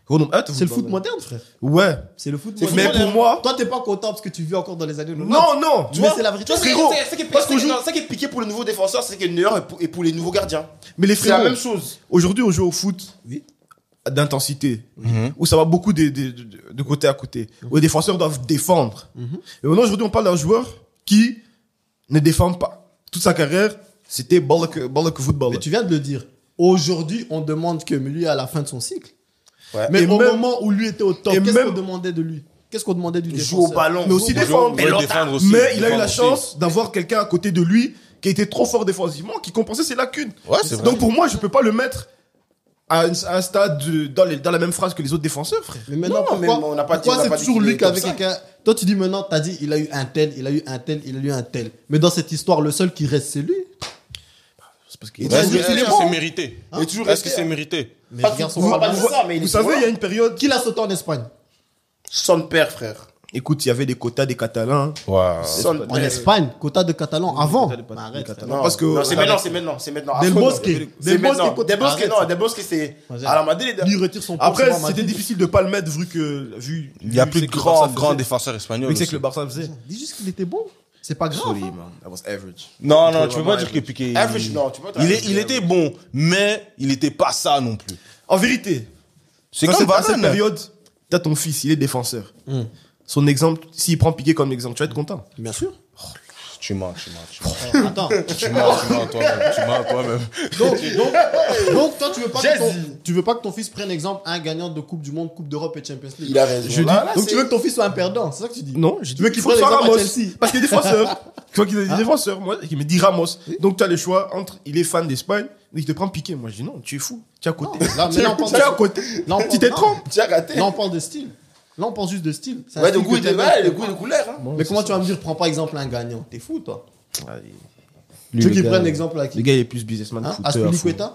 C'est c'est le foot moderne, frère. Ouais. C'est le foot C'est moderne. Mais pour moi. Toi, t'es pas content parce que tu vis encore dans les années 90. Non, non. Tu Mais vois, c'est la vérité. Tu vois, Frérot, c'est parce qu'on joue- ça qui est piqué pour le nouveau défenseur, c'est que le meilleur est pour les nouveaux gardiens. Mais les C'est la frérots, même chose. aujourd'hui, on joue au foot d'intensité, où ça va beaucoup de côté à côté, où les défenseurs doivent défendre. Et maintenant, aujourd'hui, on parle d'un joueur qui ne défend pas. Toute sa carrière, c'était balle que football. Mais tu viens de le dire. Aujourd'hui, on demande que lui à la fin de son cycle. Ouais. Mais Et au même- moment où lui était au top, et qu'est-ce même- qu'on demandait de lui? Qu'est-ce qu'on demandait du Il défenseur? joue au ballon. Mais aussi Faut défendre. jouer, défendre aussi. Mais il a eu la Défendre aussi. chance d'avoir quelqu'un à côté de lui qui était trop fort défensivement, qui compensait ses lacunes. Ouais, c'est vrai. Donc pour moi, je peux pas le mettre à un stade dans la même phrase que les autres défenseurs, frère. Mais maintenant, Non, mais pourquoi, on n'a pas dit- pourquoi on n'a c'est pas dit toujours qu'il lui est qui avait top quelqu'un... Toi, tu dis maintenant, t'as dit, il a eu un tel, il a eu un tel, il a eu un tel. Mais dans cette histoire, le seul qui reste, c'est lui. C'est parce qu'il Il a Est-ce dit que qu'il est c'est bon. mérité? Il est toujours Est-ce que resté. c'est mérité? Mais Pas regarde tout- son on va pas parcours. dire ça, mais il Vous est savez, toujours il y a là. une période. Qui l'a sauté en Espagne? Son père, frère. Écoute, il y avait des quotas des Catalans. Ouais. Son En père. Espagne, quota de Catalan, avant. Quota des Bah, arrête, Catalans. Non, Parce que- non, c'est maintenant. Del Après, Bosque. c'est Del Bosque, maintenant. écoute, Del Bosque, arrête non, ça. Del Bosque, c'est Vas-y. à la Madrid. Lui, il retire son Après, poste, c'était difficile de pas le mettre vu Il y a plus de grands défenseurs défenseurs espagnols. Vu que c'est aussi. que le Barça faisait. Dis juste qu'il était bon. C'est pas grave. Sorry, hein. man. That was average. Non, non, tu peux Vraiment pas dire que Piqué. Average, non, tu peux pas. Il était bon, mais il était pas ça non plus. En vérité, C'est dans comme cette Varane. période, t'as ton fils, il est défenseur. Son exemple, s'il prend Piqué comme exemple, tu vas être content. Bien sûr. Tu mens. Attends. Tu mens toi-même. Donc, toi, tu veux pas que ton fils prenne exemple un gagnant de Coupe du Monde, Coupe d'Europe et Champions League. Il a raison. Je dis- Là, Donc, c'est- tu veux que ton fils soit un perdant, c'est ça que tu dis? Non, je Tu veux qu'il faut prenne que ce soit l'exemple à Ramos. Chelsea? Parce qu'il est défenseur. Tu vois qu'il est défenseur. Moi, il me dit Ramos. Donc, tu as le choix entre il est fan d'Espagne, il te prend Piqué. Moi, je dis non, tu es fou. Tu es à côté. Non, là, mais là, on parle Tu es à de- côté. Là, on Tu parle- t'es non. trompé. Tu as raté. Là, on parle de style. Là, on parle juste de style. C'est un Ouais, de style goût que et t'aimes de bien. le goût et de couleur. hein. Mais comment tu vas me dire, prends pas exemple un gagnant? T'es fou, toi. Lui, Tu veux le qu'il gars- prenne exemple à Le qui? gars, il est plus businessman. Hein? footeur, fou. Aspilicueta?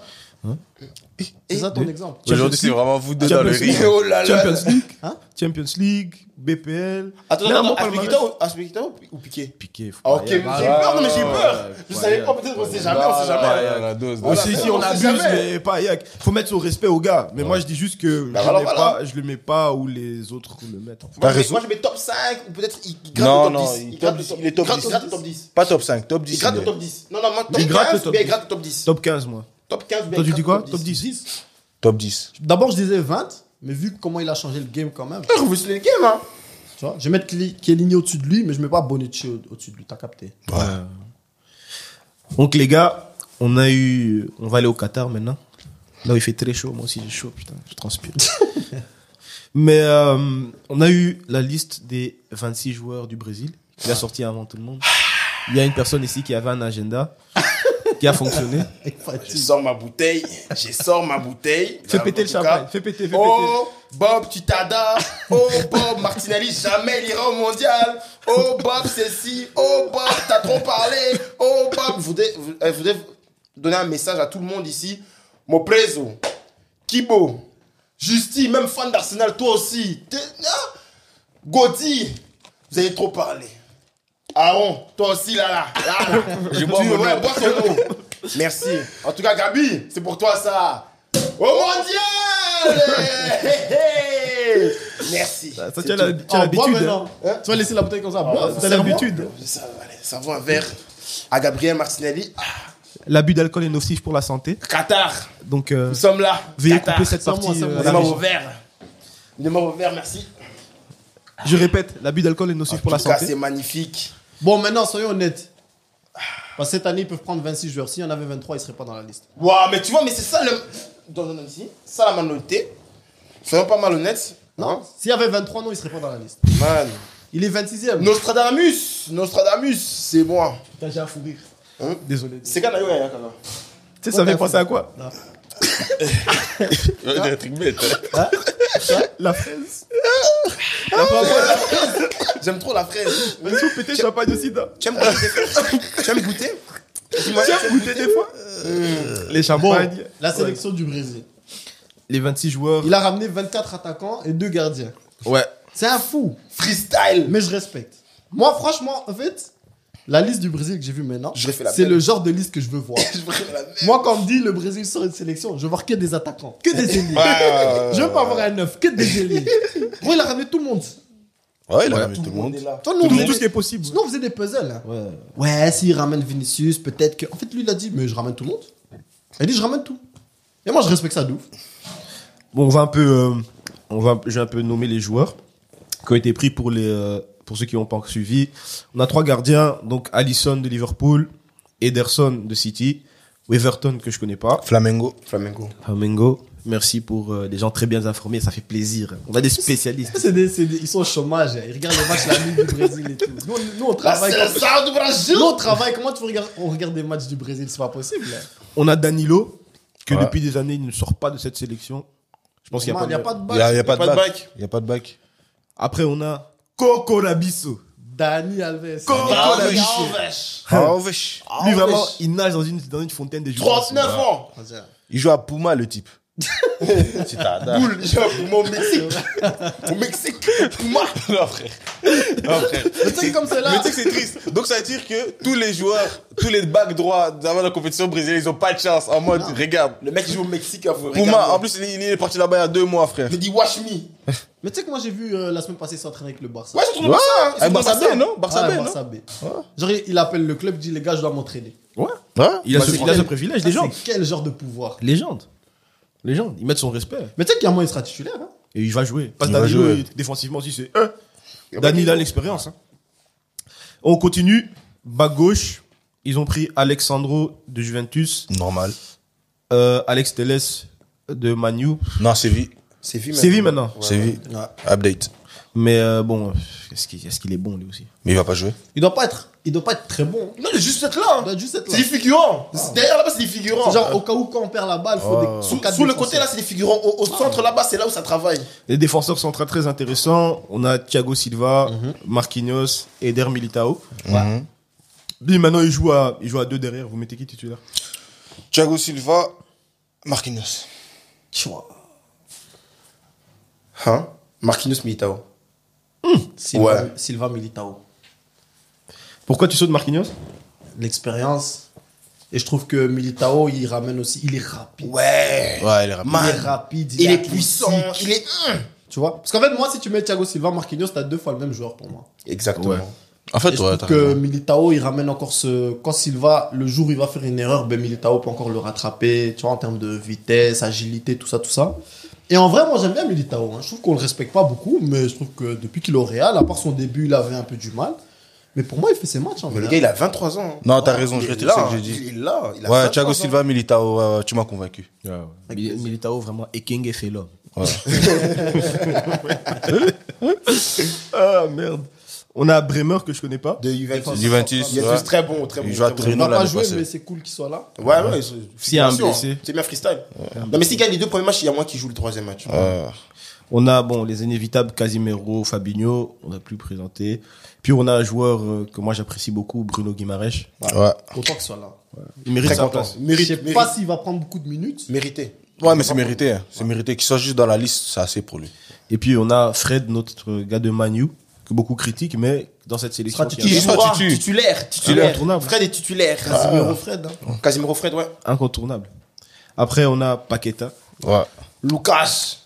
C'est ça ton exemple. Aujourd'hui, c'est vraiment vous deux dans le Champions League. ring. Oh là là. Champions League. Hein Champions League, BPL. Attends, Là, attends, mon palmarès. Aspilicueta ou Piqué? Piqué, faut Ah, pas ok, y j'ai eu aller. peur, non mais j'ai eu peur. Ouais, Je faut savais y pas, aller. peut-être on sait jamais, on sait jamais. Ouais, la dose. Voilà. Aussi, si on on sait abuse, jamais. mais pas Yak. Faut mettre son respect aux gars. Mais moi, je dis juste que Bah je, voilà, le mets voilà. pas, je le mets pas où les autres le mettent. Moi, T'as raison. je mets top 5 ou peut-être il gratte Non, le top non, 10. il gratte top- le il est top gratte 10. le top 10. Pas top 5, top 10. Il gratte le est. top 10. Non, non, moi, top Il gratte le 15 top ou bien il 10. gratte le top 10. Top 15, moi. Top 15 ou bien Toi, il tu dis gratte quoi? le Top 10. Top 10. D'abord, je disais 20, mais vu comment il a changé le game quand même, Frère, vous le game, hein. tu vois, je vais mettre Chiellini au-dessus de lui, mais je mets pas Bonucci au-dessus de lui, t'as capté. Donc, les gars, on va aller au Qatar maintenant. Là où il fait très chaud. Moi aussi, j'ai chaud, putain, je transpire. Mais on a eu la liste des 26 joueurs du Brésil, qui a sorti avant tout le monde. Il y a une personne ici qui avait un agenda, qui a fonctionné. Je sors ma bouteille. Fais péter le En tout champagne. cas, Fais péter. Oh, Bob Tutada. Oh, Bob Martinelli, jamais il ira au mondial. Oh, Bob ceci. Oh, Bob, t'as trop parlé. Oh, Bob, je voudrais donner un message à tout le monde ici. Moprezo, Kibo, Justy, même fan d'Arsenal, toi aussi. Gauthier, vous avez trop parlé. Aaron, toi aussi là. Je bois mon eau. bois ton eau. Merci. En tout cas, Gabi, c'est pour toi ça. Au mondial. Merci. Ça, C'est tu as tout. l'habitude. hein. maintenant. Tu vas laisser la bouteille comme ça. bois, T'as serre-moi. l'habitude. Ça vaut un verre à Gabriel Martinelli. L'abus d'alcool est nocif pour la santé. Qatar, Donc, nous sommes là. veuillez Qatar. couper cette Serre-moi, partie. serre-moi. à la Donnez-moi régie. vos verres. Donnez-moi vos verres, merci. Je répète, l'abus d'alcool est nocif pour En la tout cas, santé. c'est magnifique. Bon, maintenant, soyons honnêtes. Parce que cette année, ils peuvent prendre 26 joueurs. S'il y en avait 23, ils seraient pas dans la liste. Waouh, mais tu vois, mais c'est ça le. Donne ici. Ça la malhonnêteté. Soyons pas malhonnêtes. Non. S'il y avait 23, non, ils seraient pas dans la liste. Man. Il est 26e. Nostradamus, c'est moi. T'as déjà un fou rire. Hein? Désolé. C'est quand Nayo Yaya Kaka. Tu sais, ça fait penser à quoi? Un truc bête. La fraise. J'aime trop la fraise. Mais tu peux péter champagne aussi, là. Tu aimes goûter des fraises? Tu aimes goûter? Dis-moi, Tu as goûté des fois? Les Bon, champagnes. la sélection du Brésil. Les 26 joueurs. Il a ramené 24 attaquants et 2 gardiens. Ouais. C'est un fou. Freestyle. Mais je respecte. Moi, franchement, en fait, la liste du Brésil que j'ai vue maintenant, Je refais la c'est même. le genre de liste que je veux voir. Je ferai la même. Moi, quand on me dit le Brésil sort une sélection, je veux voir que des attaquants, que des ailiers. Je veux pas avoir un 9, que des ailiers. Gros, il a ramené tout le monde. Ouais, il a ramené tout le On monde. est là. Toi, nous, on Tout faisait- ce qui est possible. Sinon, on faisait des puzzles. Hein. Ouais, s'il ramène Vinicius, peut-être que. En fait, lui, il a dit, mais je ramène tout le monde. Il a dit, je ramène tout. Et moi, je respecte ça de ouf. Bon, je vais un peu nommer les joueurs qui ont été pris pour ceux qui n'ont pas suivi. On a 3 gardiens, donc Alisson de Liverpool, Ederson de City, Everton que je connais pas, Flamengo. Flamengo. Merci pour des gens très bien informés, ça fait plaisir. On a des spécialistes. Ils sont au chômage. Hein. Ils regardent les matchs la nuit du Brésil et tout. Nous, on La travaille. sélection du Brésil. Nous, on travaille. Comment on regarde des matchs du Brésil? C'est pas possible. Hein. On a Danilo, que Ouais. depuis des années, il ne sort pas de cette sélection. Je pense qu'il n'y a Il n'y a pas pas de... de Il n'y a, bac. pas de pas de bac. bac. Il n'y a pas de bac. Après, on a Coco Rabisso. Dani Alves. Coco Ah, Rabisso. wesh. Ah, wesh. Lui, Ah, vraiment, wesh. il nage dans une fontaine de joueurs. 39 ans. Il joue à Puma, le type. C'est ta Boule, j'ai un poumon au Mexique. Au Mexique. Moi. Non, frère. Non, frère. Mais tu sais, comme c'est là. Mais tu sais que c'est triste. Donc ça veut dire que tous les joueurs, tous les backs droits avant la compétition brésilienne, ils ont pas de chance. En mode, regarde. Le mec qui joue au Mexique, hein, faut Puma, regarder. en plus, il est parti là-bas il y a 2 mois, frère. Il me dit wash me. Mais tu sais que moi, j'ai vu la semaine passée s'entraîner avec le Barça. Ouais, je trouve Ouais, ça. avec Barça B, non? Barça Ouais, B, non? Barça B. Genre, il appelle le club, il dit les gars, je dois m'entraîner. Ouais. Ouais. Il a Bah, ce, c'est il a ce quel- privilège, Ça, légende. C'est quel genre de pouvoir? Légende. Légende. Ils mettent son respect. Mais tu sais qu'il y a moyen, il sera titulaire. Hein. Et il va jouer. Parce que Il va Danilo, jouer. défensivement aussi, c'est Dani, il a l'expérience. Hein. On continue. Bas gauche, ils ont pris Alexandro de Juventus, Normal. Alex Telles de Manu. Non, Séville. C'est vu Séville maintenant. Séville. Update. Mais bon, est-ce qu'il est bon lui aussi? Mais il va pas jouer. Il doit pas être très bon. Non, il est juste être là. Il doit juste être C'est là. des figurants. Derrière là-bas, c'est des figurants. C'est genre, au cas où, quand on perd la balle, il faut des. Sous quatre le défenseurs. côté là, c'est des figurants. Au centre là-bas, c'est là où ça travaille. Les défenseurs sont très très intéressants. On a Thiago Silva, Marquinhos, Eder Militao. Mhm. Lui maintenant il joue à 2 derrière. Vous mettez qui titulaire? Thiago Silva, Marquinhos. Hein? Marquinhos Militao. Silva Militao. Pourquoi tu sautes Marquinhos? L'expérience. Et je trouve que Militao, il ramène aussi. Il est rapide. Ouais. Ouais, il est rapide. Il est rapide. Il est athlétique. puissant. Il est. Tu vois? Parce qu'en fait, moi, si tu mets Thiago Silva, Marquinhos, t'as 2 fois le même joueur pour moi. Exactement. Ouais. En fait, Et je ouais, trouve t'as que raison. Militao, il ramène encore ce. Quand Silva, le jour où il va faire une erreur, ben Militao peut encore le rattraper, tu vois, en termes de vitesse, agilité, tout ça, tout ça. Et en vrai, moi, j'aime bien Militao. Hein. Je trouve qu'on le respecte pas beaucoup, mais je trouve que depuis qu'il est au Real, à part son début, il avait un peu du mal. Mais pour moi, il fait ses matchs en Mais vrai. le gars, il a 23 ans. Non, t'as raison, je Il est retire là, ce que j'ai dit. Il est là. Il a Ouais, 23 Thiago ans. Silva, Militao, tu m'as convaincu. Militao, vraiment, Eking et Felo. Ouais. Ah, merde. On a Bremer que je connais pas. De Juventus. Juventus, Juventus, ouais. très bon, très bon. Il joue à très bon. Il Torino va pas l'année jouer, passée. mais c'est cool qu'il soit là. Ouais. S'il y a un figuration, blessé. C'est bien freestyle. Non, mais s'il gagne les 2 premiers matchs, il y a moi qui joue le 3e match. On a, bon, les inévitables Casimiro, Fabinho, on a plus présenté. Puis on a un joueur que moi j'apprécie beaucoup, Bruno Guimaraes. Ouais. Autant qu'il soit là. Il mérite Très sa content. place. Mérite, Je sais mérite. pas s'il va prendre beaucoup de minutes. Mérité. Ouais, mais c'est mérité. Hein. C'est mérité. Qu'il soit juste dans la liste, c'est assez pour lui. Et puis on a Fred, notre gars de Manu, que beaucoup critiquent, mais dans cette sélection, Sera qui Qui est sera jouera titu. titulaire. Incontournable. Fred est titulaire. Casemiro Fred. Hein. Casimiro Fred, ouais. incontournable. Après, on a Paqueta. Ouais. Lucas.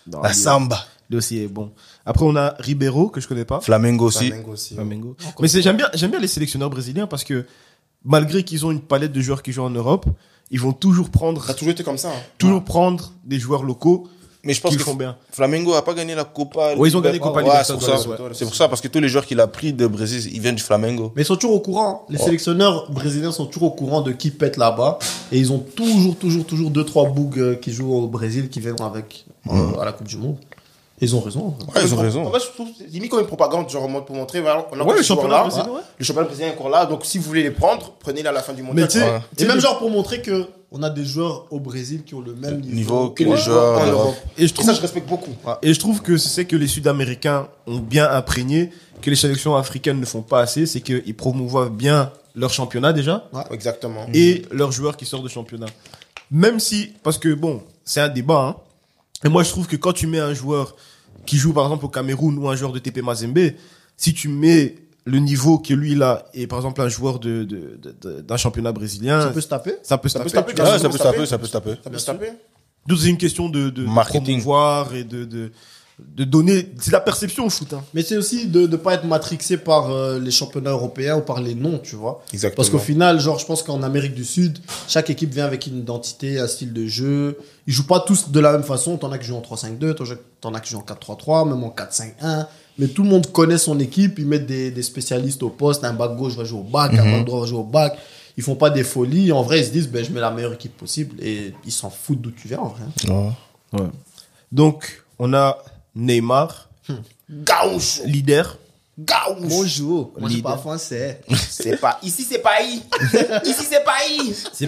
Non, La lui- samba. lui aussi est bon. Après, on a Ribeiro, que je connais pas. Flamengo aussi. Flamengo aussi. Flamengo. Mais j'aime bien les sélectionneurs brésiliens parce que malgré qu'ils ont une palette de joueurs qui jouent en Europe, ils vont toujours Ça a prendre, toujours été comme ça. hein. prendre des joueurs locaux Mais je pense qui que le font bien. Flamengo a pas gagné la Copa. Ouais, ils ont gagné Copa Ouais, Libertadores, c'est pour ça. ouais. C'est pour ça, parce que tous les joueurs qu'il a pris de Brésil, ils viennent du Flamengo. Mais ils sont toujours au courant. Les sélectionneurs brésiliens sont toujours au courant de qui pète là-bas. Et ils ont toujours 2-3 bougs qui jouent au Brésil qui viennent avec à la Coupe du Monde. Et ils ont raison. Ouais, ils ont En raison. vrai, je trouve limite comme une propagande, genre pour montrer. Voilà, on a Ouais, encore le ce joueur championnat là. brésilien, ouais. Le championnat brésilien est encore là. Donc si vous voulez les prendre, prenez-les à la fin du Mais mondial. tu sais, Ouais. Et même genre pour montrer que on a des joueurs au Brésil qui ont le même Niveau niveau que les joueurs en d'Europe. Europe. Et je Et ça, trouve, je respecte beaucoup. et je trouve que c'est que les Sud-Américains ont bien imprégné, que les sélections africaines ne font pas assez, c'est qu'ils promouvoient bien leur championnat déjà, Exactement. et leurs joueurs qui sortent de championnat. Même si, parce que bon, c'est un débat, hein. Et moi je trouve que quand tu mets un joueur qui joue par exemple au Cameroun ou un joueur de TP Mazembe, si tu mets le niveau que lui il a, et par exemple un joueur d'un championnat brésilien, Ça peut se taper. ça peut se Ça peut taper. se taper, tu vois. Ouais, ça peut se taper, ça peut se taper. Ça peut se taper. Donc c'est une question de Marketing. promouvoir et de donner, c'est la perception au foot, hein. Mais c'est aussi de ne pas être matrixé par les championnats européens ou par les noms, tu vois. Exactement. Parce qu'au final, genre, je pense qu'en Amérique du Sud, chaque équipe vient avec une identité, un style de jeu. Ils jouent pas tous de la même façon. T'en as qui jouent en 3-5-2, t'en as qui jouent en 4-3-3, même en 4-5-1. Mais tout le monde connaît son équipe. Ils mettent des spécialistes au poste. Un back gauche va jouer au back, un back droit va jouer au back. Ils font pas des folies. En vrai, ils se disent, ben, je mets la meilleure équipe possible. Et ils s'en foutent d'où tu viens, en vrai. Ouais. Donc on a Neymar, Gauche. leader. Gauche. Bonjour. Moi, je suis Leader. pas français. C'est pas. Ici, c'est pas I. Ici, c'est pas I. C'est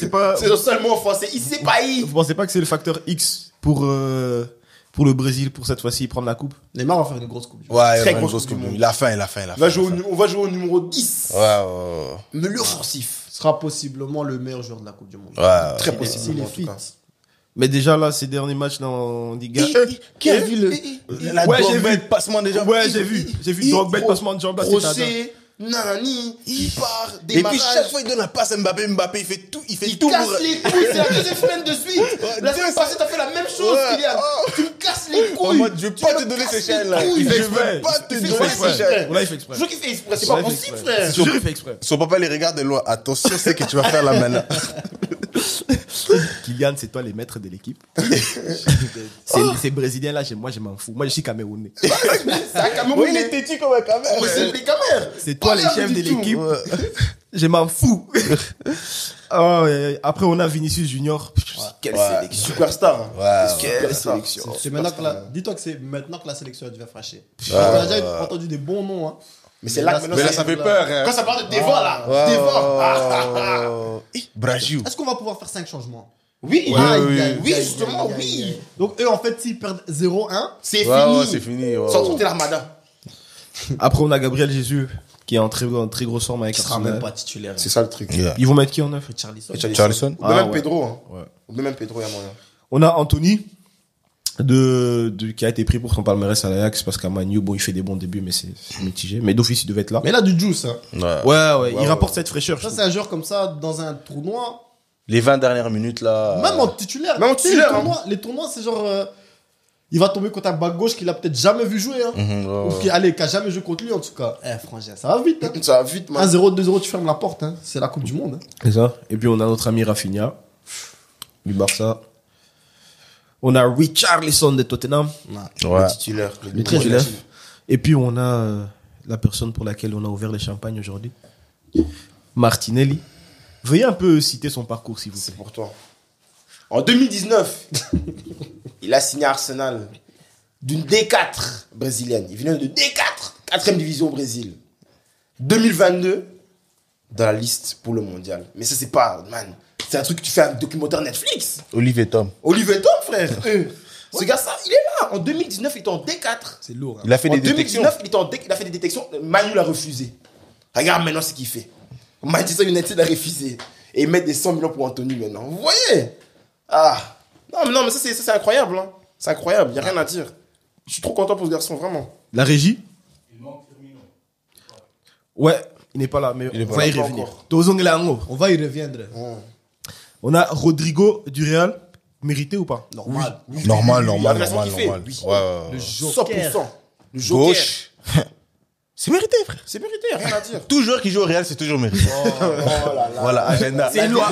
pas C'est seulement en français. Ici, c'est pas I. vous pensez pas que c'est le facteur X pour le Brésil pour cette fois-ci prendre la coupe? Neymar va faire une grosse coupe. du monde. Ouais, Très il grosse grosse coupe du coupe. monde. Il a faim, il a faim, il a faim. On va jouer au numéro 10. Ouais. Milieu offensif. Sera possiblement le meilleur joueur de la Coupe du Monde. Ouais. Très S'il possible. est En tout fit. cas. Mais déjà là, ces derniers matchs dans Liga. Qui a vu le. Ouais, j'ai vu. passement déjà. Ouais, j'ai vu Drogba passement de jambe là, c'est Procès, Nani, il part, Et puis démarrage. chaque fois il donne la passe à Mbappé, il fait tout, il fait Il tout casse pour. les couilles, c'est la deuxième semaine de suite. La semaine passée, t'as fait la même chose, Ouais. Kylian. Tu me casses les couilles. En mode, je vais Tu pas me te donner casses ces les chaînes là. couilles. Il fait Je exprès. veux pas te Il fait donner exprès. ces chaînes. Là, il fait exprès. Je qu'il fait exprès, c'est Là, pas il fait possible, exprès. frère. Je te jure, il fait exprès. Son papa les regarde de loin. Attention, c'est que tu vas faire là maintenant. Kylian, c'est toi les maîtres de l'équipe. Ces Brésiliens là, moi je m'en fous. Moi je suis Camerounais. C'est un Camerounais. il est têtu comme un caméra. C'est des caméras. C'est toi Pas les chefs du de tout. l'équipe. Je m'en fous. Ah ouais. Après on a Vinicius Junior. Quelle sélection. Superstar. Quelle sélection. C'est maintenant que dis-toi que c'est maintenant que la sélection devient fâchée. On a déjà entendu des bons noms, hein. Mais c'est là que maintenant, Mais là, ça fait peur. Hein. Quand ça parle de Devon, là. Devon. Brasil. Est-ce qu'on va pouvoir faire 5 changements? Oui, oui. Justement, oui. Donc eux en fait s'ils perdent 0-1, C'est Ouais, fini. c'est fini. ouais. Sans compter l'armada. Après, on a Gabriel Jesus, qui est en très grosse forme avec Qui sera Arsenal. même pas titulaire. C'est ça le truc. Yeah. Ils vont mettre qui en neuf? Richarlison. Charlison. Ou même ouais. Pedro. Hein. Ouais. Ou même Pedro, il y a moyen. On a Anthony, qui a été pris pour son palmarès à l'Ajax, parce qu'à Manu, bon, il fait des bons débuts, mais c'est mitigé. Mais d'office, il devait être là. Mais il a du juice. Hein. Ouais. Il rapporte cette fraîcheur. Ça, c'est un joueur comme ça, dans un tournoi. Les 20 dernières minutes, là. Même en titulaire. Même en Tu sais, titulaire, les tournois, c'est genre. Il va tomber contre un back gauche qu'il a peut-être jamais vu jouer. Hein. Ou qui a jamais joué contre lui, en tout cas. Frangin, ça va vite. Hein. Ça va vite, man. 1-0, 2-0, tu fermes la porte. Hein. C'est la Coupe du Monde. Hein. C'est ça. Et puis, on a notre ami Rafinha, du Barça. On a Richarlison de Tottenham. Ouais. Le titulaire. Le titulaire. Et puis, on a la personne pour laquelle on a ouvert les champagnes aujourd'hui, Martinelli. Veuillez un peu citer son parcours, s'il vous C'est plaît. pour toi. En 2019, il a signé à Arsenal d'une D4 brésilienne. Il venait de D4, 4e division au Brésil. 2022, dans la liste pour le mondial. Mais ça, c'est pas, man, c'est un truc que tu fais un documentaire Netflix. Olivier Tom. Olivier Tom, frère. Ce gars, ça, il est là. En 2019, il était en D4. C'est lourd. Hein. Il a fait En des détections. 2019, il a fait des détections. Manu l'a refusé. Regarde maintenant ce qu'il fait. Manchester United a refusé. Et ils mettent des 100 millions pour Anthony maintenant. Vous voyez? Ah. Non, mais ça, c'est incroyable. Hein. C'est incroyable. Il n'y a rien à dire. Je suis trop content pour ce garçon, vraiment. La régie? Ouais, il n'est pas là, mais Il est on pas va là. y Pas revenir. encore. Tozong Lango. On va y reviendre. On a Rodrigo du Real. Mérité ou pas? Normal. Normal. Avec la façon qu'il fait, oui. Ouais. 100%. Le joker. Gauche. C'est mérité, frère. C'est mérité, rien à dire. Tout joueur qui joue au Real, c'est toujours mérité. Oh là là. Voilà, agenda. C'est loin.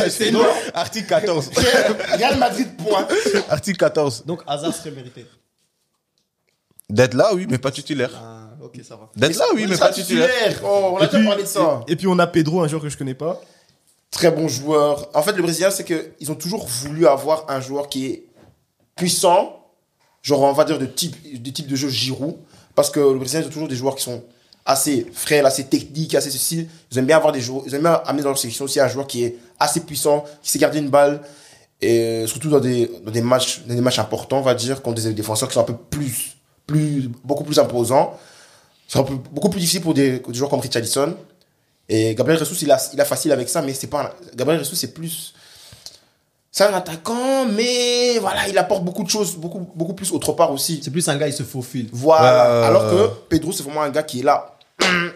C'est loin. Article 14. Real Madrid, point. Article 14. Donc, Hazard serait mérité. D'être là, oui, mais pas titulaire. Ah, ok, ça va. D'être là, oui, mais pas titulaire. Oh, on a déjà parlé de ça. Et puis on a Pedro, un joueur que je connais pas. Très bon joueur. En fait, le Brésilien, c'est qu'ils ont toujours voulu avoir un joueur qui est puissant, genre on va dire de type de jeu Giroud, parce que le Brésilien, ils ont toujours des joueurs qui sont assez frêles, assez techniques, assez ceci. Ils aiment bien avoir des joueurs, ils aiment bien amener dans leur sélection aussi un joueur qui est assez puissant, qui sait garder une balle, et surtout dans des matchs importants, on va dire, contre des défenseurs qui sont un peu beaucoup plus imposants. C'est beaucoup plus difficile pour des joueurs comme Richarlison. Et Gabriel Jesus, il a facile avec ça, mais c'est pas Gabriel Jesus, c'est un attaquant, mais voilà, il apporte beaucoup de choses, beaucoup plus autre part aussi. C'est plus un gars, il se faufile. Voilà. Alors que Pedro, c'est vraiment un gars qui est là.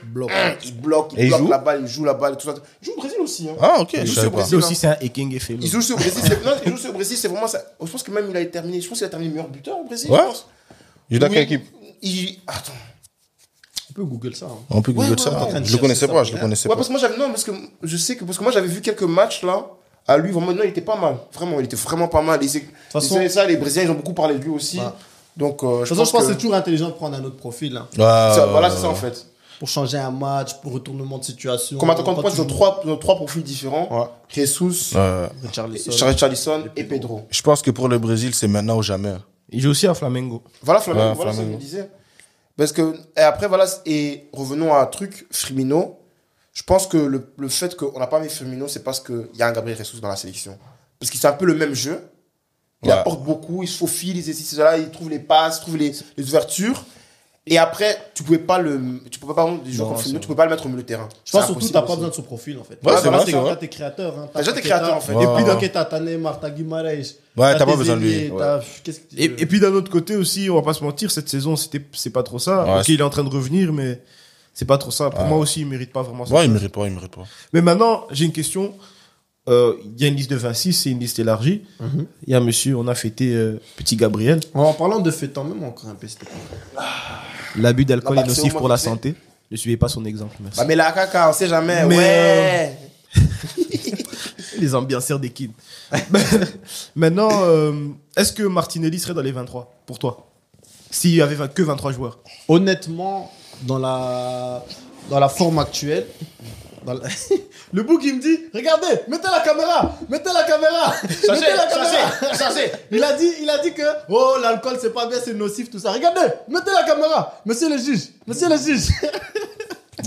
Bloc. Il bloque Et il joue la balle, il joue la balle, tout ça. Il joue au Brésil aussi. Hein. Ah, ok, Il je joue savais au pas. Brésil. C'est aussi, c'est un Ekeng et Felo. Il joue aussi au Brésil. Il joue aussi au Brésil, c'est vraiment ça. Je pense que même il a terminé. Je pense qu'il a terminé meilleur buteur au Brésil. Ouais. Je pense. Il joue dans quelle Oui. équipe Attends. On peut Google ça. Hein. On peut Google Ouais, ça. ouais, ouais. Je le connaissais pas, je le connaissais Ouais, pas. parce que moi j'avais parce que moi j'avais vu quelques matchs là. À lui, vraiment, non, il était pas mal. Vraiment, il était vraiment pas mal. De toute façon- les Brésiliens, ils ont beaucoup parlé de lui aussi. Ouais. Donc, De toute façon, je pense que c'est toujours intelligent de prendre un autre profil. Hein. voilà, c'est ça en fait. Pour changer un match, pour retournement de situation. Comme attaquant de Pas pointe, ils ont toujours- trois profils différents. Ouais. Jesus, Richarlison. Richarlison et Pedro. Je pense que pour le Brésil, c'est maintenant ou jamais. Il joue aussi à Flamengo. Voilà, Flamengo, Ouais, voilà ce que je Flamengo. me disais. Parce que, et après, voilà, et revenons à un truc, Firmino. Je pense que le fait qu'on n'a pas mis Firmino, c'est parce qu'il y a un Gabriel Jesus dans la sélection. Parce que c'est un peu le même jeu. Il Ouais. apporte beaucoup, il se faufile, il trouve les passes, il trouve les ouvertures. Et après, tu pouvais pas des joueurs Non, comme Firmino, c'est tu pouvais pas le mettre au milieu de terrain. Je pense C'est surtout, impossible t'as pas aussi. besoin de ce profil en fait. Ouais, Voilà, c'est vrai, c'est quand vrai. t'es créateur. Hein, T'as déjà tes créateurs, en fait. Et Ouais. puis dans Keita, t'as Neymar, t'as Guimaraes. Ouais, t'as pas tes besoin de lui. ailiers, qu'est-ce que tu Et veux puis d'un autre côté aussi, on va pas se mentir, cette saison, c'est pas trop ça. Ouais, Ok, il est en train de revenir, mais c'est pas trop ça. Pour moi aussi, il mérite pas vraiment ça. Ouais, il mérite pas. Mais maintenant, j'ai une question. Il y a une liste de 26, c'est une liste élargie. Il y a monsieur, on a fêté petit Gabriel. En parlant de fêtant, même encore un peu, s'il te plaît. L'abus d'alcool Non, est bah, c'est nocif au pour moins la fait. santé. Ne suivez pas son exemple, merci. Bah, mais la caca, on sait jamais. Mais, ouais. Les ambianceurs des kids. Maintenant, est-ce que Martinelli serait dans les 23 pour toi? S'il y avait que 23 joueurs. Honnêtement, dans la forme actuelle, le bouc il me dit regardez, mettez la caméra. Mettez la caméra. Il a dit que oh l'alcool c'est pas bien, c'est nocif tout ça. Regardez, mettez la caméra. Monsieur le juge.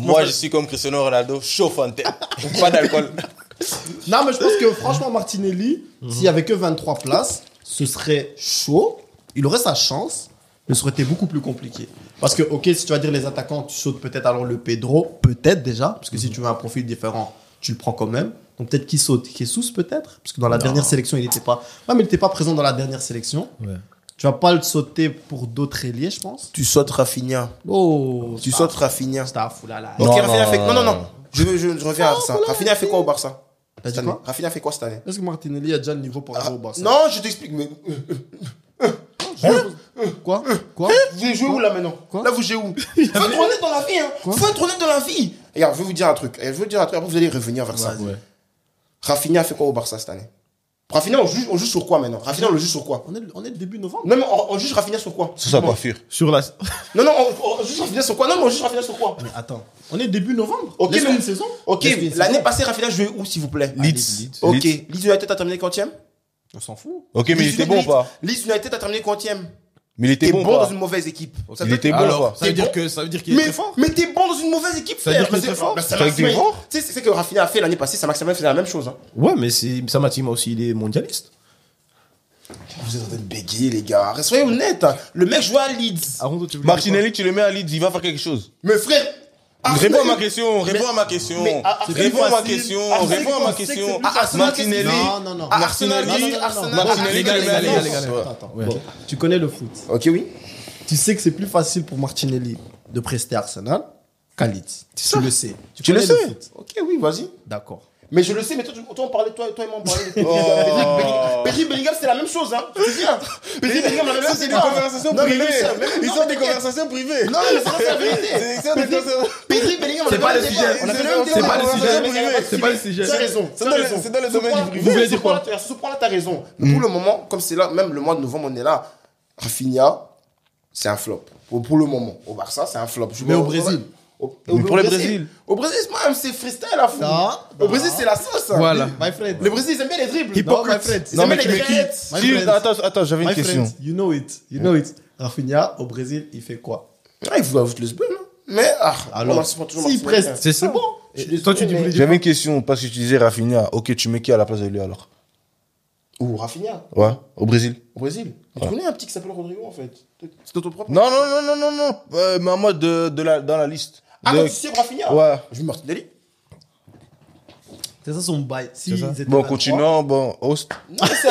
Moi, je suis comme Cristiano Ronaldo, chauffe en tête. Pas d'alcool. Non mais je pense que franchement Martinelli, s'il y avait que 23 places, ce serait chaud. Il aurait sa chance. mais ça aurait été beaucoup plus compliqué. Parce que, ok, si tu vas dire les attaquants, tu sautes peut-être alors le Pedro, peut-être déjà, parce que si tu veux un profil différent, tu le prends quand même. Donc peut-être qu'il saute. Jesus peut-être, parce que dans la dernière sélection, il n'était pas... Ouais, mais il n'était pas présent dans la dernière sélection. Ouais. Tu vas pas le sauter pour d'autres ailiers, je pense. Tu sautes Rafinha. Oh, Tu sautes Rafinha. Staff, oulala. Ok, Non, Rafinha non, fait. non, Non, non. Je reviens à ça. Rafinha fait quoi au Barça T'as dit cette année quoi? Rafinha fait quoi cette année Est-ce que Martinelli a déjà le niveau pour jouer au Barça? Non, je t'explique. Mais Quoi? Quoi? vous jouez où là maintenant Quoi? Là, vous jouez où Faut être honnête dans la vie. Hein. Faut être honnête dans la vie. Regarde, je vais vous dire un truc. Après, vous allez revenir vers ça. Ouais. Rafinha fait quoi au Barça cette année Rafinha, on juge sur quoi maintenant Rafinha, on le juge sur quoi On est le début novembre. Non, mais on juge Rafinha sur quoi C'est sa coiffure. Sur la. Non, on juge Rafinha sur quoi Non, mais on juge Rafinha sur quoi Mais attends, on est début novembre. Ok, Laisse-moi mais- une saison. Ok, Laisse-moi une l'année saison. passée, Rafinha jouait où, s'il vous plaît Leeds. Ok, Leeds. Leeds United a terminé quantième On s'en fout. Ok, mais il était bon ou pas? Leeds United a terminé quantième. Mais il était T'es bon bon ou dans pas? une mauvaise équipe. Ça Il veut- était bon Alors, ou pas? ça veut T'es dire bon que ça veut dire qu'il est très fort. Mais t'es bon dans une mauvaise équipe, Ça veut dire frère. qu'il est Mais très fort. bah, Ça veut dire qu'il est Saint-Maximin, fort. tu sais, c'est ce que Rafinha a fait l'année passée. Saint-Maximin faisait la même chose. Hein. Ouais, mais Samatima aussi, il est mondialiste. Vous êtes en train de bégayer, les gars. Soyez honnêtes. Hein. Le mec joue à Leeds. Arondo, tu veux dire Martinelli, tu le mets à Leeds, il va faire quelque chose. Mais frère. Réponds à ma Arsenal- question, réponds à ma question. mais Réponds à ma facile. question, Arsenal, réponds à ma on sait que question. c'est plus facile. Martinelli. Non. Arsenal, Non, non, non, non, Arsenal. non. Martinelli, les gars, tu le mets à les gars, Leeds. les gars, les gars. Ouais. Attends. Bon, tu connais le foot. Ok, oui. Tu sais que c'est plus facile pour Martinelli de prester à Arsenal qu'à Leeds. Tu le sais. Tu le connais sais. foot. Ok, oui, vas-y. D'accord. Mais je le sais, mais toi, on parlait, toi et moi, on parlait. Oh. Pedri Bellingham, c'est la même chose, hein. Tu te souviens Pedri Bellingham, la même chose, c'est des conversations Non, mais privées. même ça, même- Ils non, sont mais des t'inquiète. conversations privées. Non, mais c'est la vérité. C'est des conversations. Pedri Bellingham, on C'est a pas fait le un sujet. débat. On a fait un C'est débat. pas le On a sujet. fait un débat. C'est pas le sujet. Tu as raison. C'est dans le domaine du privé. Vous voulez dire quoi Sur ce point-là, t'as raison. Mais pour le moment, comme c'est là, même le mois de novembre, on est là. Rafinha, c'est un flop. Pour le moment. Au Barça, c'est un flop. Mais au Brésil. Mais pour le Brésil. Au Brésil, même, c'est freestyle à fou. Non, Au Brésil, c'est la sauce. Voilà. My friend. Le Brésil, ils aiment bien les dribbles. Hypocrite. My friend. Ils Non, aiment mais bien tu les mets qui dreads. My Si, friend. attends, j'avais une My question. friend, you know it. You know it. Rafinha, au Brésil, il fait quoi? Ah, il faut ajouter le sbun. Mais, Alors, on s'en toujours s'il Martinelli. preste, C'est ça. bon. Je suis Toi, tu désolé, voulais mais- dire J'avais une question parce que tu disais Rafinha. Ok, tu mets qui à la place de lui alors? Ou Rafinha, Ouais, au Brésil. au Brésil. Tu connais un petit qui s'appelle Rodrigo, en fait. C'est ton propre. Non. Mais en mode dans la liste. Ah, De- donc tu sais Rafinha Ouais. Je vais Martinelli. C'est ça son bail. Si C'est ça. ils étaient Bon, à trois- continuons. Bon, host. Non, mais c'est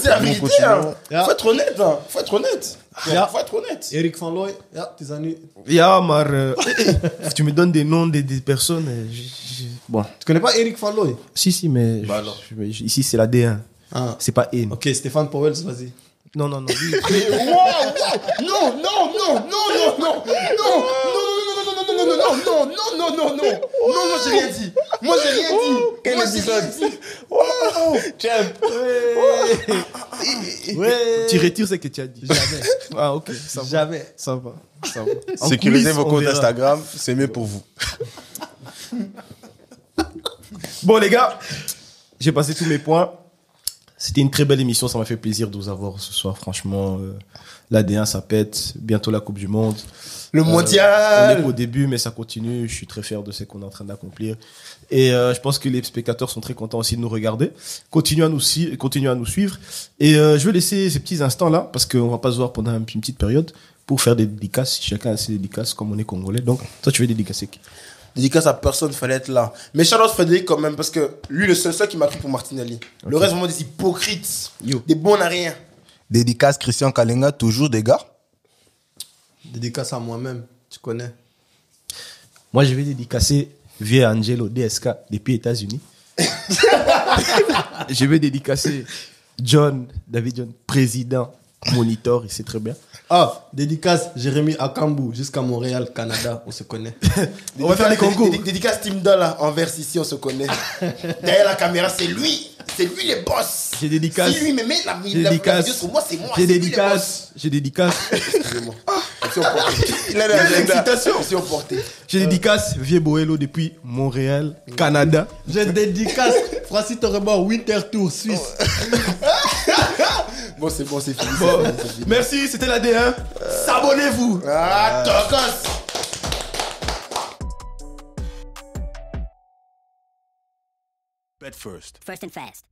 la vérité. continuons. Hein. Faut être honnête. Hein. Faut être honnête. Yeah. Faut être honnête. Eric Van Looy, ja, tes amis. Ya, maar. Tu me donnes des noms des personnes. Bon. Tu connais pas Eric Van Looy? Si, mais. Bah alors. Ici, c'est la D1. Ah. C'est pas N. Ok, Stéphane Powell, vas-y. Non. Lui, Mais wow, non, j'ai rien dit. Moi, j'ai rien dit. Quel Moi, j'ai épisode rien dit. Ouais. tu retires ce que tu as dit. Jamais. Ah, ok. Ça va. Jamais. Ça va. En Sécurisez coulisses, vos on comptes verra. Instagram, c'est mieux pour vous. Bon, les gars, j'ai passé tous mes points. C'était une très belle émission. Ça m'a fait plaisir de vous avoir ce soir. Franchement, l'AD1, ça pète. Bientôt la Coupe du Monde. Le On est mondial. qu'au début, mais ça continue. Je suis très fier de ce qu'on est en train d'accomplir. Et je pense que les spectateurs sont très contents aussi de nous regarder. Continuez à nous suivre. Et je vais laisser ces petits instants-là, parce qu'on va pas se voir pendant une petite période, pour faire des dédicaces. Chacun a ses dédicaces, comme on est congolais. Donc, toi, tu veux dédicacer qui? Dédicace à personne, fallait être là. Mais Charles Frédéric quand même, parce que lui, le seul qui m'a pris pour Martinelli. Le reste, vraiment des hypocrites. Yo. Des bons à rien. Dédicace Christian Kalenga, toujours des gars. Dédicace à moi-même, tu connais. Moi, je vais dédicacer Via Angelo DSK depuis États-Unis. Je vais dédicacer David John, président, monitor, il sait très bien. Ah, dédicace Jérémy Akambu jusqu'à Montréal, Canada, on se connaît. On va faire les concours. Dédicace Team Dollar envers ici, on se connaît. Derrière la caméra, c'est lui. C'est lui les boss. J'ai dédicace. Si lui me met la vidéo sur moi, c'est moi. J'ai c'est lui les boss. dédicace. Excusez-moi. Attention portée. Il a l'agenda. Attention portée. J'ai dédicace Vieux Boello depuis Montréal, Canada. Je dédicace Francis Torrebord, Winter Tour, Suisse. Bon, c'est fini. Bon, c'est fini. merci, c'était la D1. S'abonnez-vous. Ah, tocos. Bet first. First and fast.